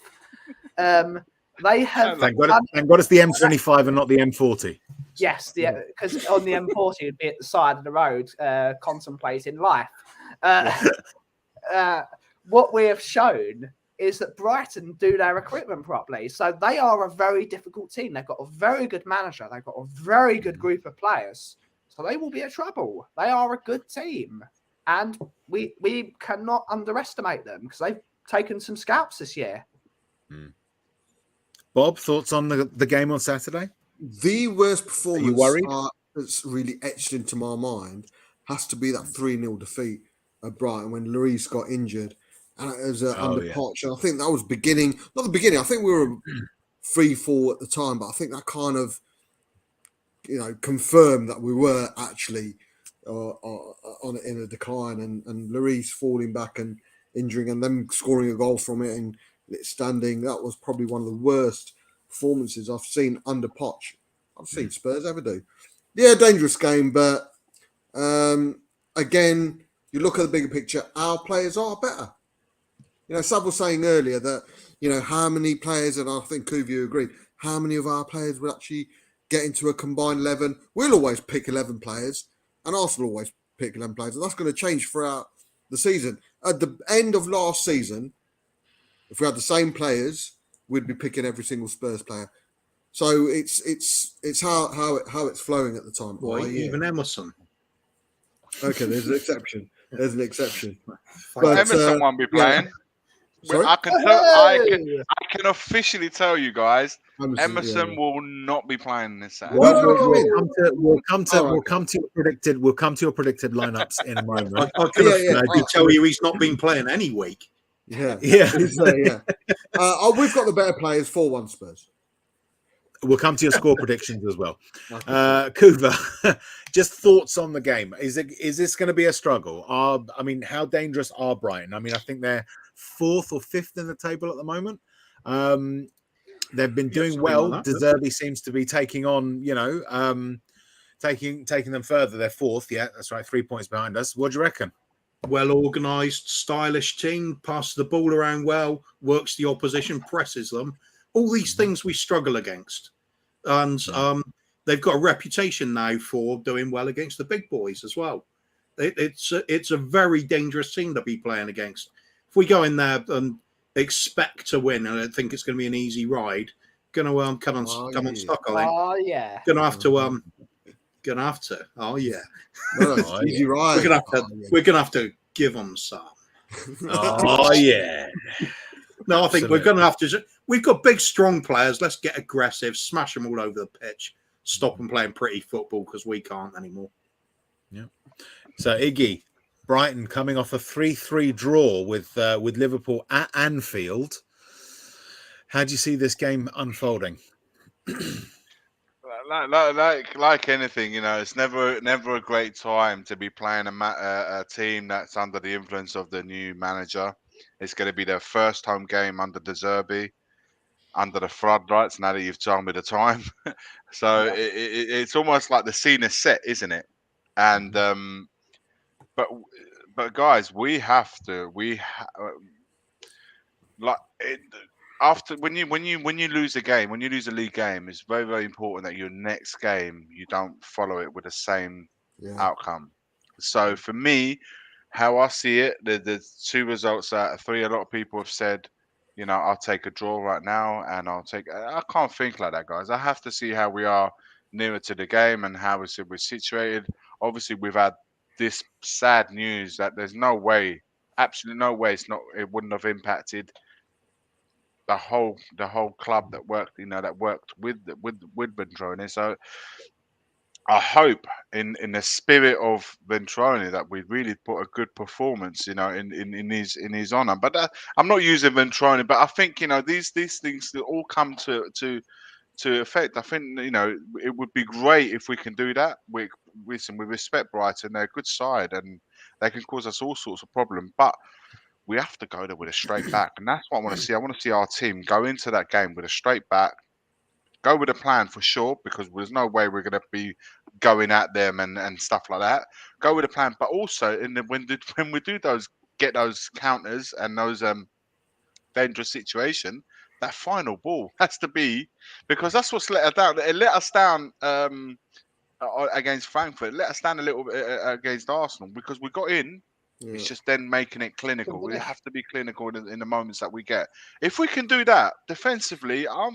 They have. Thank God it's the M25 and not the M40. Yes, because on the M40 it'd be at the side of the road, contemplating life. What we have shown is that Brighton do their recruitment properly. So they are a very difficult team. They've got a very good manager. They've got a very good group of players. So they will be a trouble. They are a good team. And we cannot underestimate them because they've taken some scalps this year. Bob, thoughts on the game on Saturday? The worst performance Are you worried? That's really etched into my mind has to be that 3-0 defeat at Brighton when Lloris got injured. And it was under Poch. And I think that was not the beginning. I think we were 3-4 at the time, but I think that kind of, confirmed that we were actually in a decline and Lloris falling back and injuring and them scoring a goal from it and it standing. That was probably one of the worst performances I've seen under Poch. I've seen Spurs ever do. Yeah, dangerous game, but again, you look at the bigger picture, our players are better. Sab was saying earlier that, how many players, and I think Kuvia agreed, how many of our players would actually get into a combined 11? We'll always pick 11 players, and Arsenal always pick 11 players, and that's going to change throughout the season. At the end of last season, if we had the same players, we'd be picking every single Spurs player. So it's how it's flowing at the time. Even Emerson. Okay, there's an exception. But Emerson won't be playing. I can officially tell you guys, Emerson yeah. will not be playing this Saturday. We'll come to your predicted lineups in a moment. I can tell you he's not been playing any week. Yeah. Yeah. We've got the better players, 4-1 Spurs. We'll come to your score predictions as well. Kuva, just thoughts on the game. Is this going to be a struggle? I mean, how dangerous are Brighton? I mean, I think they're 4th or 5th in the table at the moment. They've been doing well. Like De Zerbi seems to be taking on, taking them further. They're 4th. Yeah, that's right. 3 points behind us. What do you reckon? Well organised, stylish team, passes the ball around well, works the opposition, presses them. All these things we struggle against. And they've got a reputation now for doing well against the big boys as well. It's a very dangerous team to be playing against. If we go in there and expect to win, and I think it's going to be an easy ride, going to come unstuck, I think. Oh, yeah. Going to have to. Oh, yeah. No, easy ride. We're going to have to give them some. Oh, yeah. No, I think we're going to have to. We've got big, strong players. Let's get aggressive, smash them all over the pitch, stop them playing pretty football because we can't anymore. Yeah. So, Iggy, Brighton coming off a 3-3 draw with Liverpool at Anfield. How do you see this game unfolding? Like anything, it's never a great time to be playing a team that's under the influence of the new manager. It's going to be their first home game under De Zerbi, under the floodlights, now that you've told me the time. So it's almost like the scene is set, isn't it? And but guys, after when you lose a game, when you lose a league game, it's very, very important that your next game you don't follow it with the same outcome. So for me, how I see it, the 2 results out of 3, a lot of people have said, I'll take a draw right now, and I can't think like that, guys. I have to see how we are nearer to the game and how we're situated. Obviously, we've had this sad news that there's no way, absolutely no way, it wouldn't have impacted the whole club that worked, with Ventrone. So I hope in the spirit of Ventrone that we really put a good performance, in his honor. But I'm not using Ventrone, but I think these things all come to effect. I think it would be great if we can do that. We respect Brighton; they're a good side, and they can cause us all sorts of problems. But we have to go there with a straight back, and that's what I want to see. I want to see our team go into that game with a straight back. Go with a plan for sure, because there's no way we're going to be going at them and stuff like that. Go with a plan, but also when we do get those counters and those dangerous situation, that final ball has to be, because that's what's let us down. It let us down against Frankfurt. It let us down a little bit against Arsenal because we got in. Yeah. It's just then making it clinical. We have to be clinical in the moments that we get. If we can do that defensively, I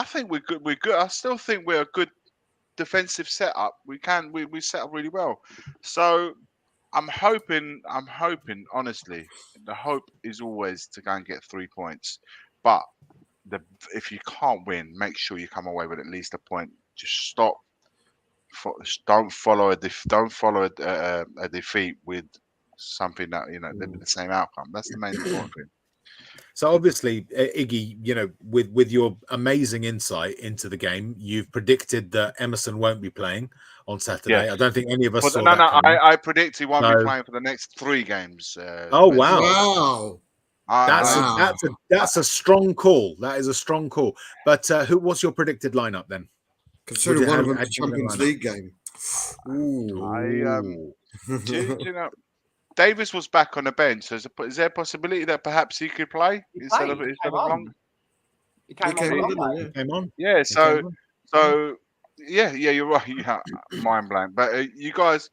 think we're good. We're good. I still think we're a good defensive setup. We set up really well. So I'm hoping. Honestly, the hope is always to go and get 3 points. But if you can't win, make sure you come away with at least a point. Just stop. Don't follow a defeat with something that the same outcome. That's the main important thing. So obviously, Iggy, with your amazing insight into the game, you've predicted that Emerson won't be playing on Saturday. Yeah. I don't think any of us saw that. No, I predict he won't be playing for the next 3 games. Oh wow! That's a strong call. That is a strong call. But what's your predicted lineup then? Consider one of them a Champions League game. Davis was back on the bench. So is there a possibility that perhaps he could play instead of Long? He came on. Yeah. Yeah, you're right. Yeah, mind blank. But you guys,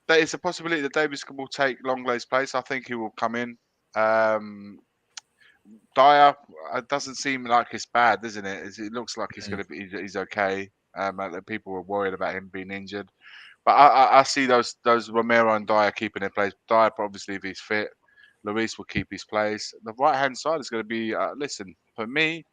there is a possibility that Davis will take Longlay's place. I think he will come in. Dyer, it doesn't seem like it's bad, doesn't it? It looks like he's okay. People were worried about him being injured, but I see those Romero and Dyer keeping their place. Dyer, obviously, if he's fit, Lloris will keep his place. The right-hand side is going to be, listen, for me,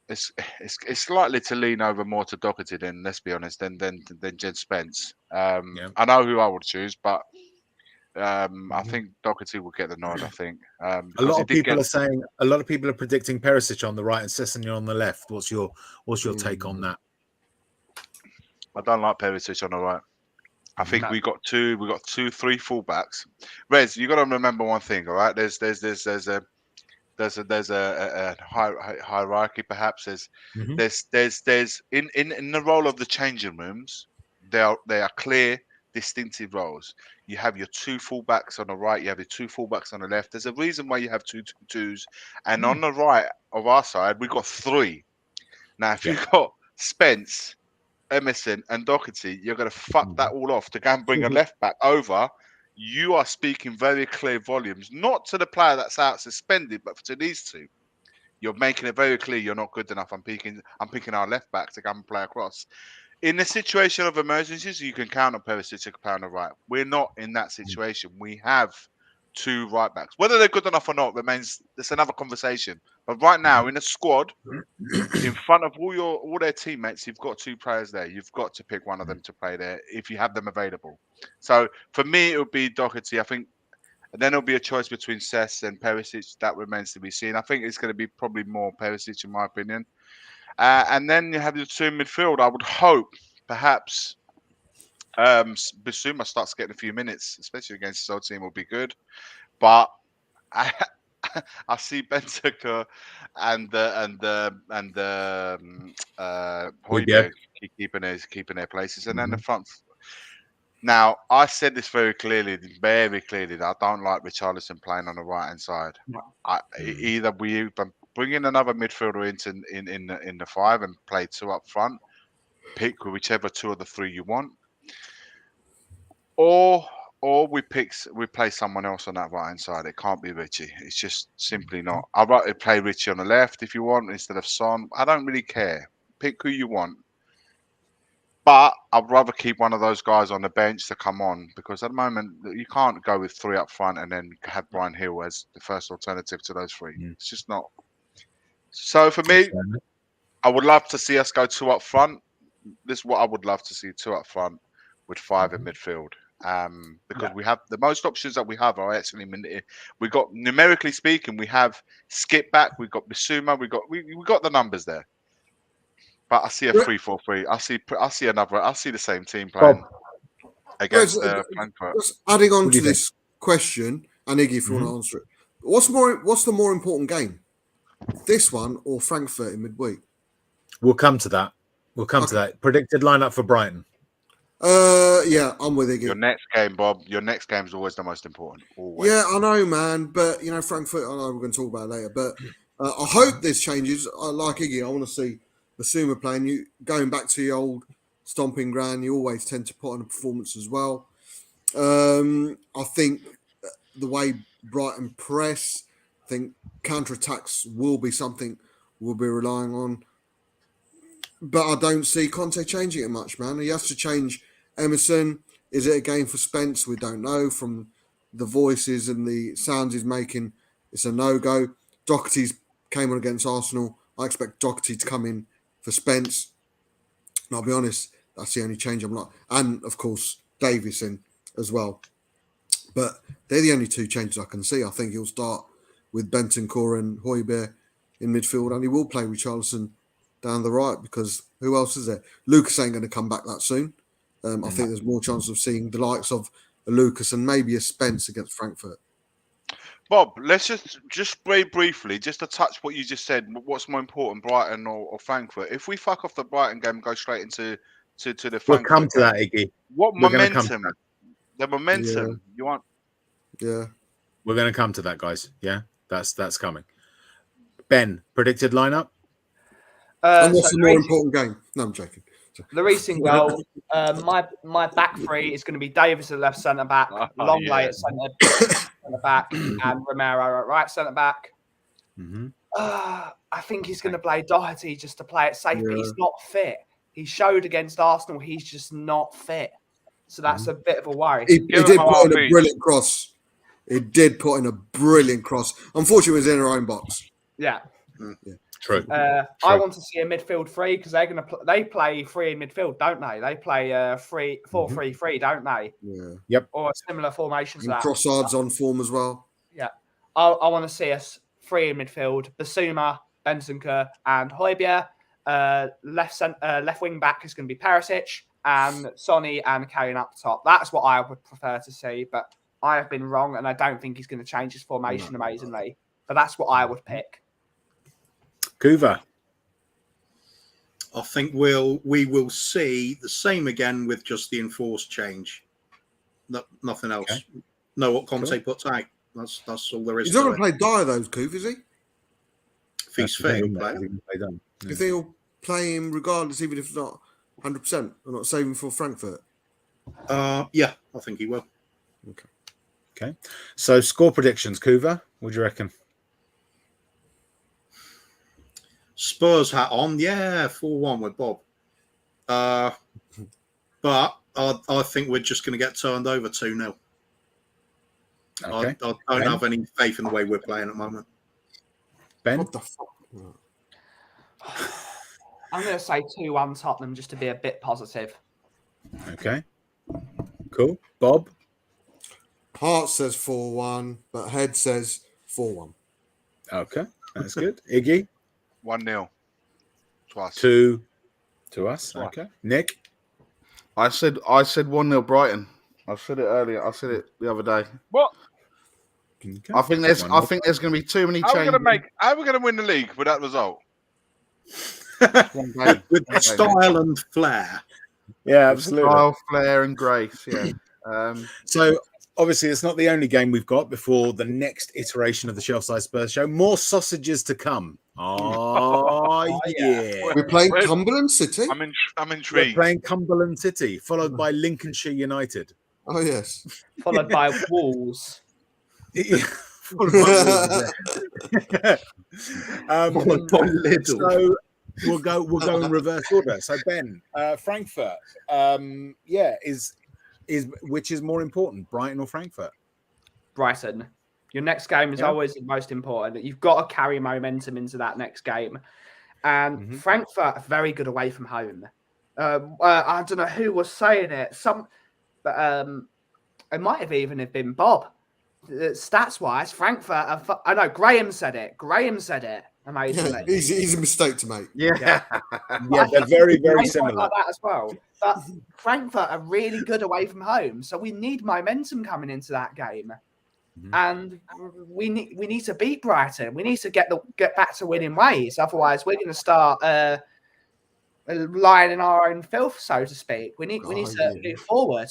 it's likely to lean over more to Doherty than, let's be honest, than Jed Spence. I know who I would choose, but I think Doherty will get the nod. I think a lot of people are predicting Perisic on the right and Sessegnon on the left. What's your take on that? I don't like Perisic on the right. I think we got three fullbacks. Rez, you got to remember one thing, all right? There's a hierarchy, perhaps. There's in the role of the changing rooms, they are clear, distinctive roles. You have your two fullbacks on the right, you have your two fullbacks on the left. There's a reason why you have twos, and on the right of our side, we've got three. Now, if you've got Spence, Emerson, and Doherty, you're going to fuck that all off to go and bring a left back over. You are speaking very clear volumes, not to the player that's out suspended, but to these two. You're making it very clear you're not good enough. I'm picking our left back to come and play across. In the situation of emergencies, you can count on Perisic to play on the right. We're not in that situation. We have two right backs. Whether they're good enough or not that's another conversation. But right now, in a squad, in front of all their teammates, you've got two players there. You've got to pick one of them to play there if you have them available. So for me, it would be Doherty. I think, and then it'll be a choice between Cess and Perisic. That remains to be seen. I think it's going to be probably more Perisic, in my opinion. And then you have the two in midfield. I would hope, perhaps, Bissouma starts getting a few minutes, especially against his old team, will be good. But I see Bentancur and Højbjerg keeping their places, and then the front. Now, I said this very clearly. That I don't like Richarlison playing on the right hand side. Either we bring in another midfielder in the five and play two up front. Pick whichever two of the three you want, or we play someone else on that right hand side. It can't be Richie. It's just simply not. I'd rather play Richie on the left if you want instead of Son. I don't really care. Pick who you want. But I'd rather keep one of those guys on the bench to come on, because at the moment you can't go with three up front and then have Brian Hill as the first alternative to those three. It's just not. So for me, I would love to see us go two up front. This is what I would love to see: two up front with five in midfield. Because we have the most options that we have are actually we got, numerically speaking, we have Skip back, we've got Bissouma, we got the numbers there. But I see a 3-4-3. I see the same team playing against Frankfurt. Just adding on to this question, and Iggy, if you want to answer it, what's the more important game, this one or Frankfurt in midweek? We'll come to that. To that. Predicted lineup for Brighton. Yeah, I'm with Iggy. Your next game, Bob. Your next game is always the most important. Always. Yeah, I know, man. But Frankfurt. I know we're going to talk about it later. But I hope this changes. Like Iggy, I want to see Bissouma playing. You going back to your old stomping ground. You always tend to put on a performance as well. I think the way Brighton press, I think counter-attacks will be something we'll be relying on. But I don't see Conte changing it much, man. He has to change Emerson. Is it a game for Spence? We don't know. From the voices and the sounds he's making, it's a no-go. Doherty's came on against Arsenal. I expect Doherty to come in for Spence. And I'll be honest, that's the only change I'm not. And, of course, Davison as well. But they're the only two changes I can see. I think he'll start with Bentancur and Højbjerg in midfield, and he will play Richarlison down the right, because who else is there? Lucas ain't going to come back that soon. I think there's more chance of seeing the likes of a Lucas and maybe a Spence against Frankfurt. Bob, let's just very briefly, just to touch what you just said. What's more important, Brighton or Frankfurt? If we fuck off the Brighton game and go straight into the Frankfurt, we'll come to that, Iggy. What momentum? The momentum you want? Yeah, we're going to come to that, guys. Yeah, that's coming. Ben, predicted lineup. And what's the more important game? No, I'm joking. Lloris in goal. My back three is going to be Davis at left centre back, Longley at centre back, and Romero at right centre back. I think he's going to play Doherty just to play it safe, but he's not fit. He showed against Arsenal he's just not fit, so that's a bit of a worry. He did put in a brilliant cross It did put in a brilliant cross. Unfortunately, it was in her own box. Yeah. True. I want to see a midfield three because they're going to they play three in midfield, don't they? They play 4-3-3, don't they? Yeah. Yep. Or a similar formation to And that. Trossard's on form as well. Yeah. I want to see us three in midfield: Basuma, Bentancur, and Højbjerg. Left wing back is going to be Perisic, and Sonny and Kane up top. That's what I would prefer to see, but I have been wrong, and I don't think he's going to change his formation amazingly. But that's what I would pick. Kuva. I think we will see the same again with just the enforced change. Nothing else. Okay. Know what Conte puts out. That's all there is. He's not going to play Dyer, though, Coop, is he? If he's fit, he'll play. Do you think he'll play him regardless, even if it's not 100%? Or not saving for Frankfurt? Yeah, I think he will. Okay. So score predictions, Kuva. What do you reckon? Spurs hat on, yeah, 4-1 with Bob. But I think we're just going to get turned over 2-0. Okay. I don't have any faith in the way we're playing at the moment. Ben? What the fuck? I'm going to say 2-1 Tottenham just to be a bit positive. Okay. Cool. Bob? Heart says 4-1, but Head says 4-1. Okay. That's good. Iggy? 1-0 to us. To us. Okay. Nick? I said 1-0 Brighton. I said it earlier. I said it the other day. What? Okay. I think there's going to be too many How changes. are we going to win the league with that result? With style and flair. Yeah, absolutely. Style, flair, and grace. Yeah. So obviously, it's not the only game we've got before the next iteration of the Shelfside Spurs show. More sausages to come. Oh, yeah. We're playing Cumberland City? I'm intrigued. We're playing Cumberland City, followed by Lincolnshire United. Oh, yes. Followed by Wolves. Followed by Lidl. So we'll go in reverse order. So Ben, Frankfurt, is which is more important, Brighton or Frankfurt? Brighton. Your next game is always the most important. You've got to carry momentum into that next game. And Frankfurt are very good away from home. I don't know who was saying it. But it might have even been Bob. Stats-wise, Frankfurt I know, Graham said it. Amazingly. Yeah, he's a mistake to make. Yeah, they're very, very similar. Like that as well. But Frankfurt are really good away from home, so we need momentum coming into that game, and we need to beat Brighton. We need to get back to winning ways. Otherwise, we're going to start lying in our own filth, so to speak. We need to move forward.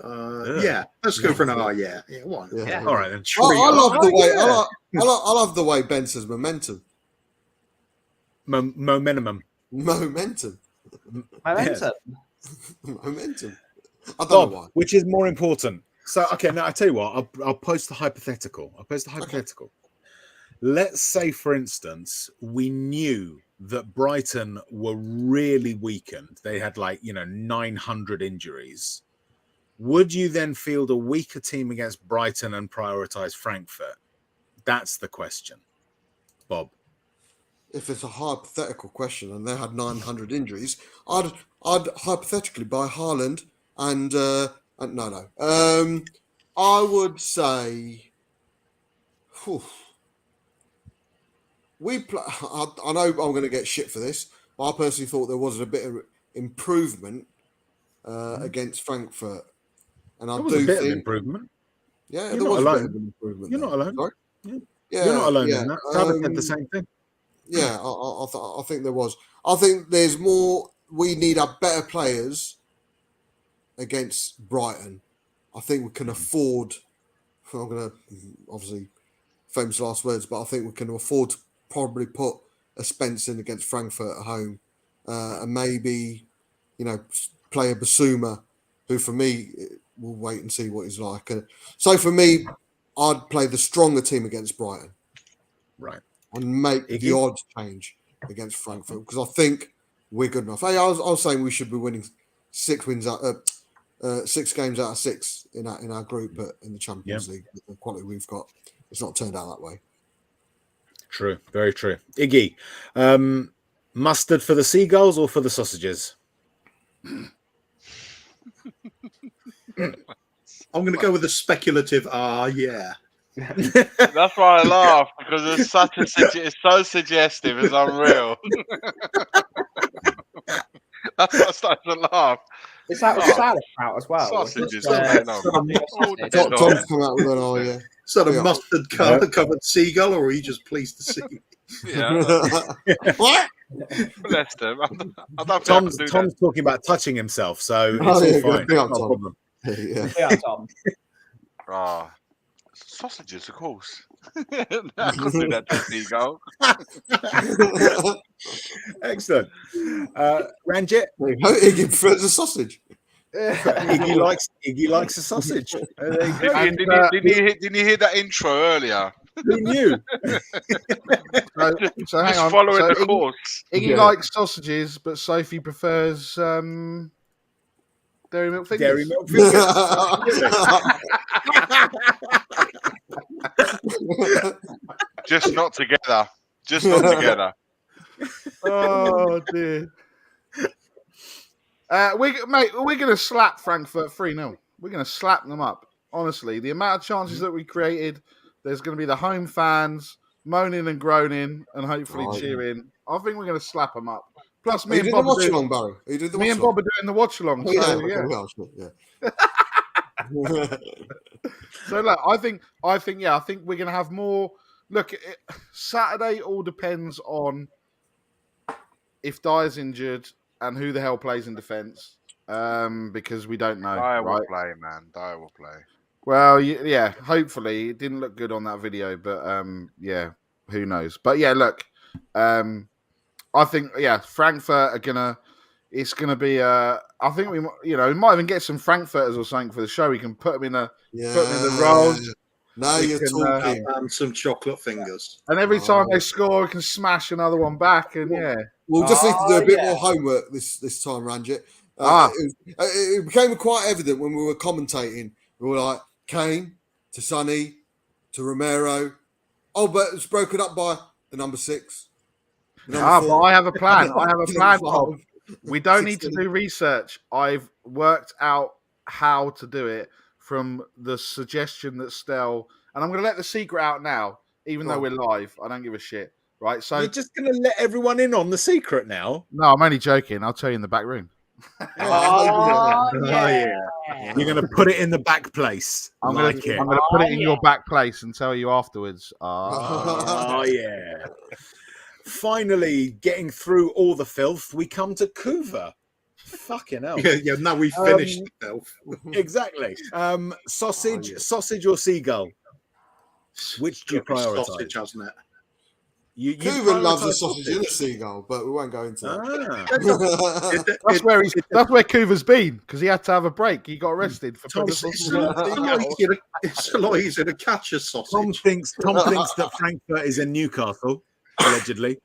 Let's go for an yeah. One. Yeah. All right then. I love the way I love the way Ben says momentum. Momentum. Momentum. Momentum. Momentum. I don't Bob, know why. which is more important? So, okay, now I tell you what, I'll post the hypothetical. Let's say, for instance, we knew that Brighton were really weakened. They had 900 injuries. Would you then field a weaker team against Brighton and prioritize Frankfurt? That's the question, Bob. If it's a hypothetical question and they had 900 injuries, I'd hypothetically buy Haaland and no. I would say, I know I'm going to get shit for this, but I personally thought there was a bit of improvement against Frankfurt. And I do think improvement. Yeah, You're there not was alone. a bit of an improvement. You're not alone. Sorry? Yeah. You're not alone in that. Travis said the same thing. Yeah, I think there was. I think there's more. We need our better players against Brighton. I think we can afford. I'm going to obviously famous last words, but I think we can afford to probably put a Spence in against Frankfurt at home, and maybe play a Basuma, who for me we'll wait and see what he's like. So for me, I'd play the stronger team against Brighton, right, and make the odd change against Frankfurt because I think we're good enough. Hey, I was saying we should be winning 6 wins out. 6 games out of 6 in our group in the Champions League. The quality we've got, it's not turned out that way. True, very true. Iggy, mustard for the Seagulls or for the sausages? I'm going to go with a speculative yeah. That's why I laugh, because it's it's so suggestive, it's unreal. That's why I started to laugh. Is that salad out as well? Sausages. Tom's come out with an yeah. Sort of mustard covered seagull, or are you just pleased to see me? What? Bless them. Tom's talking about touching himself, so it's all fine. Big up, No Tom. problem. Yeah, Tom. Sausages, of course. I could do that to a seagull. Excellent. Ranjit? Iggy prefers a sausage. Iggy likes a sausage. Didn't you hear that intro earlier? Who knew? So hang Just on. following So the course. Iggy likes sausages, but Sophie prefers dairy milk fingers. Dairy milk fingers. Just not together. Just not together. Oh dear. We're going to slap Frankfurt 3-0. We're going to slap them up. Honestly, the amount of chances that we created, there's going to be the home fans moaning and groaning and hopefully cheering. I think we're going to slap them up. Plus, me and Bob are doing the watch along. So look, I think we're going to have more. Look, Saturday all depends on if Dyer's injured and who the hell plays in defence, because we don't know. Dyer will play, man. Dyer will play. Well, yeah, hopefully. It didn't look good on that video, but yeah, who knows? But yeah, look, I think, Frankfurt are gonna. It's gonna be. I think we might even get some Frankfurters or something for the show. We can put them in the rolls. Now you're talking. And some chocolate fingers. And every time they score, we can smash another one back. And we'll just need to do a bit more homework this time, Ranjit. It became quite evident when we were commentating. We were like Kane to Sonny to Romero. Oh, but it's broken up by the number 6. But I have a plan. Bob. We don't need to do research. I've worked out how to do it from the suggestion that Stell, and I'm going to let the secret out now, even though we're live. I don't give a shit. Right? So you're just going to let everyone in on the secret now? No, I'm only joking. I'll tell you in the back room. Yeah. You're going to put it in the back place. I'm going to put it in your back place and tell you afterwards. Oh, yeah. Finally, getting through all the filth, we come to Kuva. Fucking hell. Yeah, now we've finished the filth. Exactly. Sausage or seagull? Which do you prioritize? Sausage, hasn't it? Kuva loves a sausage and a seagull, but we won't go into that. That's where Kuva's been, because he had to have a break. He got arrested for putting It's a lot easier to catch a sausage. Tom thinks that Frankfurt is in Newcastle, allegedly.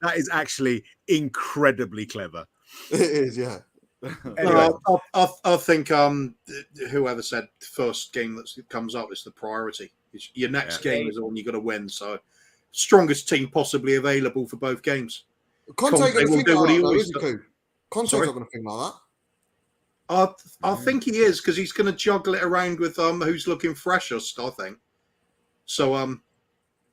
That is actually incredibly clever. It is, yeah. Anyway. I think whoever said the first game that comes up is the priority. Your next game is the one you got to win. So strongest team possibly available for both games. Conte's not going to think like that. I think he is, because he's going to juggle it around with who's looking freshest. I think so.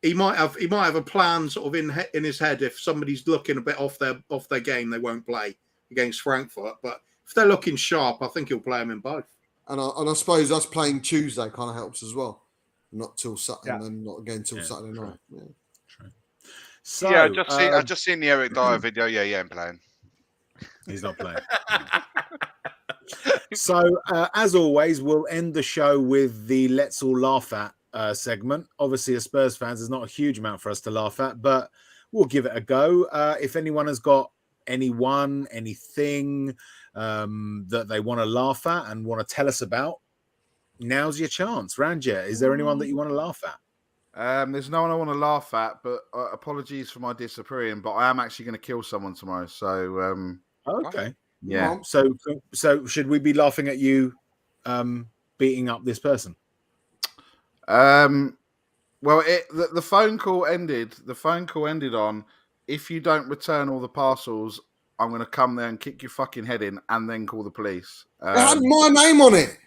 He might have a plan sort of in his head. If somebody's looking a bit off their game, they won't play against Frankfurt. But if they're looking sharp, I think he'll play them in both. And I suppose us playing Tuesday kind of helps as well. Not till Saturday, and then not again till Saturday night. Yeah. True. So I've just seen the Eric Dyer video. Yeah, he ain't playing. He's not playing. So, as always, we'll end the show with the Let's All Laugh At segment. Obviously, as Spurs fans, there's not a huge amount for us to laugh at, but we'll give it a go. If anyone has got anything that they want to laugh at and want to tell us about, now's your chance. Ranjit, is there anyone that you want to laugh at? There's no one I want to laugh at, but apologies for my disappearing. But I am actually going to kill someone tomorrow. So okay, yeah. So should we be laughing at you beating up this person? Well, the phone call ended. The phone call ended on, if you don't return all the parcels, I'm going to come there and kick your fucking head in, and then call the police. It had my name on it.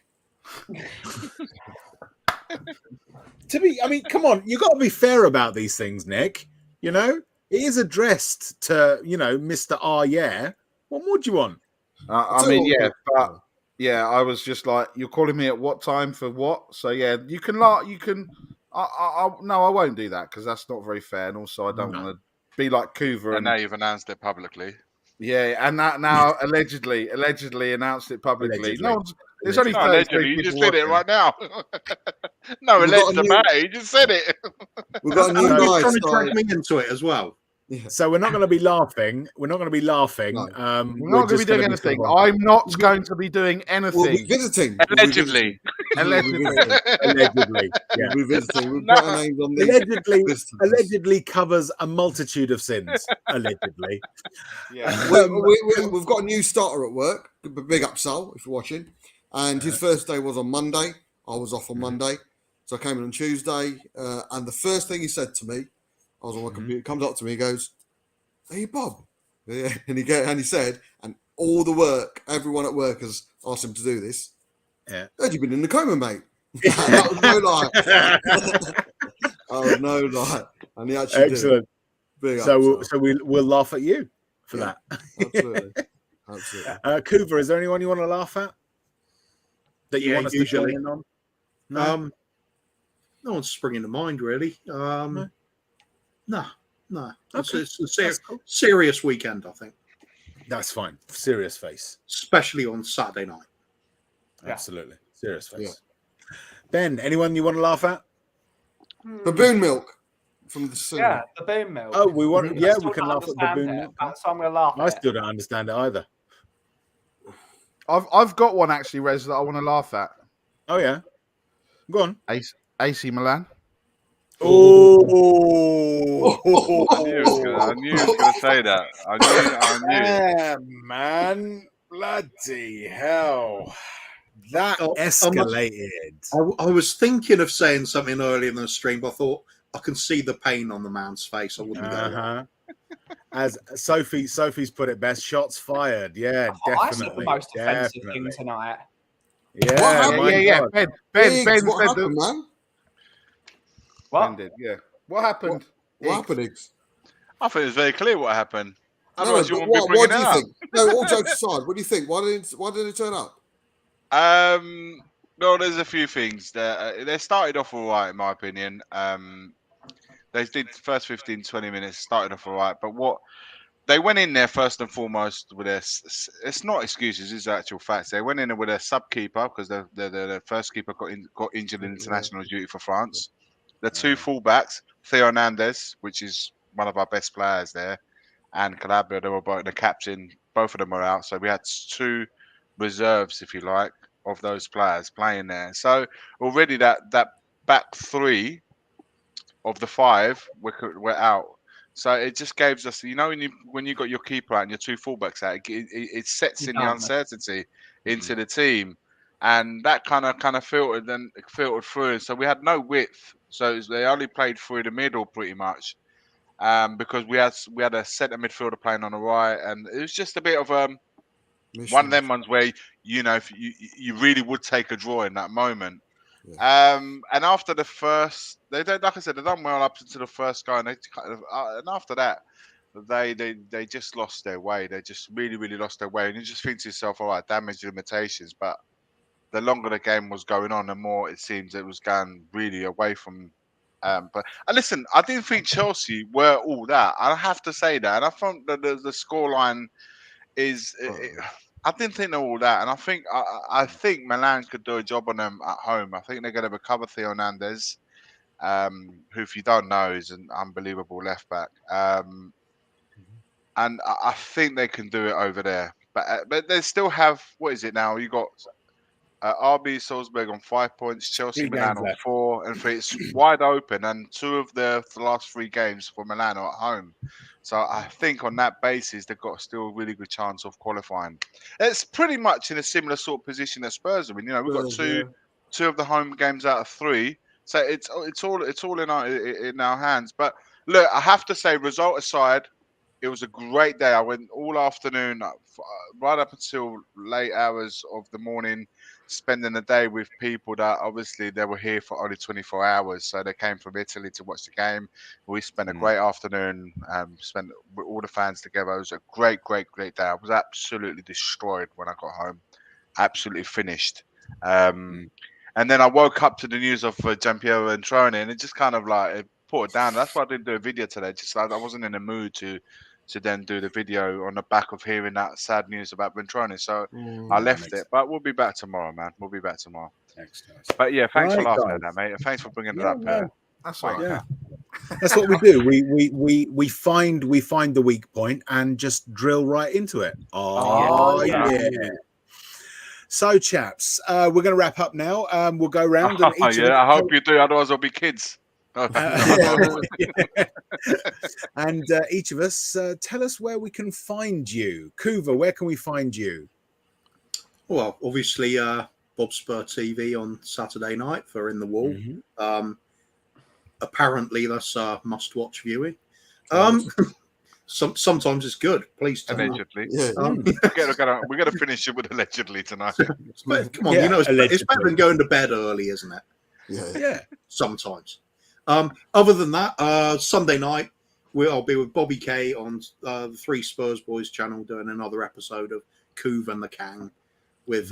I mean, come on, you got to be fair about these things, Nick. You know, it is addressed to Mr. R. Yeah. What more do you want? I mean, yeah, but yeah, I was just like, you're calling me at what time for what? So yeah, you can laugh. You can. No, I won't do that because that's not very fair, and also I don't want to be like Coover. And now you've announced it publicly. Yeah, and that now allegedly announced it publicly. Allegedly. No, there's only allegedly. You just did it right now. No, alleged about it. You just said it. We've got a new guy. Trying to drag me into it as well. Yeah. So we're not going to be laughing. We're not going to be laughing. No. We're not going to be doing anything. I'm not going to be doing anything. We'll be visiting. Allegedly. Allegedly. Yeah. We'll be visiting. We'll put our names on the Allegedly covers a multitude of sins. Allegedly. Yeah. We've got a new starter at work. Big up, Sal, if you're watching. And his first day was on Monday. I was off on Monday. So I came in on Tuesday. And the first thing he said to me, I was on my computer, comes up to me, he goes, "Hey, Bob." Yeah. And he said, and all the work, everyone at work has asked him to do this. Yeah. Heard you've been in the coma, mate. That was no lie. Oh, no lie. And he actually excellent. Did. So we'll laugh at you for that. Absolutely. Coover, is there anyone you want to laugh at? That you want us to join in on? No. No one's springing to mind, really. No. Okay. It's a serious weekend, I think. That's fine. Serious face. Especially on Saturday night. Absolutely. Serious face. Yeah. Ben, anyone you want to laugh at? Baboon milk from the cinema. Yeah, baboon milk. Oh, we want. Yeah, we can laugh at baboon milk. So I'm going to laugh. I still don't understand it either. I've got one actually, Rez, that I want to laugh at. Oh yeah, go on. AC Milan. Oh, I knew he was going to say that. I knew. Yeah, man, bloody hell, that escalated. I was thinking of saying something earlier in the stream, but I thought I can see the pain on the man's face. I wouldn't go. As Sophie's put it best, shots fired. Yeah, definitely. I said the most offensive thing tonight. Yeah. Ben what happened, man? What? Ben did, yeah. What happened? What happened, Iggs? I think it's very clear what happened. Otherwise, you won't be bringing it up. Think? No, all jokes aside, what do you think? Why did it turn up? Well, there's a few things. They started off all right, in my opinion. They did the first 15, 20 minutes, started off all right. But they went in there first and foremost with it's not excuses, it's actual facts. They went in there with a sub keeper because the first keeper got injured in international duty for France. The two fullbacks, Theo Hernandez, which is one of our best players there, and Calabria, they were both the captain. Both of them were out. So we had two reserves, if you like, of those players playing there. So already that back three of the five were out. So it just gives us, when you got your keeper out and your two fullbacks out, it sets in the uncertainty into the team, and that kind of filtered through. So we had no width. So they only played through the middle pretty much, because we had a centre midfielder playing on the right, and it was just a bit of one of them ones where if you really would take a draw in that moment. Yeah. And after the first, like I said, they done well up to the first guy, and and after that, they just lost their way. They just really, really lost their way, and you just think to yourself, all right, damage limitations. But the longer the game was going on, the more it seems it was going really away from. But listen, I didn't think Chelsea were all that. I have to say that, and I thought that the scoreline is. I didn't think they were all that, and I think Milan could do a job on them at home. I think they're going to recover Theo Hernandez, who, if you don't know, is an unbelievable left back, and I think they can do it over there. But they still have, what is it now? You got RB Salzburg on 5 points, Chelsea 3 Milan games on left. 4 and 3. It's wide open, and 2 of the last 3 games for Milan are at home. So I think on that basis, they've got still a really good chance of qualifying. It's pretty much in a similar sort of position as Spurs. I mean, we've got two of the home games out of 3, so it's all in our hands. But look, I have to say, result aside, it was a great day. I went all afternoon, right up until late hours of the morning, spending the day with people that obviously they were here for only 24 hours. So they came from Italy to watch the game. We spent a great afternoon, spent with all the fans together. It was a great day. I was absolutely destroyed when I got home, absolutely finished. And then I woke up to the news of Giampiero Ventrone, and it just kind of like it put it down. That's why I didn't do a video today. Just like I wasn't in the mood to then do the video on the back of hearing that sad news about Ventrone. So I left it. But we'll be back tomorrow, man. We'll be back tomorrow. Excellent. But yeah, thanks for laughing at that, mate. Thanks for bringing it up. That's right. Yeah. That's what we do. We find the weak point and just drill right into it. Yeah. So, chaps, we're going to wrap up now. We'll go round. And I hope you do. Otherwise, there'll be kids. And each of us tell us where we can find you. Kuva, where can we find you? Well, obviously, Bob Spur TV on Saturday night for In the Wall. Apparently, that's must-watch viewing. Sometimes it's good. Please tell allegedly. Yeah. We're gonna finish it with allegedly tonight. Come on, it's better than going to bed early, isn't it? Yeah. Sometimes. Other than that, Sunday night I'll be with Bobby K on the 3 Spurs Boys channel doing another episode of Couve and the Kang with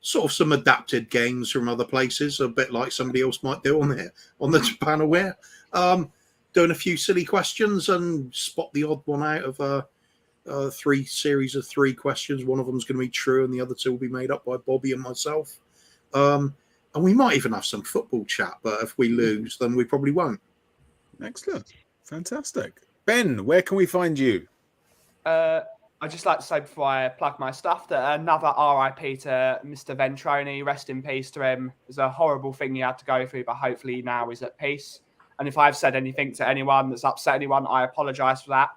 sort of some adapted games from other places, a bit like somebody else might do on the Japan Aware. Doing a few silly questions and spot the odd one out of a 3 series of 3 questions. One of them is going to be true and the other 2 will be made up by Bobby and myself. And we might even have some football chat, but if we lose, then we probably won't. Excellent. Fantastic. Ben, where can we find you? I'd just like to say before I plug my stuff that another RIP to Mr. Ventrone. Rest in peace to him. It was a horrible thing he had to go through, but hopefully now he's at peace. And if I've said anything to anyone that's upset anyone, I apologise for that.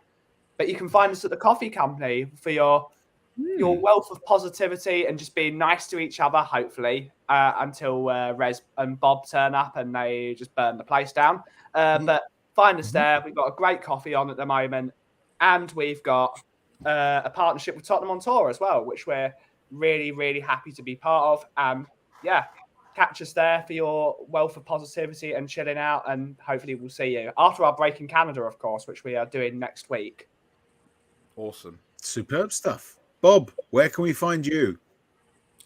But you can find us at the Coffee Company for your wealth of positivity and just being nice to each other, hopefully, until Rez and Bob turn up and they just burn the place down. But find us there. We've got a great coffee on at the moment. And we've got a partnership with Tottenham on Tour as well, which we're really, really happy to be part of. Catch us there for your wealth of positivity and chilling out. And hopefully we'll see you after our break in Canada, of course, which we are doing next week. Awesome. Superb stuff. Bob, where can we find you?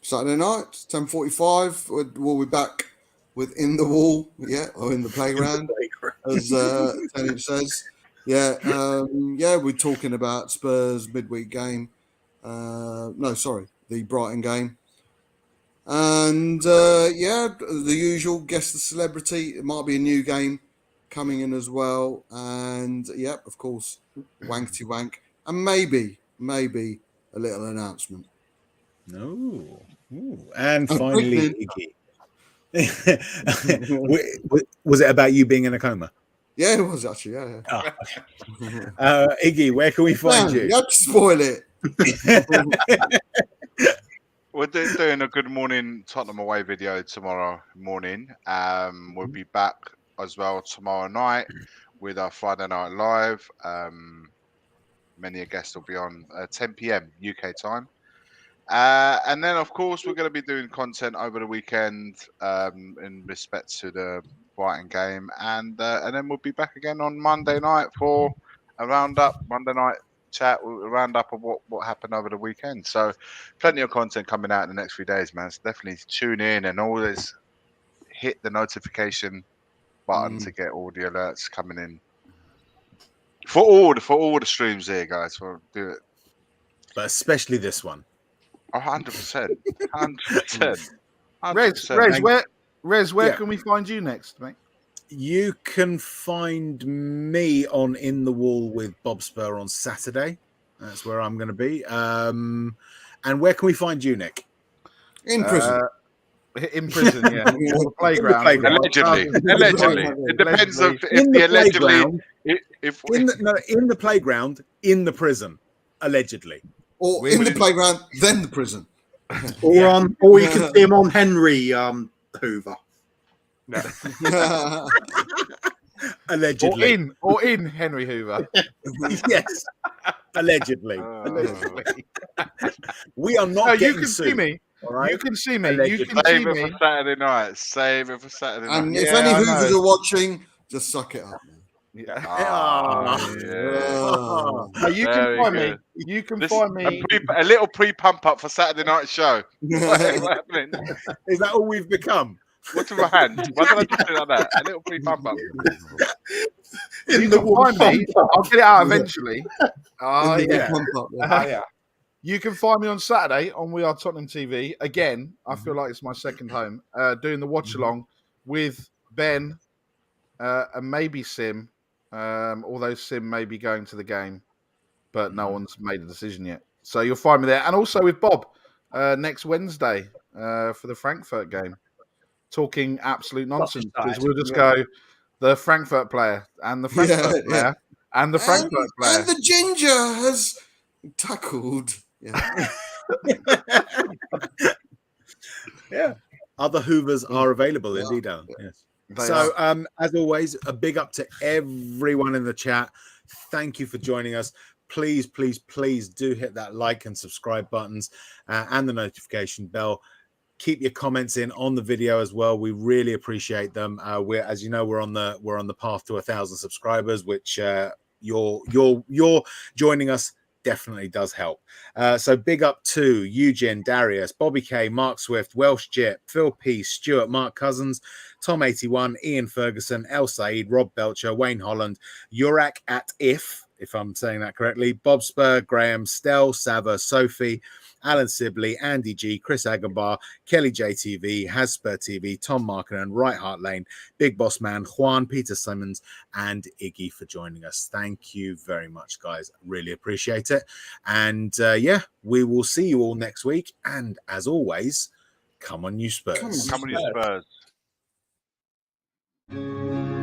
Saturday night, 10:45. We'll be back with In the Wall, or in the playground, as Tennant says. We're talking about Spurs midweek game. The Brighton game. And the usual guess the celebrity. It might be a new game coming in as well. And of course, wankety wank. And maybe a little announcement. No. And finally, Iggy. Was it about you being in a coma? Yeah, it was actually. Yeah. Oh, okay. Iggy, where can we find you? You have to spoil it. We're doing a Good Morning Tottenham away video tomorrow morning. We'll be back as well tomorrow night with our Friday Night Live. Many a guest will be on 10 p.m. UK time. And then, of course, we're going to be doing content over the weekend in respect to the Brighton game. And then we'll be back again on Monday night for a roundup, Monday night chat, a roundup of what happened over the weekend. So plenty of content coming out in the next few days, man. So definitely tune in and always hit the notification button to get all the alerts coming in. For all the streams here, guys. We'll do it. But especially this one. 100%. 100%. Rez, where can we find you next, mate? You can find me on In the Wall with Bob Spur on Saturday. That's where I'm going to be. And where can we find you, Nick? In prison. In prison, yeah. Or the playground. Allegedly. It depends on if the allegedly. In the playground, in the prison, allegedly. Or in the playground, then the prison. Or you can see him on Henry Hoover. Allegedly. Or in Henry Hoover. Yes. Allegedly. We are not getting you can sued. See me. Right? You can see me. Allegedly. You can Save see it me. for Saturday night. Save it for Saturday night. And if any Hoovers are watching, just suck it up, man. You can find me. You can find me. A little pre-pump up for Saturday night show. What's happening? Is that all we've become? What's in my hand? Why did I just do like that? A little pre-pump up. You can find me. I'll get it out eventually. Yeah. You can find me on Saturday on We Are Tottenham TV. Again, I feel like it's my second home. Doing the watch along with Ben and maybe Sim. Although Sim may be going to the game, but no one's made a decision yet. So you'll find me there. And also with Bob next Wednesday for the Frankfurt game. Talking absolute nonsense. Because we'll just go the Frankfurt player and the Frankfurt player and the Frankfurt player. And the ginger has tackled. Yeah. Other Hoovers are available indeed, Alan. Yes. So, as always, a big up to everyone in the chat. Thank you for joining us. Please, please, please do hit that like and subscribe buttons and the notification bell. Keep your comments in on the video as well. We really appreciate them. As you know, we're on the path to 1,000 subscribers, which you're joining us definitely does help. So big up to Eugene, Darius, Bobby K, Mark Swift, Welsh Jip, Phil Peace, Stuart, Mark Cousins, Tom81, Ian Ferguson, El Said, Rob Belcher, Wayne Holland, Yurak at if I'm saying that correctly, Bob Spur, Graham, Stell, Sava, Sophie, Alan Sibley, Andy G, Chris Agambar, Kelly JTV, Hasper TV, Tom Markinen, Right Heart Lane, Big Boss Man, Juan, Peter Simmons, and Iggy for joining us. Thank you very much, guys. Really appreciate it. And we will see you all next week. And as always, come on, you Spurs. Come on, you Spurs.